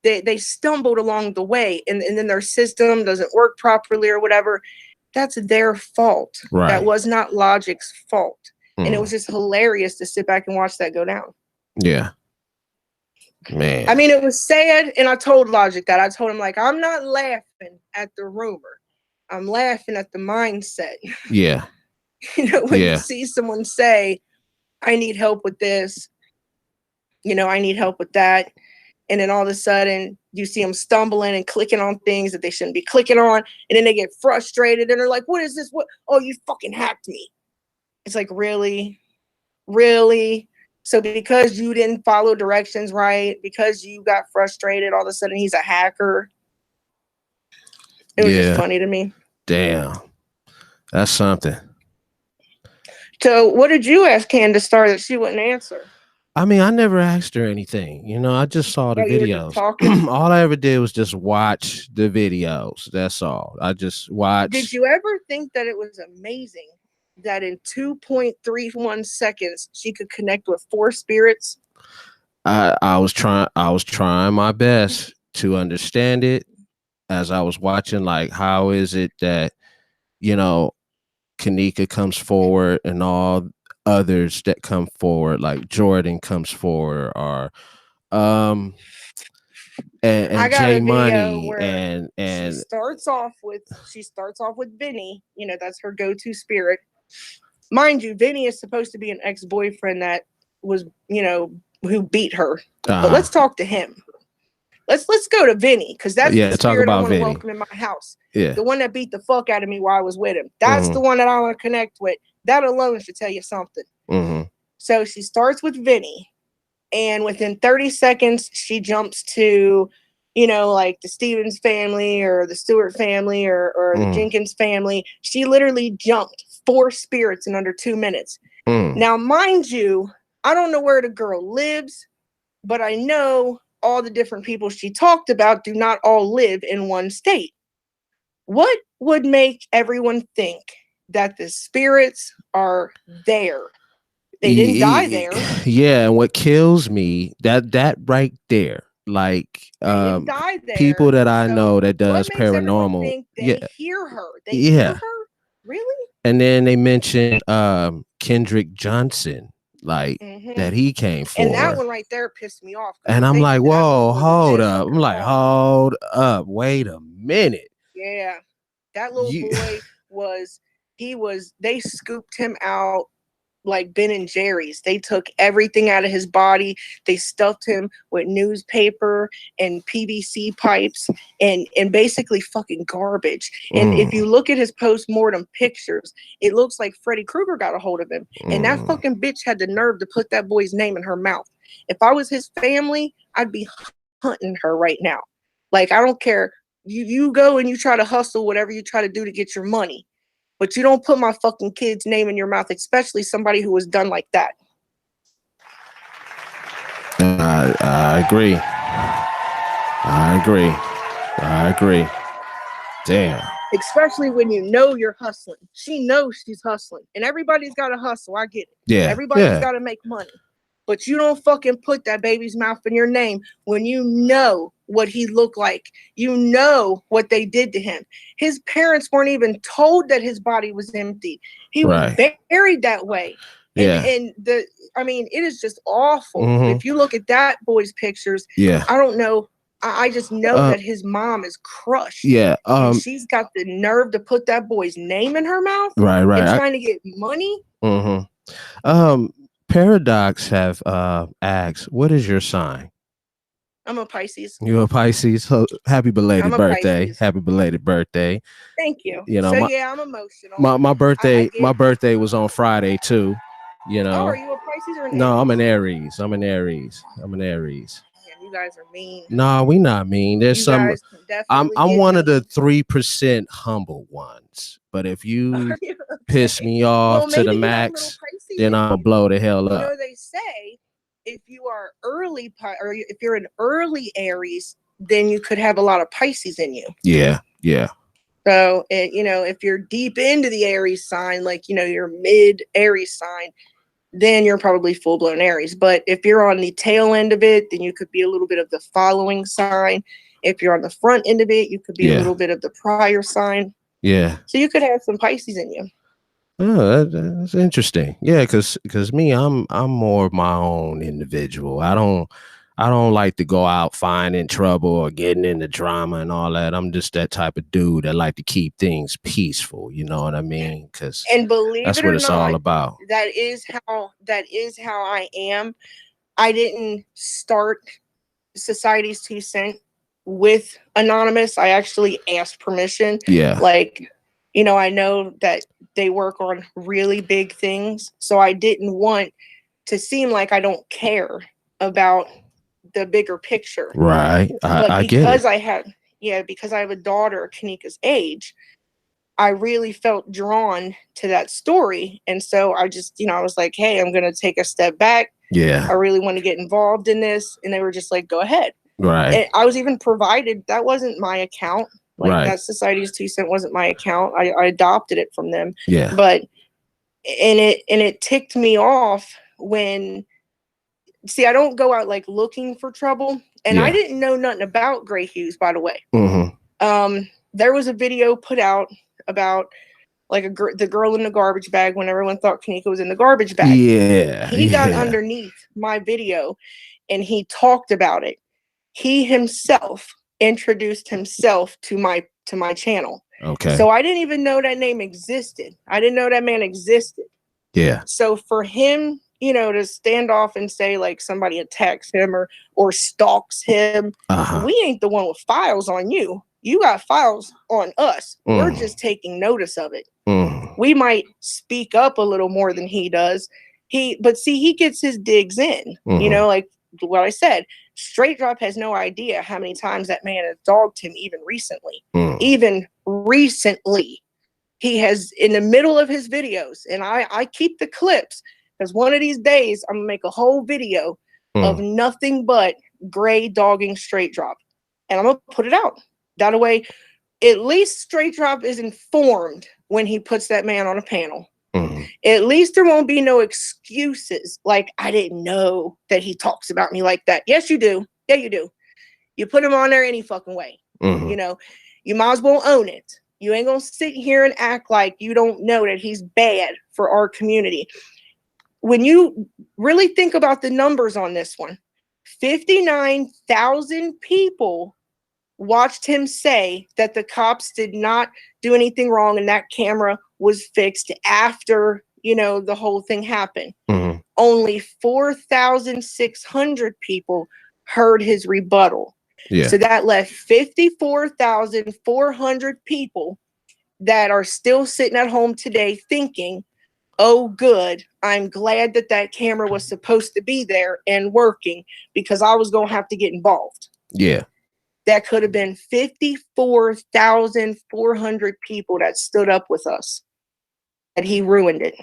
they stumbled along the way, and then their system doesn't work properly or whatever. That's their fault. Right. That was not Logic's fault. And it was just hilarious to sit back and watch that go down. Yeah. Man. I mean, it was sad. And I told Logic that. I told him, like, I'm not laughing at the rumor. I'm laughing at the mindset. Yeah. When you see someone say, I need help with this, I need help with that. And then all of a sudden you see them stumbling and clicking on things that they shouldn't be clicking on. And then they get frustrated and they're like, what is this? What? Oh, you fucking hacked me. It's like, really? Really? So because you didn't follow directions right, because you got frustrated, all of a sudden he's a hacker. It was just funny to me. Damn. That's something. So what did you ask Candace Starr that she wouldn't answer? I mean, I never asked her anything. I just saw the videos. All I ever did was just watch the videos. That's all. I just watched. Did you ever think that it was amazing that in 2.31 seconds she could connect with 4 spirits? I was trying my best to understand it as I was watching. Like, how is it that Ken'neka comes forward and all others that come forward, like Jordan comes forward, or and J Money, and she starts off with Vinny. That's her go-to spirit. Mind you, Vinny is supposed to be an ex-boyfriend that was, who beat her. But let's talk to him. Let's go to Vinny, because that's the spirit I want to welcome in my house. Yeah. The one that beat the fuck out of me while I was with him. That's the one that I want to connect with. That alone should tell you something. So she starts with Vinny, and within 30 seconds, she jumps to, like the Stevens family or the Stewart family or the Jenkins family. She literally jumped 4 spirits in under 2 minutes. Now, mind you, I don't know where the girl lives, but I know all the different people she talked about do not all live in one state. What would make everyone think that the spirits are there? They didn't die there. Yeah, and what kills me, that right there, like They didn't die there. people that I So know that does what makes everyone paranormal, think they hear her? They hear her? Really? And then they mentioned Kendrick Johnson, like that he came for. And that one right there pissed me off. And I'm like, whoa, hold up. I'm like, hold up, wait a minute. Yeah. That little boy they scooped him out like Ben and Jerry's. They took everything out of his body. They stuffed him with newspaper and PVC pipes and basically fucking garbage. And if you look at his post-mortem pictures, it looks like Freddy Krueger got a hold of him. And that fucking bitch had the nerve to put that boy's name in her mouth. If I was his family, I'd be hunting her right now. Like, I don't care. You go and you try to hustle whatever you try to do to get your money. But you don't put my fucking kid's name in your mouth, especially somebody who was done like that. I agree. I agree. Damn. Especially when you know you're hustling. She knows she's hustling. And everybody's got to hustle. I get it. Yeah. Everybody's got to make money. But you don't fucking put that baby's mouth in your name when you know what he looked like. You know what they did to him. His parents weren't even told that his body was empty. He was buried that way. And it is just awful. If you look at that boy's pictures, I don't know. I just know that his mom is crushed. And she's got the nerve to put that boy's name in her mouth. Right. And trying to get money. Paradox have asked, what is your sign? I'm a Pisces. You're a Pisces. So happy belated birthday. Pisces. Happy belated birthday. Thank you. You know, I'm emotional. My birthday was on Friday too. You know. Oh, are you a Pisces or an Aries? No, I'm an Aries. I'm an Aries. Man, you guys are mean. No, we not mean. There's some. I'm one of the 3% humble ones. But if you piss me off to the max, then I'll blow the hell up. You know, they say if you are early or if you're an early Aries, then you could have a lot of Pisces in you. Yeah. So, if you're deep into the Aries sign, like, you're mid Aries sign, then you're probably full-blown Aries. But if you're on the tail end of it, then you could be a little bit of the following sign. If you're on the front end of it, you could be a little bit of the prior sign. Yeah. So you could have some Pisces in you. Oh, that's interesting. Yeah, because me, I'm more of my own individual. I don't like to go out finding trouble or getting into drama and all that. I'm just that type of dude that like to keep things peaceful. You know what I mean? Because that's what it's all about. That is how I am. I didn't start Society's 2 Cent with Anonymous. I actually asked permission. Yeah. Like, I know that they work on really big things. So I didn't want to seem like I don't care about the bigger picture. Right. I get it. Because I have a daughter Ken'neka's age, I really felt drawn to that story. And so I just, I was like, hey, I'm going to take a step back. Yeah. I really want to get involved in this. And they were just like, go ahead. Right. And I was even provided, that wasn't my account. Like that Society's 2 Cent wasn't my account. I adopted it from them. Yeah. But, and it ticked me off when, see, I don't go out like looking for trouble. And I didn't know nothing about Gray Hughes, by the way. There was a video put out about like the girl in the garbage bag when everyone thought Ken'neka was in the garbage bag. Yeah. He got underneath my video and he talked about it. He himself introduced himself to my channel. Okay. So I didn't even know that name existed. I didn't know that man existed. Yeah. So for him, to stand off and say like somebody attacks him or stalks him, we ain't the one with files on you. You got files on us. We're just taking notice of it. We might speak up a little more than he does. But he gets his digs in, like what I said. Straight Drop has no idea how many times that man has dogged him even recently. He has, in the middle of his videos, and I keep the clips, because one of these days I'm gonna make a whole video of nothing but Gray dogging Straight Drop, and I'm gonna put it out. That way, at least Straight Drop is informed when he puts that man on a panel. At least there won't be no excuses like, I didn't know that he talks about me like that. Yes, you do. Yeah, you do. You put him on there any fucking way. You know, you might as well own it. You ain't gonna sit here and act like you don't know that he's bad for our community. When you really think about the numbers on this one, 59,000 people watched him say that the cops did not do anything wrong and that camera was fixed after, you know, the whole thing happened. Only 4,600 people heard his rebuttal. So that left 54,400 people that are still sitting at home today thinking, oh, good, I'm glad that that camera was supposed to be there and working because I was going to have to get involved. Yeah. That could have been 54,400 people that stood up with us. And he ruined it.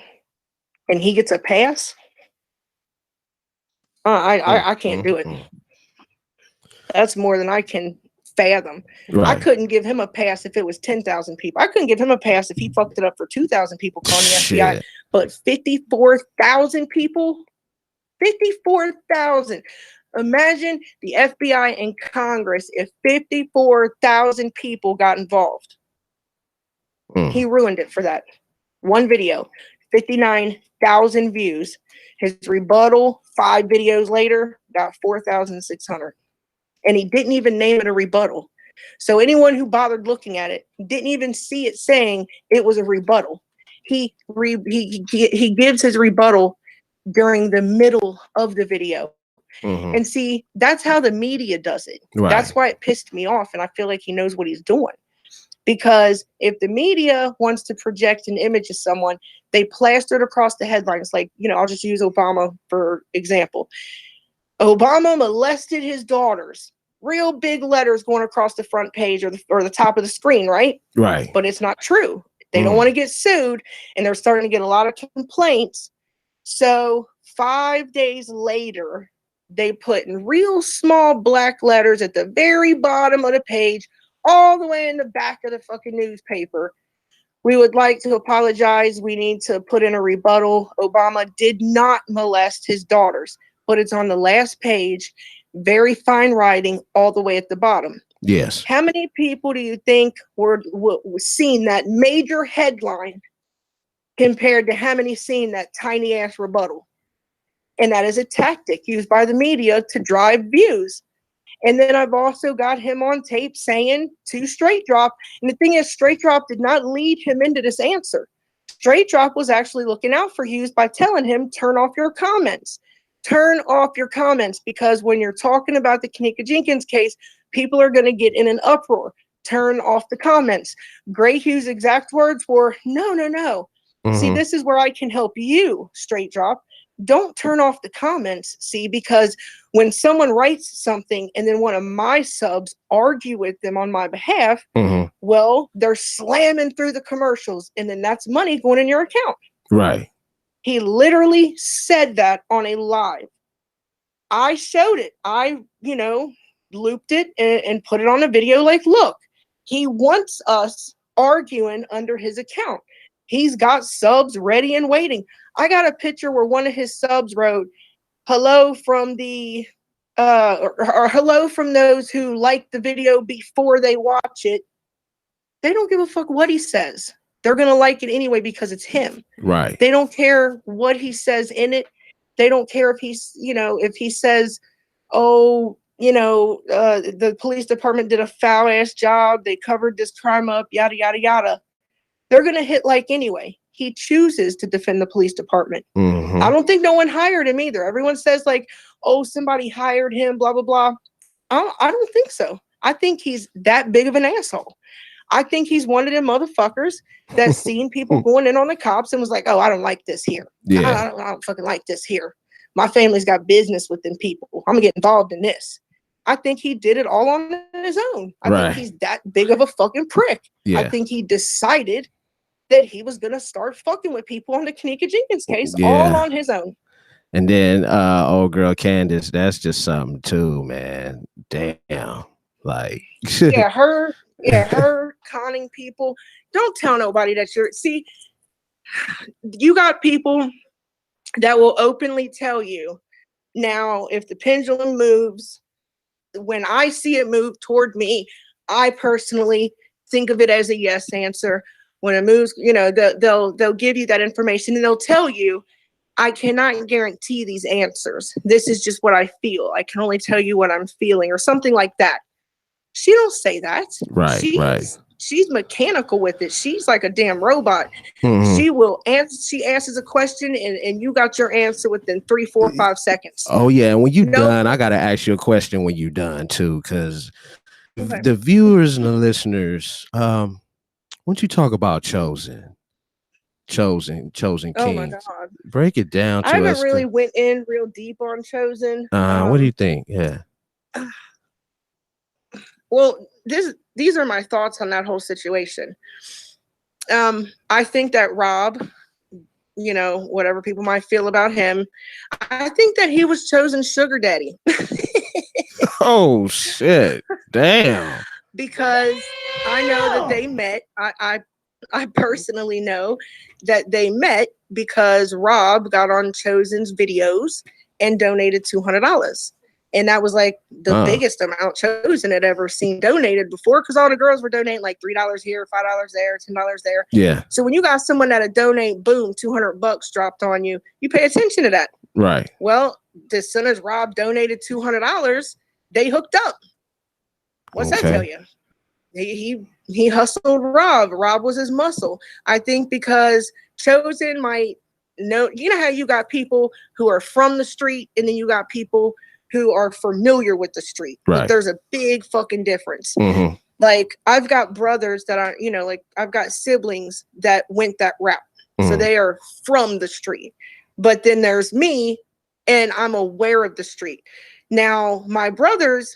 And he gets a pass? I can't do it. That's more than I can fathom. I couldn't give him a pass if it was 10,000 people. I couldn't give him a pass if he fucked it up for 2,000 people calling the FBI. But 54,000 people? 54,000. Imagine the FBI and Congress if 54,000 people got involved. He ruined it for that. One video, 59,000 views. His rebuttal, 5 videos later, got 4,600. And he didn't even name it a rebuttal. So anyone who bothered looking at it didn't even see it saying it was a rebuttal. He gives his rebuttal during the middle of the video. And see, that's how the media does it. That's why it pissed me off. And I feel like he knows what he's doing. Because if the media wants to project an image of someone, they plaster it across the headlines. Like, you know, I'll just use Obama for example. Obama molested his daughters. Real big letters going across the front page or the top of the screen, right? Right. But it's not true. They don't want to get sued, and they're starting to get a lot of complaints. So 5 days later, they put in real small black letters at the very bottom of the page, all the way in the back of the fucking newspaper. We would like to apologize. We need to put in a rebuttal. Obama did not molest his daughters, but it's on the last page, very fine writing all the way at the bottom. Yes. How many people do you think were seen that major headline compared to how many seen that tiny ass rebuttal? And that is a tactic used by the media to drive views. And then I've also got him on tape saying to Straight Drop. And the thing is, Straight Drop did not lead him into this answer. Straight Drop was actually looking out for Hughes by telling him, turn off your comments. Turn off your comments, because when you're talking about the Ken'neka Jenkins case, people are going to get in an uproar. Turn off the comments. Gray Hughes' exact words were, no. See, this is where I can help you, Straight Drop. Don't turn off the comments, see, because when someone writes something and then one of my subs argue with them on my behalf, well, they're slamming through the commercials, and then that's money going in your account. Right. He literally said that on a live. I showed it. I, looped it and put it on a video like, look, he wants us arguing under his account. He's got subs ready and waiting. I got a picture where one of his subs wrote, hello from the, or hello from those who like the video before they watch it. They don't give a fuck what he says. They're going to like it anyway because it's him. Right. They don't care what he says in it. They don't care if he's, if he says, oh, the police department did a foul ass job. They covered this crime up, yada, yada, yada. They're going to hit like anyway. He chooses to defend the police department. I don't think no one hired him either. Everyone says like, oh, somebody hired him, blah, blah, blah. I don't think so. I think he's that big of an asshole. I think he's one of them motherfuckers that's seen people going in on the cops and was like, oh, I don't like this here. Yeah. I don't fucking like this here. My family's got business with them people. I'm gonna get involved in this. I think he did it all on his own. I think he's that big of a fucking prick. Yeah. I think he decided that he was gonna start fucking with people on the Ken'neka Jenkins case, all Yeah. on his own. And then old girl Candace, that's just something too, man. Damn. Like Yeah, her conning people. Don't tell nobody that you're see, you got people that will openly tell you now if the pendulum moves, when I see it move toward me, I personally think of it as a yes answer. When it moves, they'll give you that information and they'll tell you, I cannot guarantee these answers. This is just what I feel. I can only tell you what I'm feeling, or something like that. She don't say that. right. She's mechanical with it. She's like a damn robot. Mhm. She will answer. She answers a question, and you got your answer within 3, 4, 5 seconds. Oh yeah, and when you done, I gotta ask you a question when you done too, because the viewers and the listeners, why don't you talk about chosen King? Oh my God. Break it down to I haven't us. really went in real deep on Chosen. What do you think? Yeah. Well, these are my thoughts on that whole situation. I think that Rob, whatever people might feel about him, I think that he was Chosen's sugar daddy. Oh shit! Damn. Because I know that they met. I personally know that they met because Rob got on Chosen's videos and donated $200. And that was like the biggest amount Chosen had ever seen donated before, because all the girls were donating like $3 here, $5 there, $10 there. Yeah. So when you got someone that'll donate, boom, $200 dropped on you, you pay attention to that. Right. Well, as soon as Rob donated $200, they hooked up. What's that tell you? He hustled Rob. Rob was his muscle. I think because Chosen might know, how you got people who are from the street and then you got people who are familiar with the street. Right. But there's a big fucking difference. Mm-hmm. Like I've got brothers that are, like I've got siblings that went that route. Mm-hmm. So they are from the street. But then there's me and I'm aware of the street. Now, my brothers,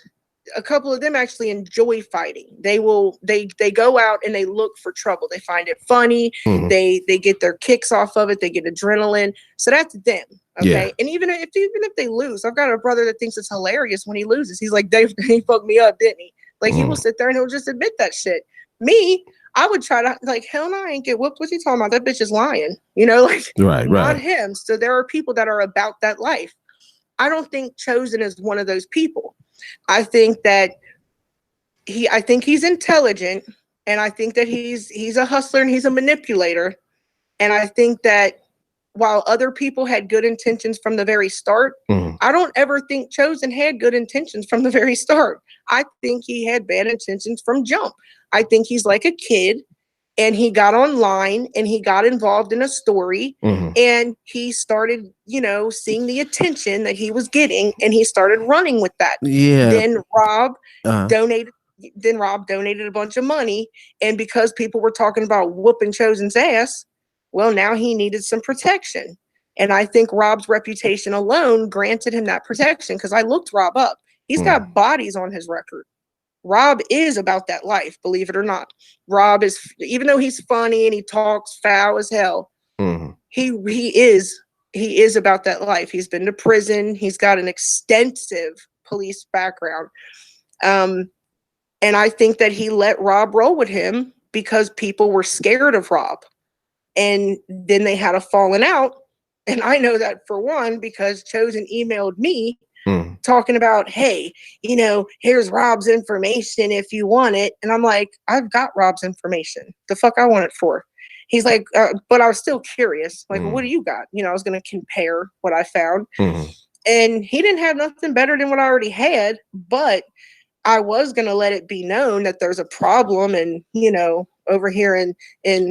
a couple of them actually enjoy fighting. They go out and they look for trouble. They find it funny. Mm-hmm. They get their kicks off of it. They get adrenaline. So that's them. Okay. Yeah. And even if they lose, I've got a brother that thinks it's hilarious when he loses. He's like, he fucked me up, didn't he? Like he will sit there and he'll just admit that shit. Me, I would try to like, hell no, I ain't get whooped. What's he talking about? That bitch is lying. Not him. So there are people that are about that life. I don't think Chosen is one of those people. I think that he's intelligent, and I think that he's a hustler and he's a manipulator. And I think that while other people had good intentions from the very start, mm-hmm. I don't ever think Chosen had good intentions from the very start. I think he had bad intentions from jump. I think he's like a kid, and he got online and he got involved in a story, mm-hmm. and he started, seeing the attention that he was getting, and he started running with that. Yeah. Then Rob donated a bunch of money, and because people were talking about whooping Chosen's ass, well, now he needed some protection. And I think Rob's reputation alone granted him that protection, because I looked Rob up. He's got bodies on his record. Rob is about that life, believe it or not. Rob is, even though he's funny and he talks foul as hell, mm-hmm. he is about that life. He's been to prison. He's got an extensive police background. And I think that he let Rob roll with him because people were scared of Rob. And then they had a falling out. And I know that for one, because Chosen emailed me talking about, hey, here's Rob's information if you want it. And I'm like, I've got Rob's information. The fuck I want it for? He's like, but I was still curious. Like, well, what do you got? I was going to compare what I found. Mm-hmm. And he didn't have nothing better than what I already had. But I was going to let it be known that there's a problem. And, over here in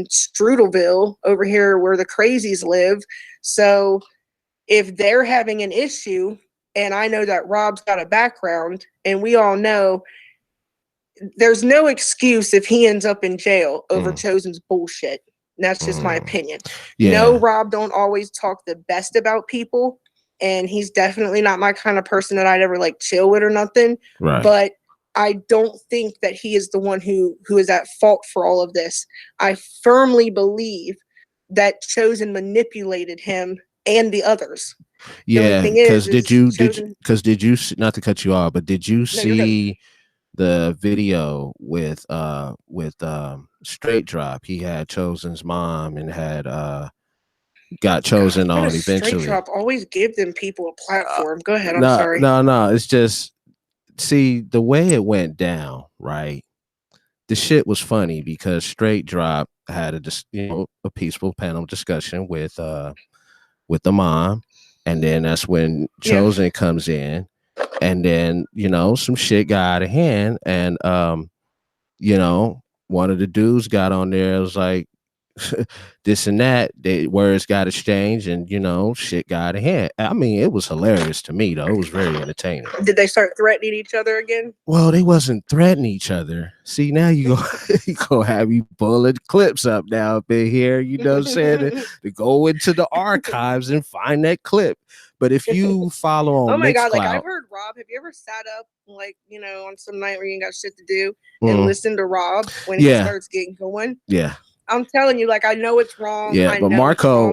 Strudelville, over here where the crazies live. So if they're having an issue, and I know that Rob's got a background, and we all know there's no excuse if he ends up in jail over Chosen's bullshit. And that's just my opinion. Yeah. No, Rob don't always talk the best about people, and he's definitely not my kind of person that I'd ever like chill with or nothing. Right. But I don't think that he is the one who is at fault for all of this. I firmly believe that Chosen manipulated him and the others. Yeah, because did you not to cut you off, but did you see the video with Straight Drop? He had Chosen's mom and had got Chosen on eventually. Straight Drop always give them people a platform. Go ahead. I'm sorry. No. It's just, see, the way it went down, right? The shit was funny because Straight Drop had a peaceful panel discussion with the mom, and then that's when Chosen comes in, and then some shit got out of hand, and one of the dudes got on there. It was like this and that. Words got exchanged, and shit got out of hand. I mean, it was hilarious to me, though. It was very entertaining. Did they start threatening each other again? Well, they wasn't threatening each other. See, now you go have you pulling clips up now up in here. You know what I'm saying? to go into the archives and find that clip. But if you follow on, oh my God, like I've heard Rob. Have you ever sat up on some night where you ain't got shit to do and listen to Rob when he starts getting going? Yeah. I'm telling you, I know it's wrong. Yeah, but Marco.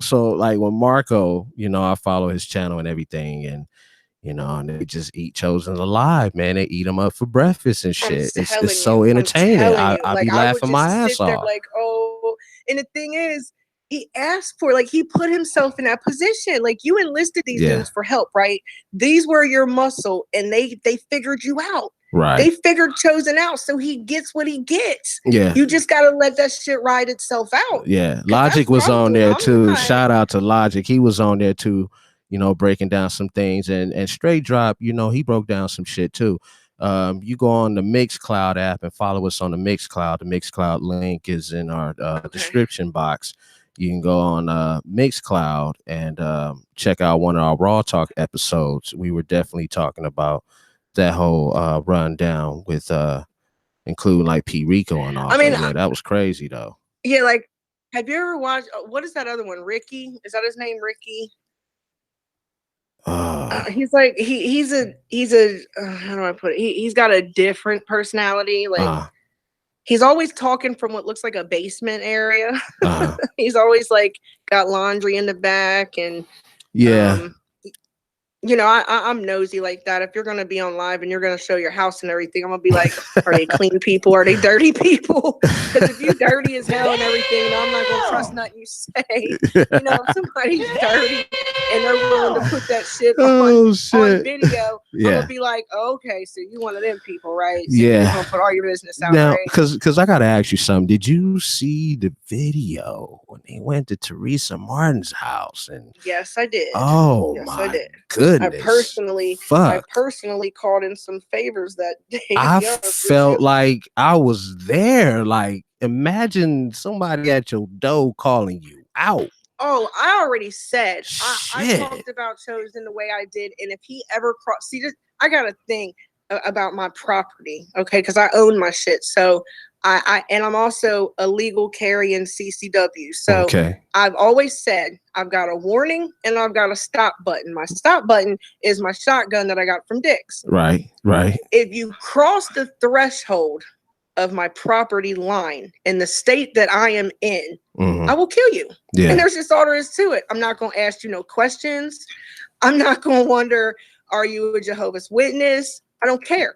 So when Marco, I follow his channel and everything, and and they just eat Chosen alive, man. They eat them up for breakfast and shit. It's so entertaining. I be laughing my ass off. And the thing is, he asked for, he put himself in that position. You enlisted these dudes for help, right? These were your muscle, and they figured you out. Right. They figured Chosen out, so he gets what he gets. Yeah. You just got to let that shit ride itself out. Yeah. Logic was on there too. Shout out to Logic. He was on there too, breaking down some things. And Straight Drop, he broke down some shit too. You go on the Mixcloud app and follow us on the Mixcloud. The Mixcloud link is in our description box. You can go on Mixcloud and check out one of our Raw Talk episodes. We were definitely talking about that whole rundown with including P. Rico and all. I mean, that was crazy though. Yeah, have you ever watched what is that other one? Ricky? Is that his name? Ricky? He's he's a how do I put it? He's got a different personality. He's always talking from what looks like a basement area. He's always got laundry in the back, and I'm nosy like that. If you're going to be on live and you're going to show your house and everything, I'm going to be like, are they clean people? Are they dirty people? Because if you dirty as hell and everything, I'm not going to trust nothing you say. If somebody's dirty and they're willing to put that shit on video, I'm going to be like, okay, so you one of them people, right? So you're going to put all your business out, now, right? Because I got to ask you something. Did you see the video when they went to Teresa Martin's house? And yes, I did. Oh, yes, my goodness. I personally called in some favors that day. I felt like I was there. Imagine somebody at your door calling you out. Oh, I already said I talked about Chosen the way I did, and if he ever I got a thing about my property, okay? Because I own my shit, so I'm also a legal carry in CCW. So I've always said I've got a warning and I've got a stop button. My stop button is my shotgun that I got from Dick's. Right. If you cross the threshold of my property line in the state that I am in, I will kill you. Yeah. And there's just all there is to it. I'm not going to ask you no questions. I'm not going to wonder, are you a Jehovah's Witness? I don't care.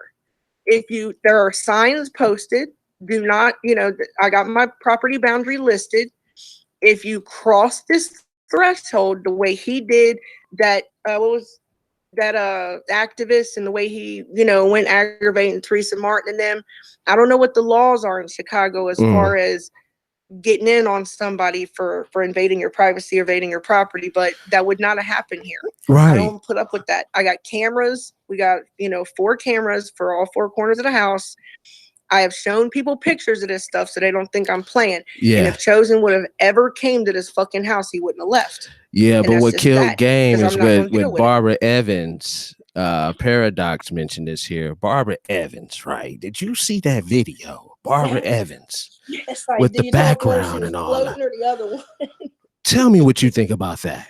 There are signs posted. Do not, I got my property boundary listed. If you cross this threshold the way he did, that activist, and the way he, went aggravating Teresa Martin and them, I don't know what the laws are in Chicago as far as getting in on somebody for invading your privacy or invading your property, but that would not have happened here. Right. I don't put up with that. I got cameras. We got, 4 cameras for all 4 corners of the house. I have shown people pictures of this stuff so they don't think I'm playing. Yeah. And if Chosen would have ever came to this fucking house, he wouldn't have left. Yeah, but what killed game is with Barbara Evans. Paradox mentioned this here. Barbara Evans, right? Did you see that video? Barbara Evans. Yes, I with did. The background and all that. Or the other one. Tell me what you think about that.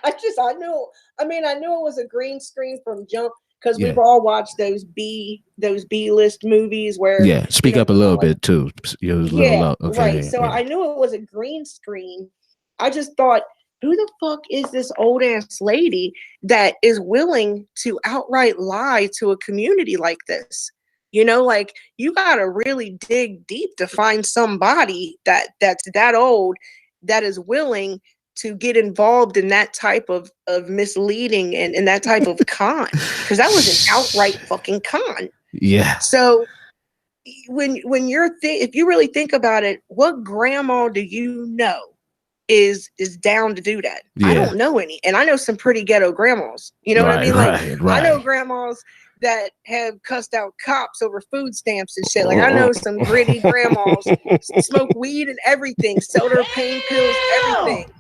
I knew it was a green screen from jump. because we've all watched those B list movies where speak up a little bit too. It was a little low. Okay, right. So I knew it was a green screen. I just thought, who the fuck is this old ass lady that is willing to outright lie to a community like this? You know, like, you gotta really dig deep to find somebody that's that old that is willing to get involved in that type of misleading and that type of con, because that was an outright fucking con. Yeah. So when you're if you really think about it, what grandma do you know is down to do that? I don't know any, and I know some pretty ghetto grandmas. You know what I mean? Like, I know grandmas that have cussed out cops over food stamps and shit. Like, I know some gritty grandmas smoke weed and everything, sell their pain pills, everything.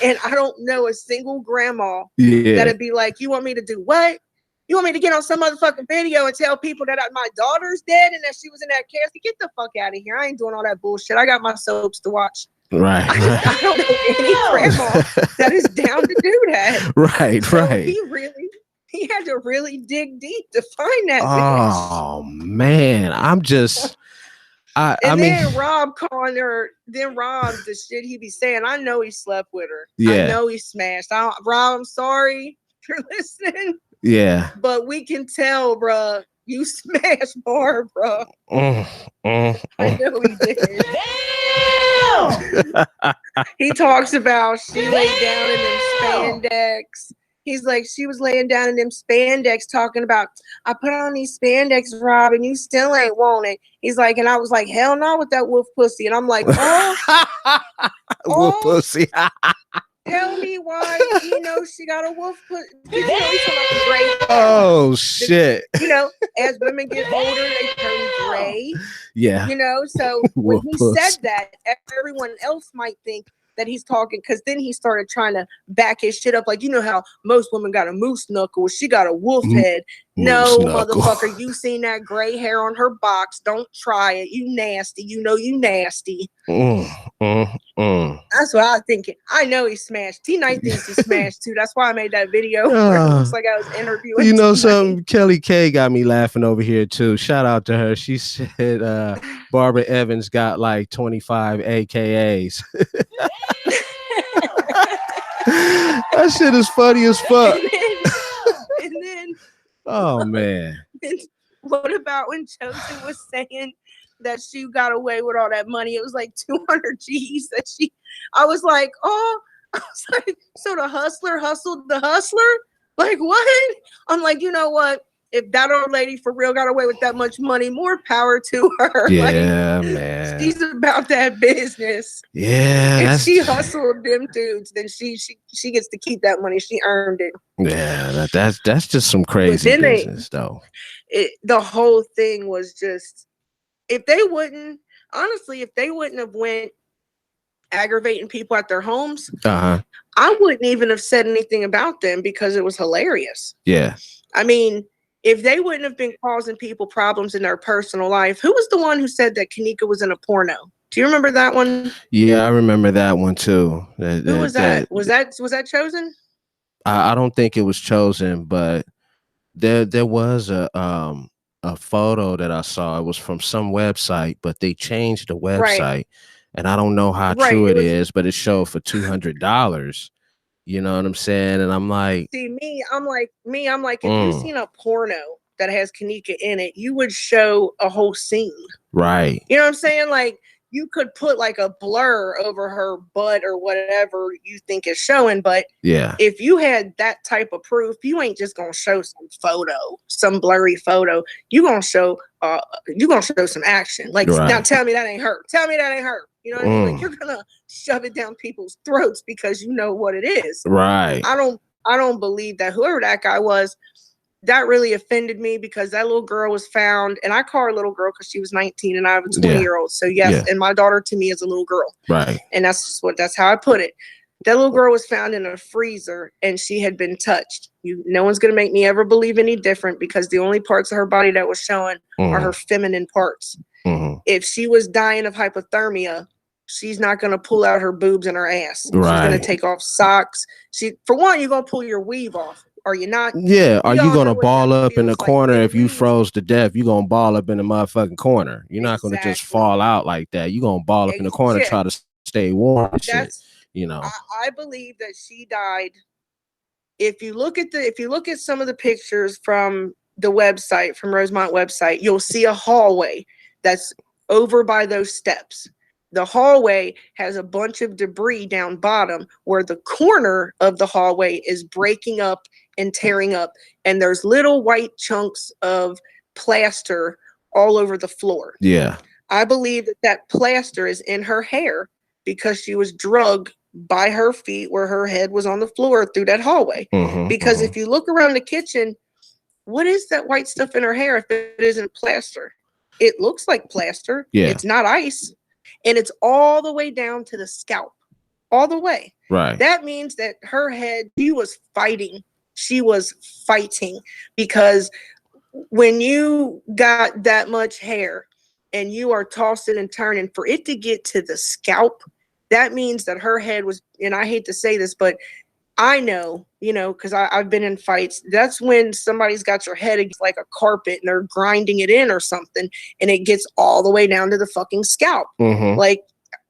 And I don't know a single grandma that'd be like, you want me to do what? You want me to get on some motherfucking video and tell people that my daughter's dead and that she was in that casket? Get the fuck out of here. I ain't doing all that bullshit. I got my soaps to watch. Right. I don't know any grandma that is down to do that. Right. So he had to really dig deep to find that bitch. Oh man, I'm just I mean, then Rob Connor, the shit he be saying, I know he slept with her. I know he smashed. Rob, I'm sorry for listening. Yeah. But we can tell, bruh, you smashed Barb, bruh. I know he did. He talks about she laid down in them spandex. He's like, she was laying down in them spandex talking about, I put on these spandex, Rob, and you still ain't want it. He's like, and I was like, hell no with that wolf pussy. And I'm like, wolf pussy. Tell me why you know she got a wolf pussy. You know, he's talking about the gray. Oh, shit. You know, as women get older, they turn gray. Yeah. You know, so when he said that, everyone else might think that he's talking, because then he started trying to back his shit up. Like, you know how most women got a moose knuckle, she got a wolf head. No, motherfucker, you seen that gray hair on her box. Don't try it. You nasty. You know you nasty. That's what I was thinking. I know he smashed. T-Night thinks he smashed too. That's why I made that video. It looks like I was interviewing. You know something? Kelly K got me laughing over here too. Shout out to her. She said Barbara Evans got like 25 AKAs. That shit is funny as fuck. And then oh man. What about when Chosen was saying that she got away with all that money? It was like 200 G's that I was like, so the hustler hustled the hustler? Like, what? I'm like, you know what? If that old lady for real got away with that much money, more power to her. Yeah, like, man. She's about that business. Yeah. If she hustled them dudes, then she gets to keep that money. She earned it. Yeah, that's just some crazy business, though. The whole thing was just, if they wouldn't have went aggravating people at their homes, I wouldn't even have said anything about them because it was hilarious. Yeah. I mean, if they wouldn't have been causing people problems in their personal life, who was the one who said that Ken'neka was in a porno? Do you remember that one? Yeah, I remember that one too. Who was that? Was that Chosen? I don't think it was Chosen, but there was a photo that I saw. It was from some website, but they changed the website, and I don't know how true it is, but it showed for $200. You know what I'm saying? And I'm like, I'm like, if you've seen a porno that has Ken'neka in it, you would show a whole scene. Right. You know what I'm saying? Like, you could put like a blur over her butt or whatever you think is showing, but if you had that type of proof, you ain't just gonna show some blurry photo. You're gonna show some action. Like, now tell me that ain't her. Tell me that ain't her. You know what I mean? Like, you're gonna shove it down people's throats because you know what it is. Right. I don't believe that whoever that guy was, that really offended me, because that little girl was found, and I call her a little girl because she was 19 and I have a 20-year-old. So yes, and my daughter to me is a little girl. Right. And that's how I put it. That little girl was found in a freezer and she had been touched. No one's gonna make me ever believe any different, because the only parts of her body that was showing are her feminine parts. If she was dying of hypothermia, she's not going to pull out her boobs and her ass. She's going to take off socks. For one, you're going to pull your weave off. Are you not? Yeah, are We you all know gonna what ball that up in the feels like. corner It if you really froze to death? You gonna ball up in the motherfucking corner. You're not gonna just exactly. fall out like that. You gonna ball up in the corner, Yeah, try to stay warm and shit. that's You know. I believe that she died. If you look at some of the pictures from the website, from Rosemont website, you'll see a hallway that's over by those steps. The hallway has a bunch of debris down bottom where the corner of the hallway is breaking up and tearing up, and there's little white chunks of plaster all over the floor. Yeah. I believe that plaster is in her hair because she was drugged by her feet where her head was on the floor through that hallway. Because if you look around the kitchen, what is that white stuff in her hair if it isn't plaster? It looks like plaster. Yeah. It's not ice. And it's all the way down to the scalp. All the way. Right. That means that her head, she was fighting. She was fighting because when you got that much hair and you are tossing and turning for it to get to the scalp, that means that her head was, and I hate to say this, but I know, because I've been in fights. That's when somebody's got your head against like a carpet and they're grinding it in or something, and it gets all the way down to the fucking scalp. Like,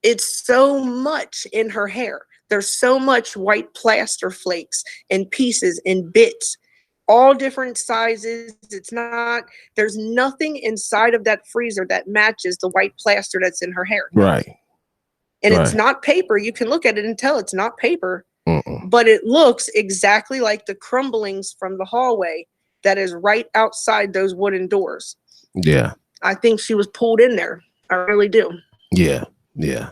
it's so much in her hair. There's so much white plaster flakes and pieces and bits, all different sizes. There's nothing inside of that freezer that matches the white plaster that's in her hair. Right. And it's not paper. You can look at it and tell it's not paper. Mm-mm. But it looks exactly like the crumblings from the hallway that is right outside those wooden doors. Yeah. I think she was pulled in there. I really do. Yeah. Yeah.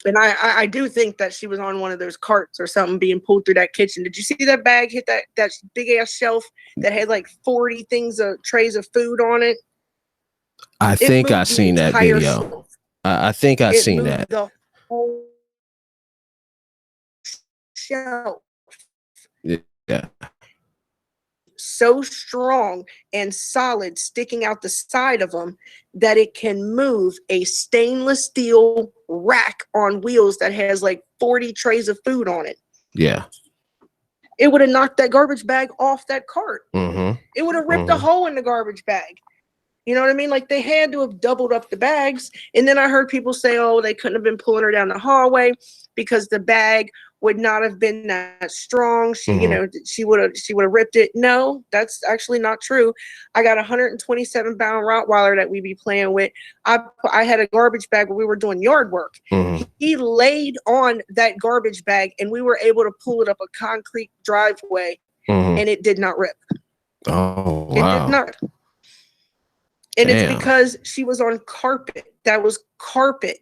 And I do think that she was on one of those carts or something being pulled through that kitchen. Did you see that bag hit that big ass shelf that had like 40 trays of food on it? I think I seen that video. I think I seen that. The whole shelf. Yeah. So strong and solid sticking out the side of them that it can move a stainless steel rack on wheels that has like 40 trays of food on it. Yeah. It would have knocked that garbage bag off that cart. It would have ripped a hole in the garbage bag. You know what I mean? Like, they had to have doubled up the bags. And then I heard people say, oh, they couldn't have been pulling her down the hallway because the bag would not have been that strong. She would have ripped it. No, that's actually not true. I got a 127-pound Rottweiler that we be playing with. I had a garbage bag where we were doing yard work. He laid on that garbage bag and we were able to pull it up a concrete driveway and it did not rip. Oh, wow. It did not. And it's because she was on carpet. That was carpet.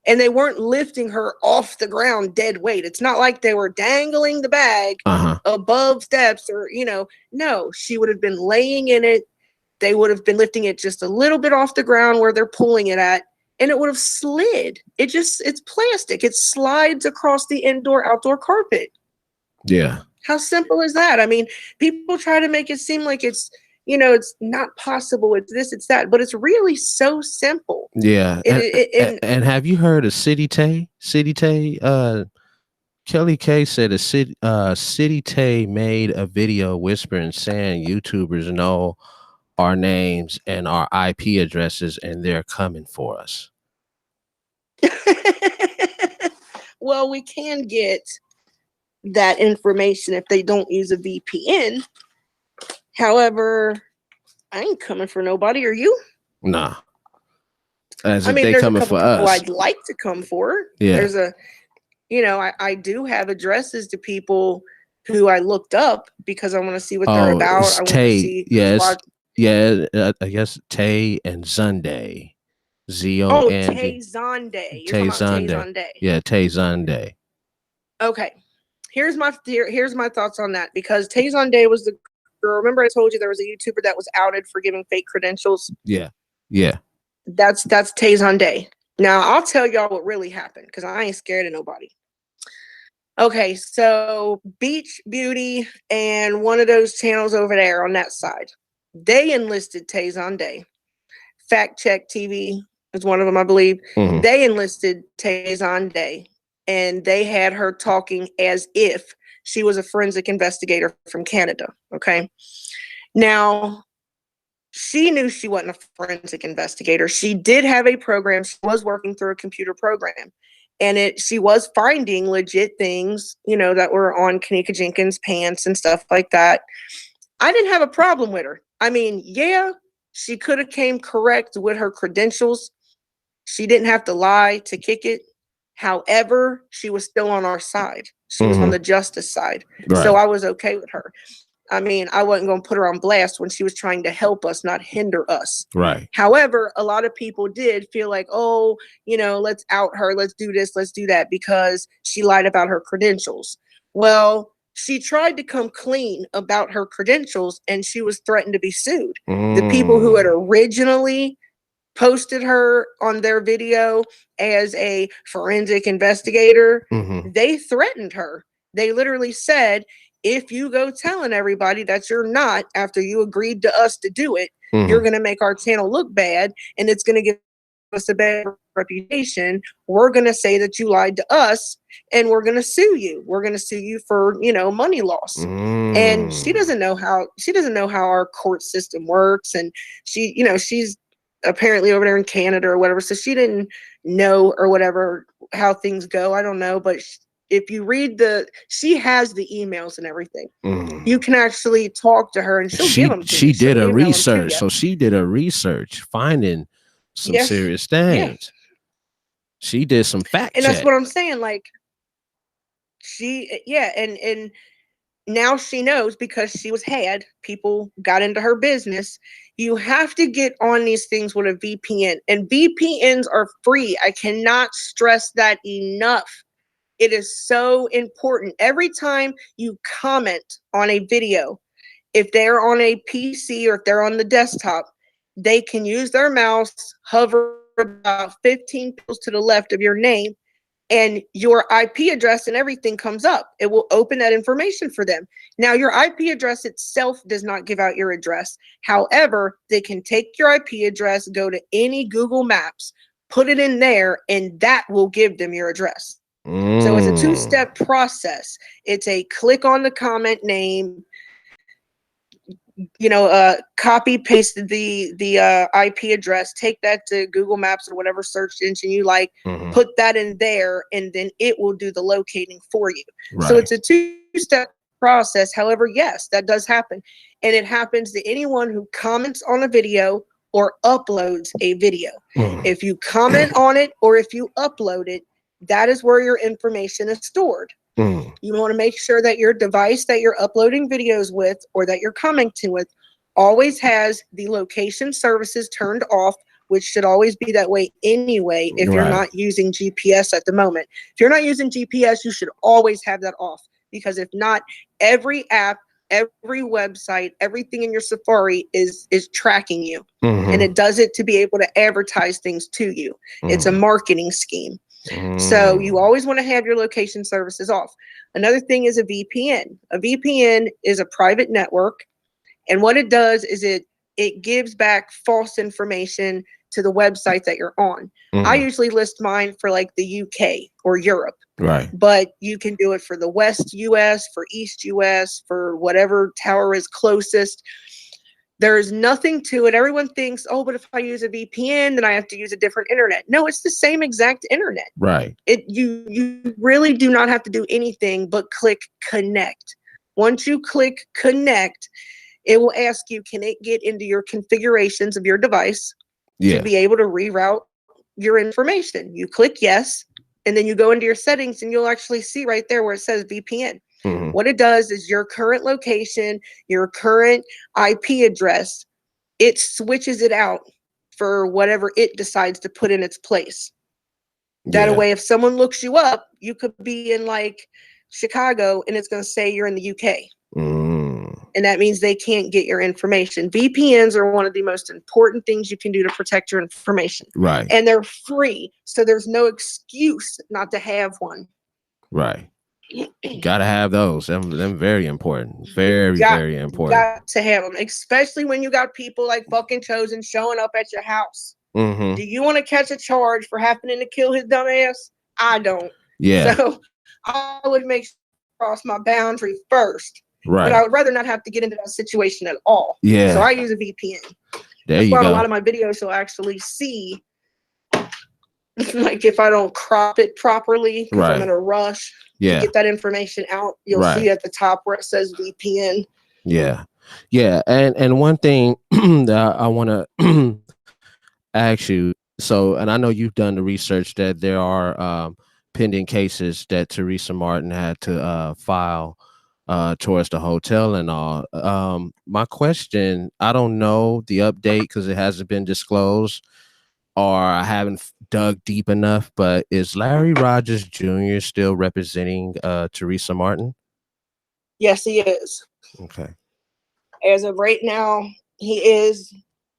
And they weren't lifting her off the ground dead weight. It's not like they were dangling the bag above steps or, no, she would have been laying in it. They would have been lifting it just a little bit off the ground where they're pulling it at, and it would have slid. It's plastic. It slides across the indoor-outdoor carpet. Yeah. How simple is that? I mean, people try to make it seem like it's, it's not possible. It's this, it's that, but it's really so simple. Yeah. And have you heard of City Tay? City Tay, Kelly K said City Tay made a video whispering saying YouTubers know our names and our IP addresses and they're coming for us. Well, we can get that information if they don't use a VPN. However, I ain't coming for nobody. Are you? Nah. As if there's coming a couple for people us. I'd like to come for. Yeah. There's I do have addresses to people who I looked up because I want to see what they're about. I want to see. I guess Tay and Zunday. Z-O-N-D. Oh, Tay Zonday. You're talking about Tay Zonday. Yeah, Tay Zonday. Okay. Here's my thoughts on that, because Tay Zonday was the girl. Remember I told you there was a YouTuber that was outed for giving fake credentials? Yeah. Yeah. That's Tay Zonday. Now, I'll tell y'all what really happened because I ain't scared of nobody. Okay, so Beach Beauty and one of those channels over there on that side, they enlisted Tay Zonday. Fact Check TV is one of them, I believe. They enlisted Tay Zonday, and they had her talking as if She was a forensic investigator from Canada. Okay. Now, she knew she wasn't a forensic investigator. She did have a program. She was working through a computer program. And she was finding legit things, that were on Ken'neka Jenkins' pants and stuff like that. I didn't have a problem with her. I mean, yeah, she could have came correct with her credentials. She didn't have to lie to kick it. However, she was still on our side. She was on the justice side. Right. So I was okay with her. I mean, I wasn't going to put her on blast when she was trying to help us, not hinder us. Right. However, a lot of people did feel like, oh, let's out her. Let's do this. Let's do that because she lied about her credentials. Well, she tried to come clean about her credentials and she was threatened to be sued. The people who had originally posted her on their video as a forensic investigator, they threatened her. They literally said, if you go telling everybody that you're not after you agreed to us to do it, you're going to make our channel look bad and it's going to give us a bad reputation. We're going to say that you lied to us and we're going to sue you. We're going to sue you for, money loss. And she doesn't know how our court system works. And she's apparently over there in Canada or whatever. So she didn't know or whatever how things go. I don't know, but if you read she has the emails and everything. You can actually talk to her and she'll give them to you. She did a research. So she did a research finding some serious things. Yeah. She did some fact check. And that's what I'm saying. Like and now she knows because she was had. People got into her business. You have to get on these things with a VPN. And VPNs are free. I cannot stress that enough. It is so important. Every time you comment on a video, if they're on a PC or if they're on the desktop, they can use their mouse, hover about 15 pixels to the left of your name, and your IP address and everything comes up. It will open that information for them. Now, your IP address itself does not give out your address. However, they can take your IP address, go to any Google Maps, put it in there, and that will give them your address. So it's a two-step process. It's a click on the comment name, copy paste the IP address, take that to Google Maps or whatever search engine you like, put that in there, and then it will do the locating for you. Right. So it's a two-step process. However, yes, that does happen. And it happens to anyone who comments on a video or uploads a video. If you comment on it or if you upload it, that is where your information is stored. You want to make sure that your device that you're uploading videos with or that you're commenting with always has the location services turned off, which should always be that way anyway if you're not using GPS at the moment. If you're not using GPS, you should always have that off, because if not, every app, every website, everything in your Safari is tracking you. And it does it to be able to advertise things to you. It's a marketing scheme. So you always want to have your location services off. Another thing is a VPN. A VPN is a private network. And what it does is it gives back false information to the website that you're on. I usually list mine for like the UK or Europe. Right. But you can do it for the West US, for East US, for whatever tower is closest. There's nothing to it. Everyone thinks, oh, but if I use a VPN, then I have to use a different internet. No, it's the same exact internet. Right. You really do not have to do anything but click connect. Once you click connect, it will ask you, can it get into your configurations of your device to be able to reroute your information? You click yes, and then you go into your settings and you'll actually see right there where it says VPN. What it does is your current location, your current IP address, it switches it out for whatever it decides to put in its place. That way, if someone looks you up, you could be in like Chicago and it's going to say you're in the UK. And that means they can't get your information. VPNs are one of the most important things you can do to protect your information. Right. And they're free. So there's no excuse not to have one. Right. Gotta have those. Them very important. Very important. Got to have them, especially when you got people like fucking Chosen showing up at your house. Do you want to catch a charge for happening to kill his dumb ass? I don't. Yeah. So I would make cross my boundary first. Right. But I would rather not have to get into that situation at all. Yeah. So I use a VPN. There you on go. a lot of my videos, you'll actually see, like, if I don't crop it properly because I'm in a rush to get that information out, you'll see at the top where it says VPN. Yeah. Yeah. And one thing that I want to ask you, so, and I know you've done the research that there are pending cases that Teresa Martin had to file towards the hotel and all. My question, I don't know the update because it hasn't been disclosed, or I haven't dug deep enough, but is Larry Rogers Jr. still representing Teresa Martin? Yes, he is. Okay. As of right now, he is.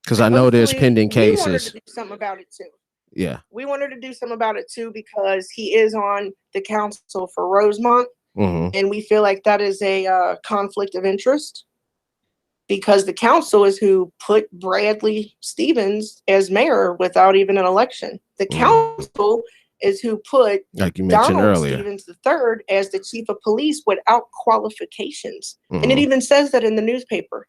Because I know there's pending cases. We wanted to do something about it too. Yeah. We wanted to do something about it too because he is on the council for Rosemont. And we feel like that is a conflict of interest because the council is who put Bradley Stevens as mayor without even an election. The council is who put, like you mentioned Donald earlier, Stevens III as the chief of police without qualifications. And it even says that in the newspaper.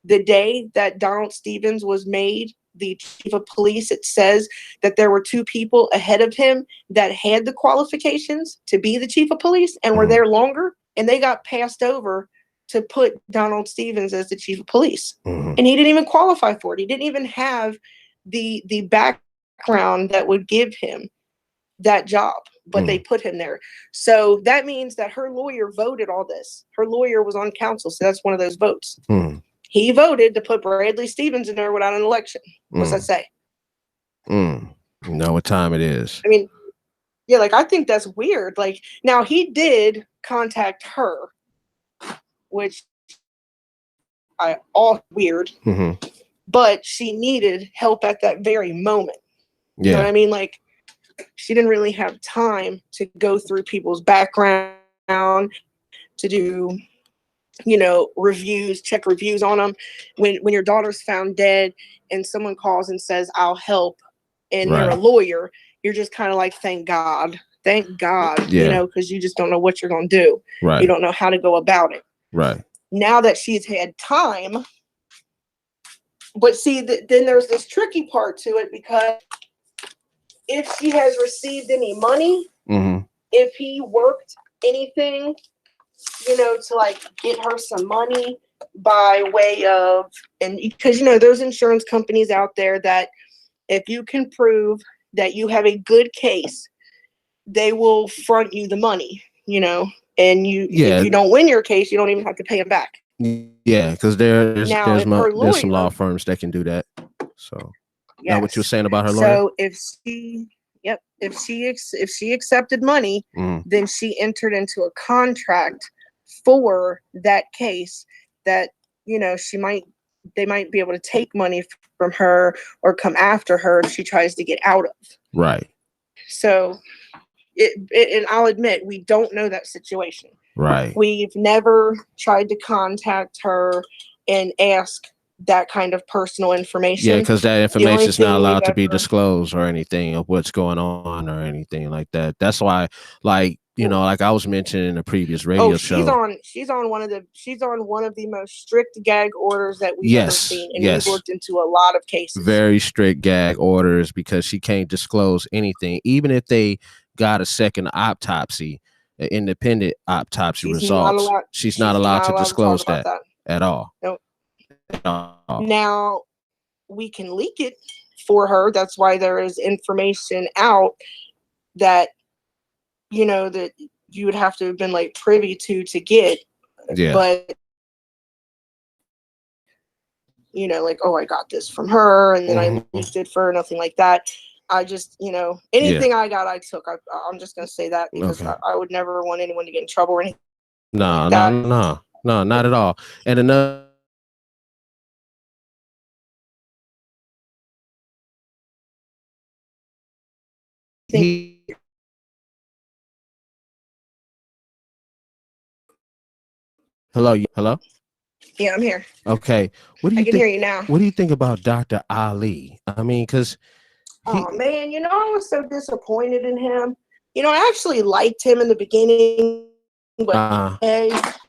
The day that Donald Stevens was made the chief of police, it says that there were two people ahead of him that had the qualifications to be the chief of police and were there longer, and they got passed over to put Donald Stevens as the chief of police. And he didn't even qualify for it. He didn't even have the background that would give him that job, but they put him there. So that means that her lawyer voted all this. Her lawyer was on council, so that's one of those votes. He voted to put Bradley Stevens in there without an election. What's that say? You know what time it is. I mean, yeah, like, I think that's weird. Like, now he did contact her, which all weird, but she needed help at that very moment. You know what I mean? Like, she didn't really have time to go through people's background, to do, you know, reviews, check reviews on them. When your daughter's found dead and someone calls and says, I'll help, and you're a lawyer, you're just kind of like, thank God, you know, because you just don't know what you're going to do. You don't know how to go about it. Now that she's had time, but see, then there's this tricky part to it, because if she has received any money, if he worked anything, you know, to like get her some money by way of, and because, you know, there's insurance companies out there that if you can prove that you have a good case, they will front you the money, you know, and if you don't win your case, you don't even have to pay them back. Yeah, because there's some law firms that can do that. So now what you were saying about her lawyer? So if she accepted money, then she entered into a contract for that case that, you know, they might be able to take money from her or come after her if she tries to get out of. So and I'll admit, we don't know that situation. We've never tried to contact her and ask that kind of personal information. Yeah, because that information is not allowed to be disclosed or anything of what's going on or anything like that. That's why, like, you know, like I was mentioning in a previous radio show. She's on one of the most strict gag orders that we've ever seen. And we've looked into a lot of cases. Very strict gag orders, because she can't disclose anything, even if they got a second autopsy, an independent autopsy results. She's not allowed to disclose that at all. Nope. Now we can leak it for her. That's why there is information out that, you know, that you would have to have been like privy to get. But, you know, like, oh, I got this from her and then I leaked it for her, nothing like that. I just, you know, anything I got, I took. I'm just going to say that because I would never want anyone to get in trouble or anything. No, not at all. And another. Hello. Yeah, I'm here. Okay. What do you I can hear you now. What do you think about Dr. Ali? I mean, because oh man, you know, I was so disappointed in him. You know, I actually liked him in the beginning what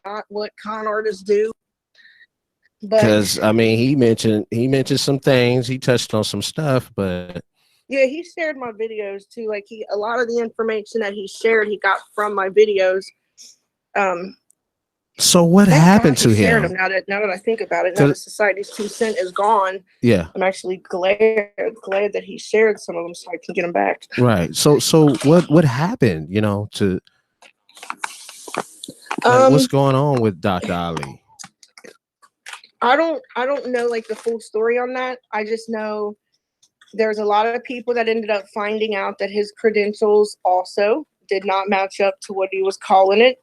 not what con artists do. Because I mean, he mentioned some things. He touched on some stuff, but yeah, he shared my videos too. Like a lot of the information that he shared, he got from my videos. So what happened to him? Now that I think about it, now that Society's2Cent is gone, yeah, I'm actually glad that he shared some of them so I can get them back. Right. So what happened? You know, to what's going on with Dr. Ali? I don't know like the full story on that. I just know there's a lot of people that ended up finding out that his credentials also did not match up to what he was calling it.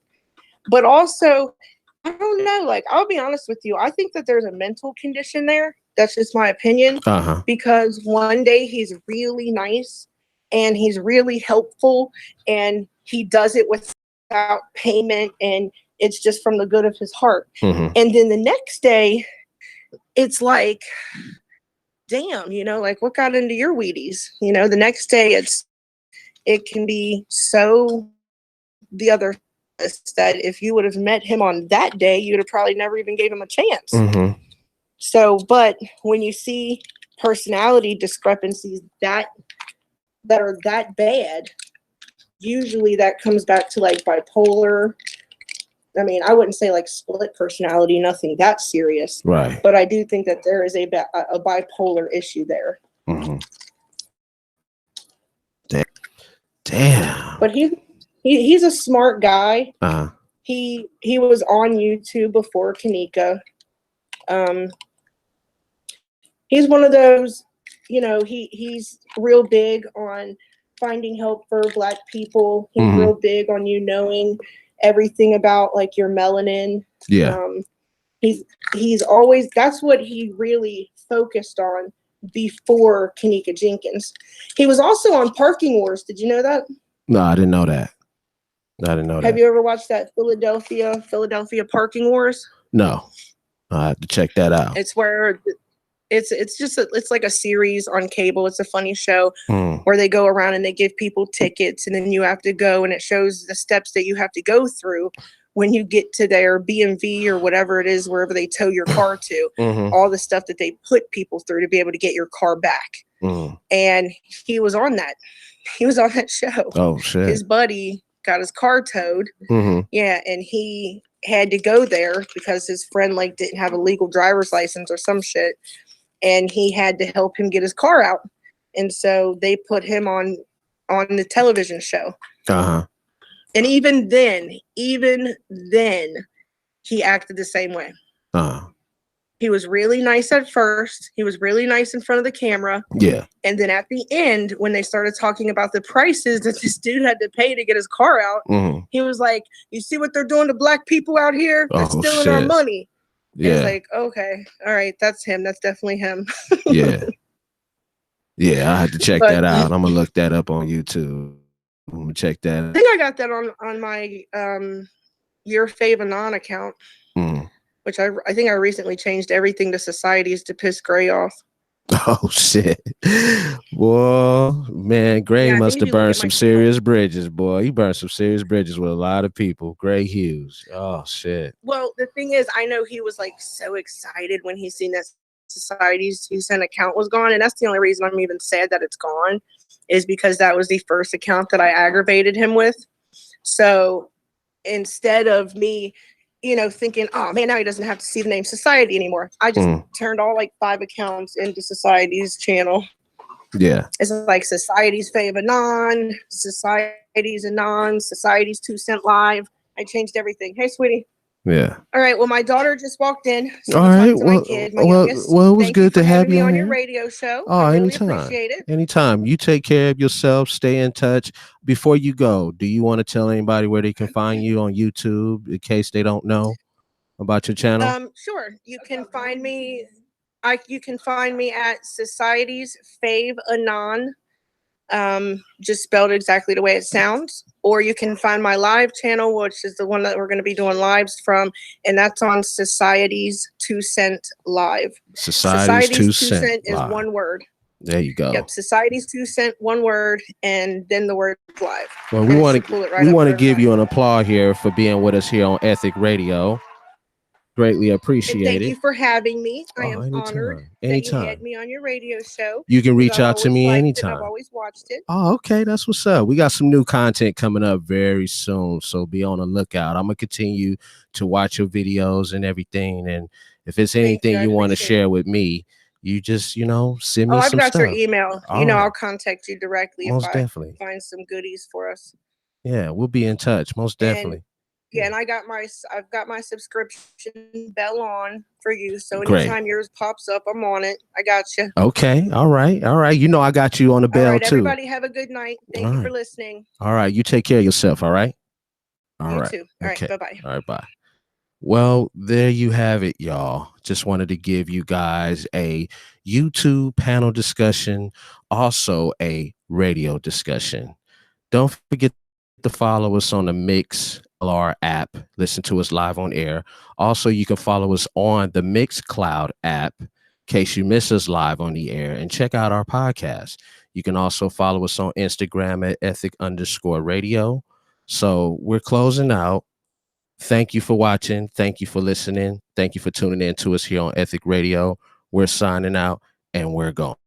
But also, I don't know, like, I'll be honest with you. I think that there's a mental condition there. That's just my opinion. Because one day he's really nice and he's really helpful and he does it without payment and it's just from the good of his heart. And then the next day, it's like, damn, you know, like what got into your Wheaties? You know, the next day it can be so the other that if you would have met him on that day, you'd have probably never even gave him a chance. So, but when you see personality discrepancies that are that bad, usually that comes back to like bipolar. I mean, I wouldn't say like split personality, nothing that serious. Right. But I do think that there is a bipolar issue there. Damn. But he's a smart guy. He was on YouTube before Ken'neka. He's one of those, you know, he's real big on finding help for Black people. He's real big on you knowing everything about like your melanin. Yeah. He's always, that's what he really focused on before Ken'neka Jenkins. He was also on Parking Wars. Did you know that? No, I didn't know that. Have you ever watched that Philadelphia Parking Wars? No. I have to check that out. It's where it's like a series on cable. It's a funny show where they go around and they give people tickets and then you have to go and it shows the steps that you have to go through when you get to their BMV or whatever it is, wherever they tow your car to, all the stuff that they put people through to be able to get your car back. And he was on that. He was on that show. Oh, shit. His buddy got his car towed. Yeah, and he had to go there because his friend like didn't have a legal driver's license or some shit. And he had to help him get his car out. And so they put him on the television show. And even then, he acted the same way. He was really nice at first. He was really nice in front of the camera. Yeah. And then at the end, when they started talking about the prices that this dude had to pay to get his car out, he was like, you see what they're doing to Black people out here? They're stealing our money. Yeah. It's like, okay, all right, that's him. That's definitely him. Yeah. Yeah, I had to check that out. I'm gonna look that up on YouTube. I'm gonna check that. I think I got that on my Your Fave Anon account, which I think I recently changed everything to Society's to piss Gray off. Oh shit. Well, man, Gray must have burned some serious bridges, boy. He burned some serious bridges with a lot of people. Gray Hughes. Oh shit. Well, the thing is, I know he was like so excited when he seen that Society's2Cent account was gone, and that's the only reason I'm even sad that it's gone, is because that was the first account that I aggravated him with. So instead of me, you know, thinking, oh man, now he doesn't have to see the name Society anymore, I just turned all like 5 accounts into Society's channel. Yeah. It's like Society's Fave Anon, Society's Anon, Society's2Cent Live. I changed everything. Hey, sweetie. Yeah. All right. Well, my daughter just walked in. So all right. Well, it was good to have you on your radio show. Oh, I really anytime. appreciate it. Anytime. You take care of yourself. Stay in touch. Before you go, do you want to tell anybody where they can find you on YouTube in case they don't know about your channel? Sure. You can find me. You can find me at Society's Fave Anon. Just spelled exactly the way it sounds. Or you can find my live channel, which is the one that we're going to be doing lives from, and that's on Society's2Cent Live. Society's2Cent is one word. There you go. Yep, Society's 2 Cent, one word, and then the word live. Well, we want to give you an applause here for being with us here on Ethic Radio. Greatly appreciate and thank it. you for having me. I am anytime. honored that you had me on your radio show. You can reach out to me anytime. I've always watched it. Oh, okay. That's what's up. We got some new content coming up very soon, so be on the lookout. I'm going to continue to watch your videos and everything. And if it's anything you want to share with me, you just, send me some stuff. I've got your email. I'll contact you directly most if definitely. I find some goodies for us. Yeah, we'll be in touch. Most definitely. And I've got my subscription bell on for you. So anytime yours pops up, I'm on it. I got you. Okay. All right. I got you on the bell all right, too. Everybody have a good night. Thank you for listening. All right. You take care of yourself. All right. You too. All right. Bye-bye. All right. Bye. Well, there you have it, y'all. Just wanted to give you guys a YouTube panel discussion, also a radio discussion. Don't forget to follow us on the MixLR app. Listen to us live on air. Also, you can follow us on the Mixcloud app in case you miss us live on the air, and check out our podcast. You can also follow us on Instagram at ethic_radio. So we're closing out. Thank you for watching. Thank you for listening. Thank you for tuning in to us here on Ethic Radio. We're signing out and we're gone.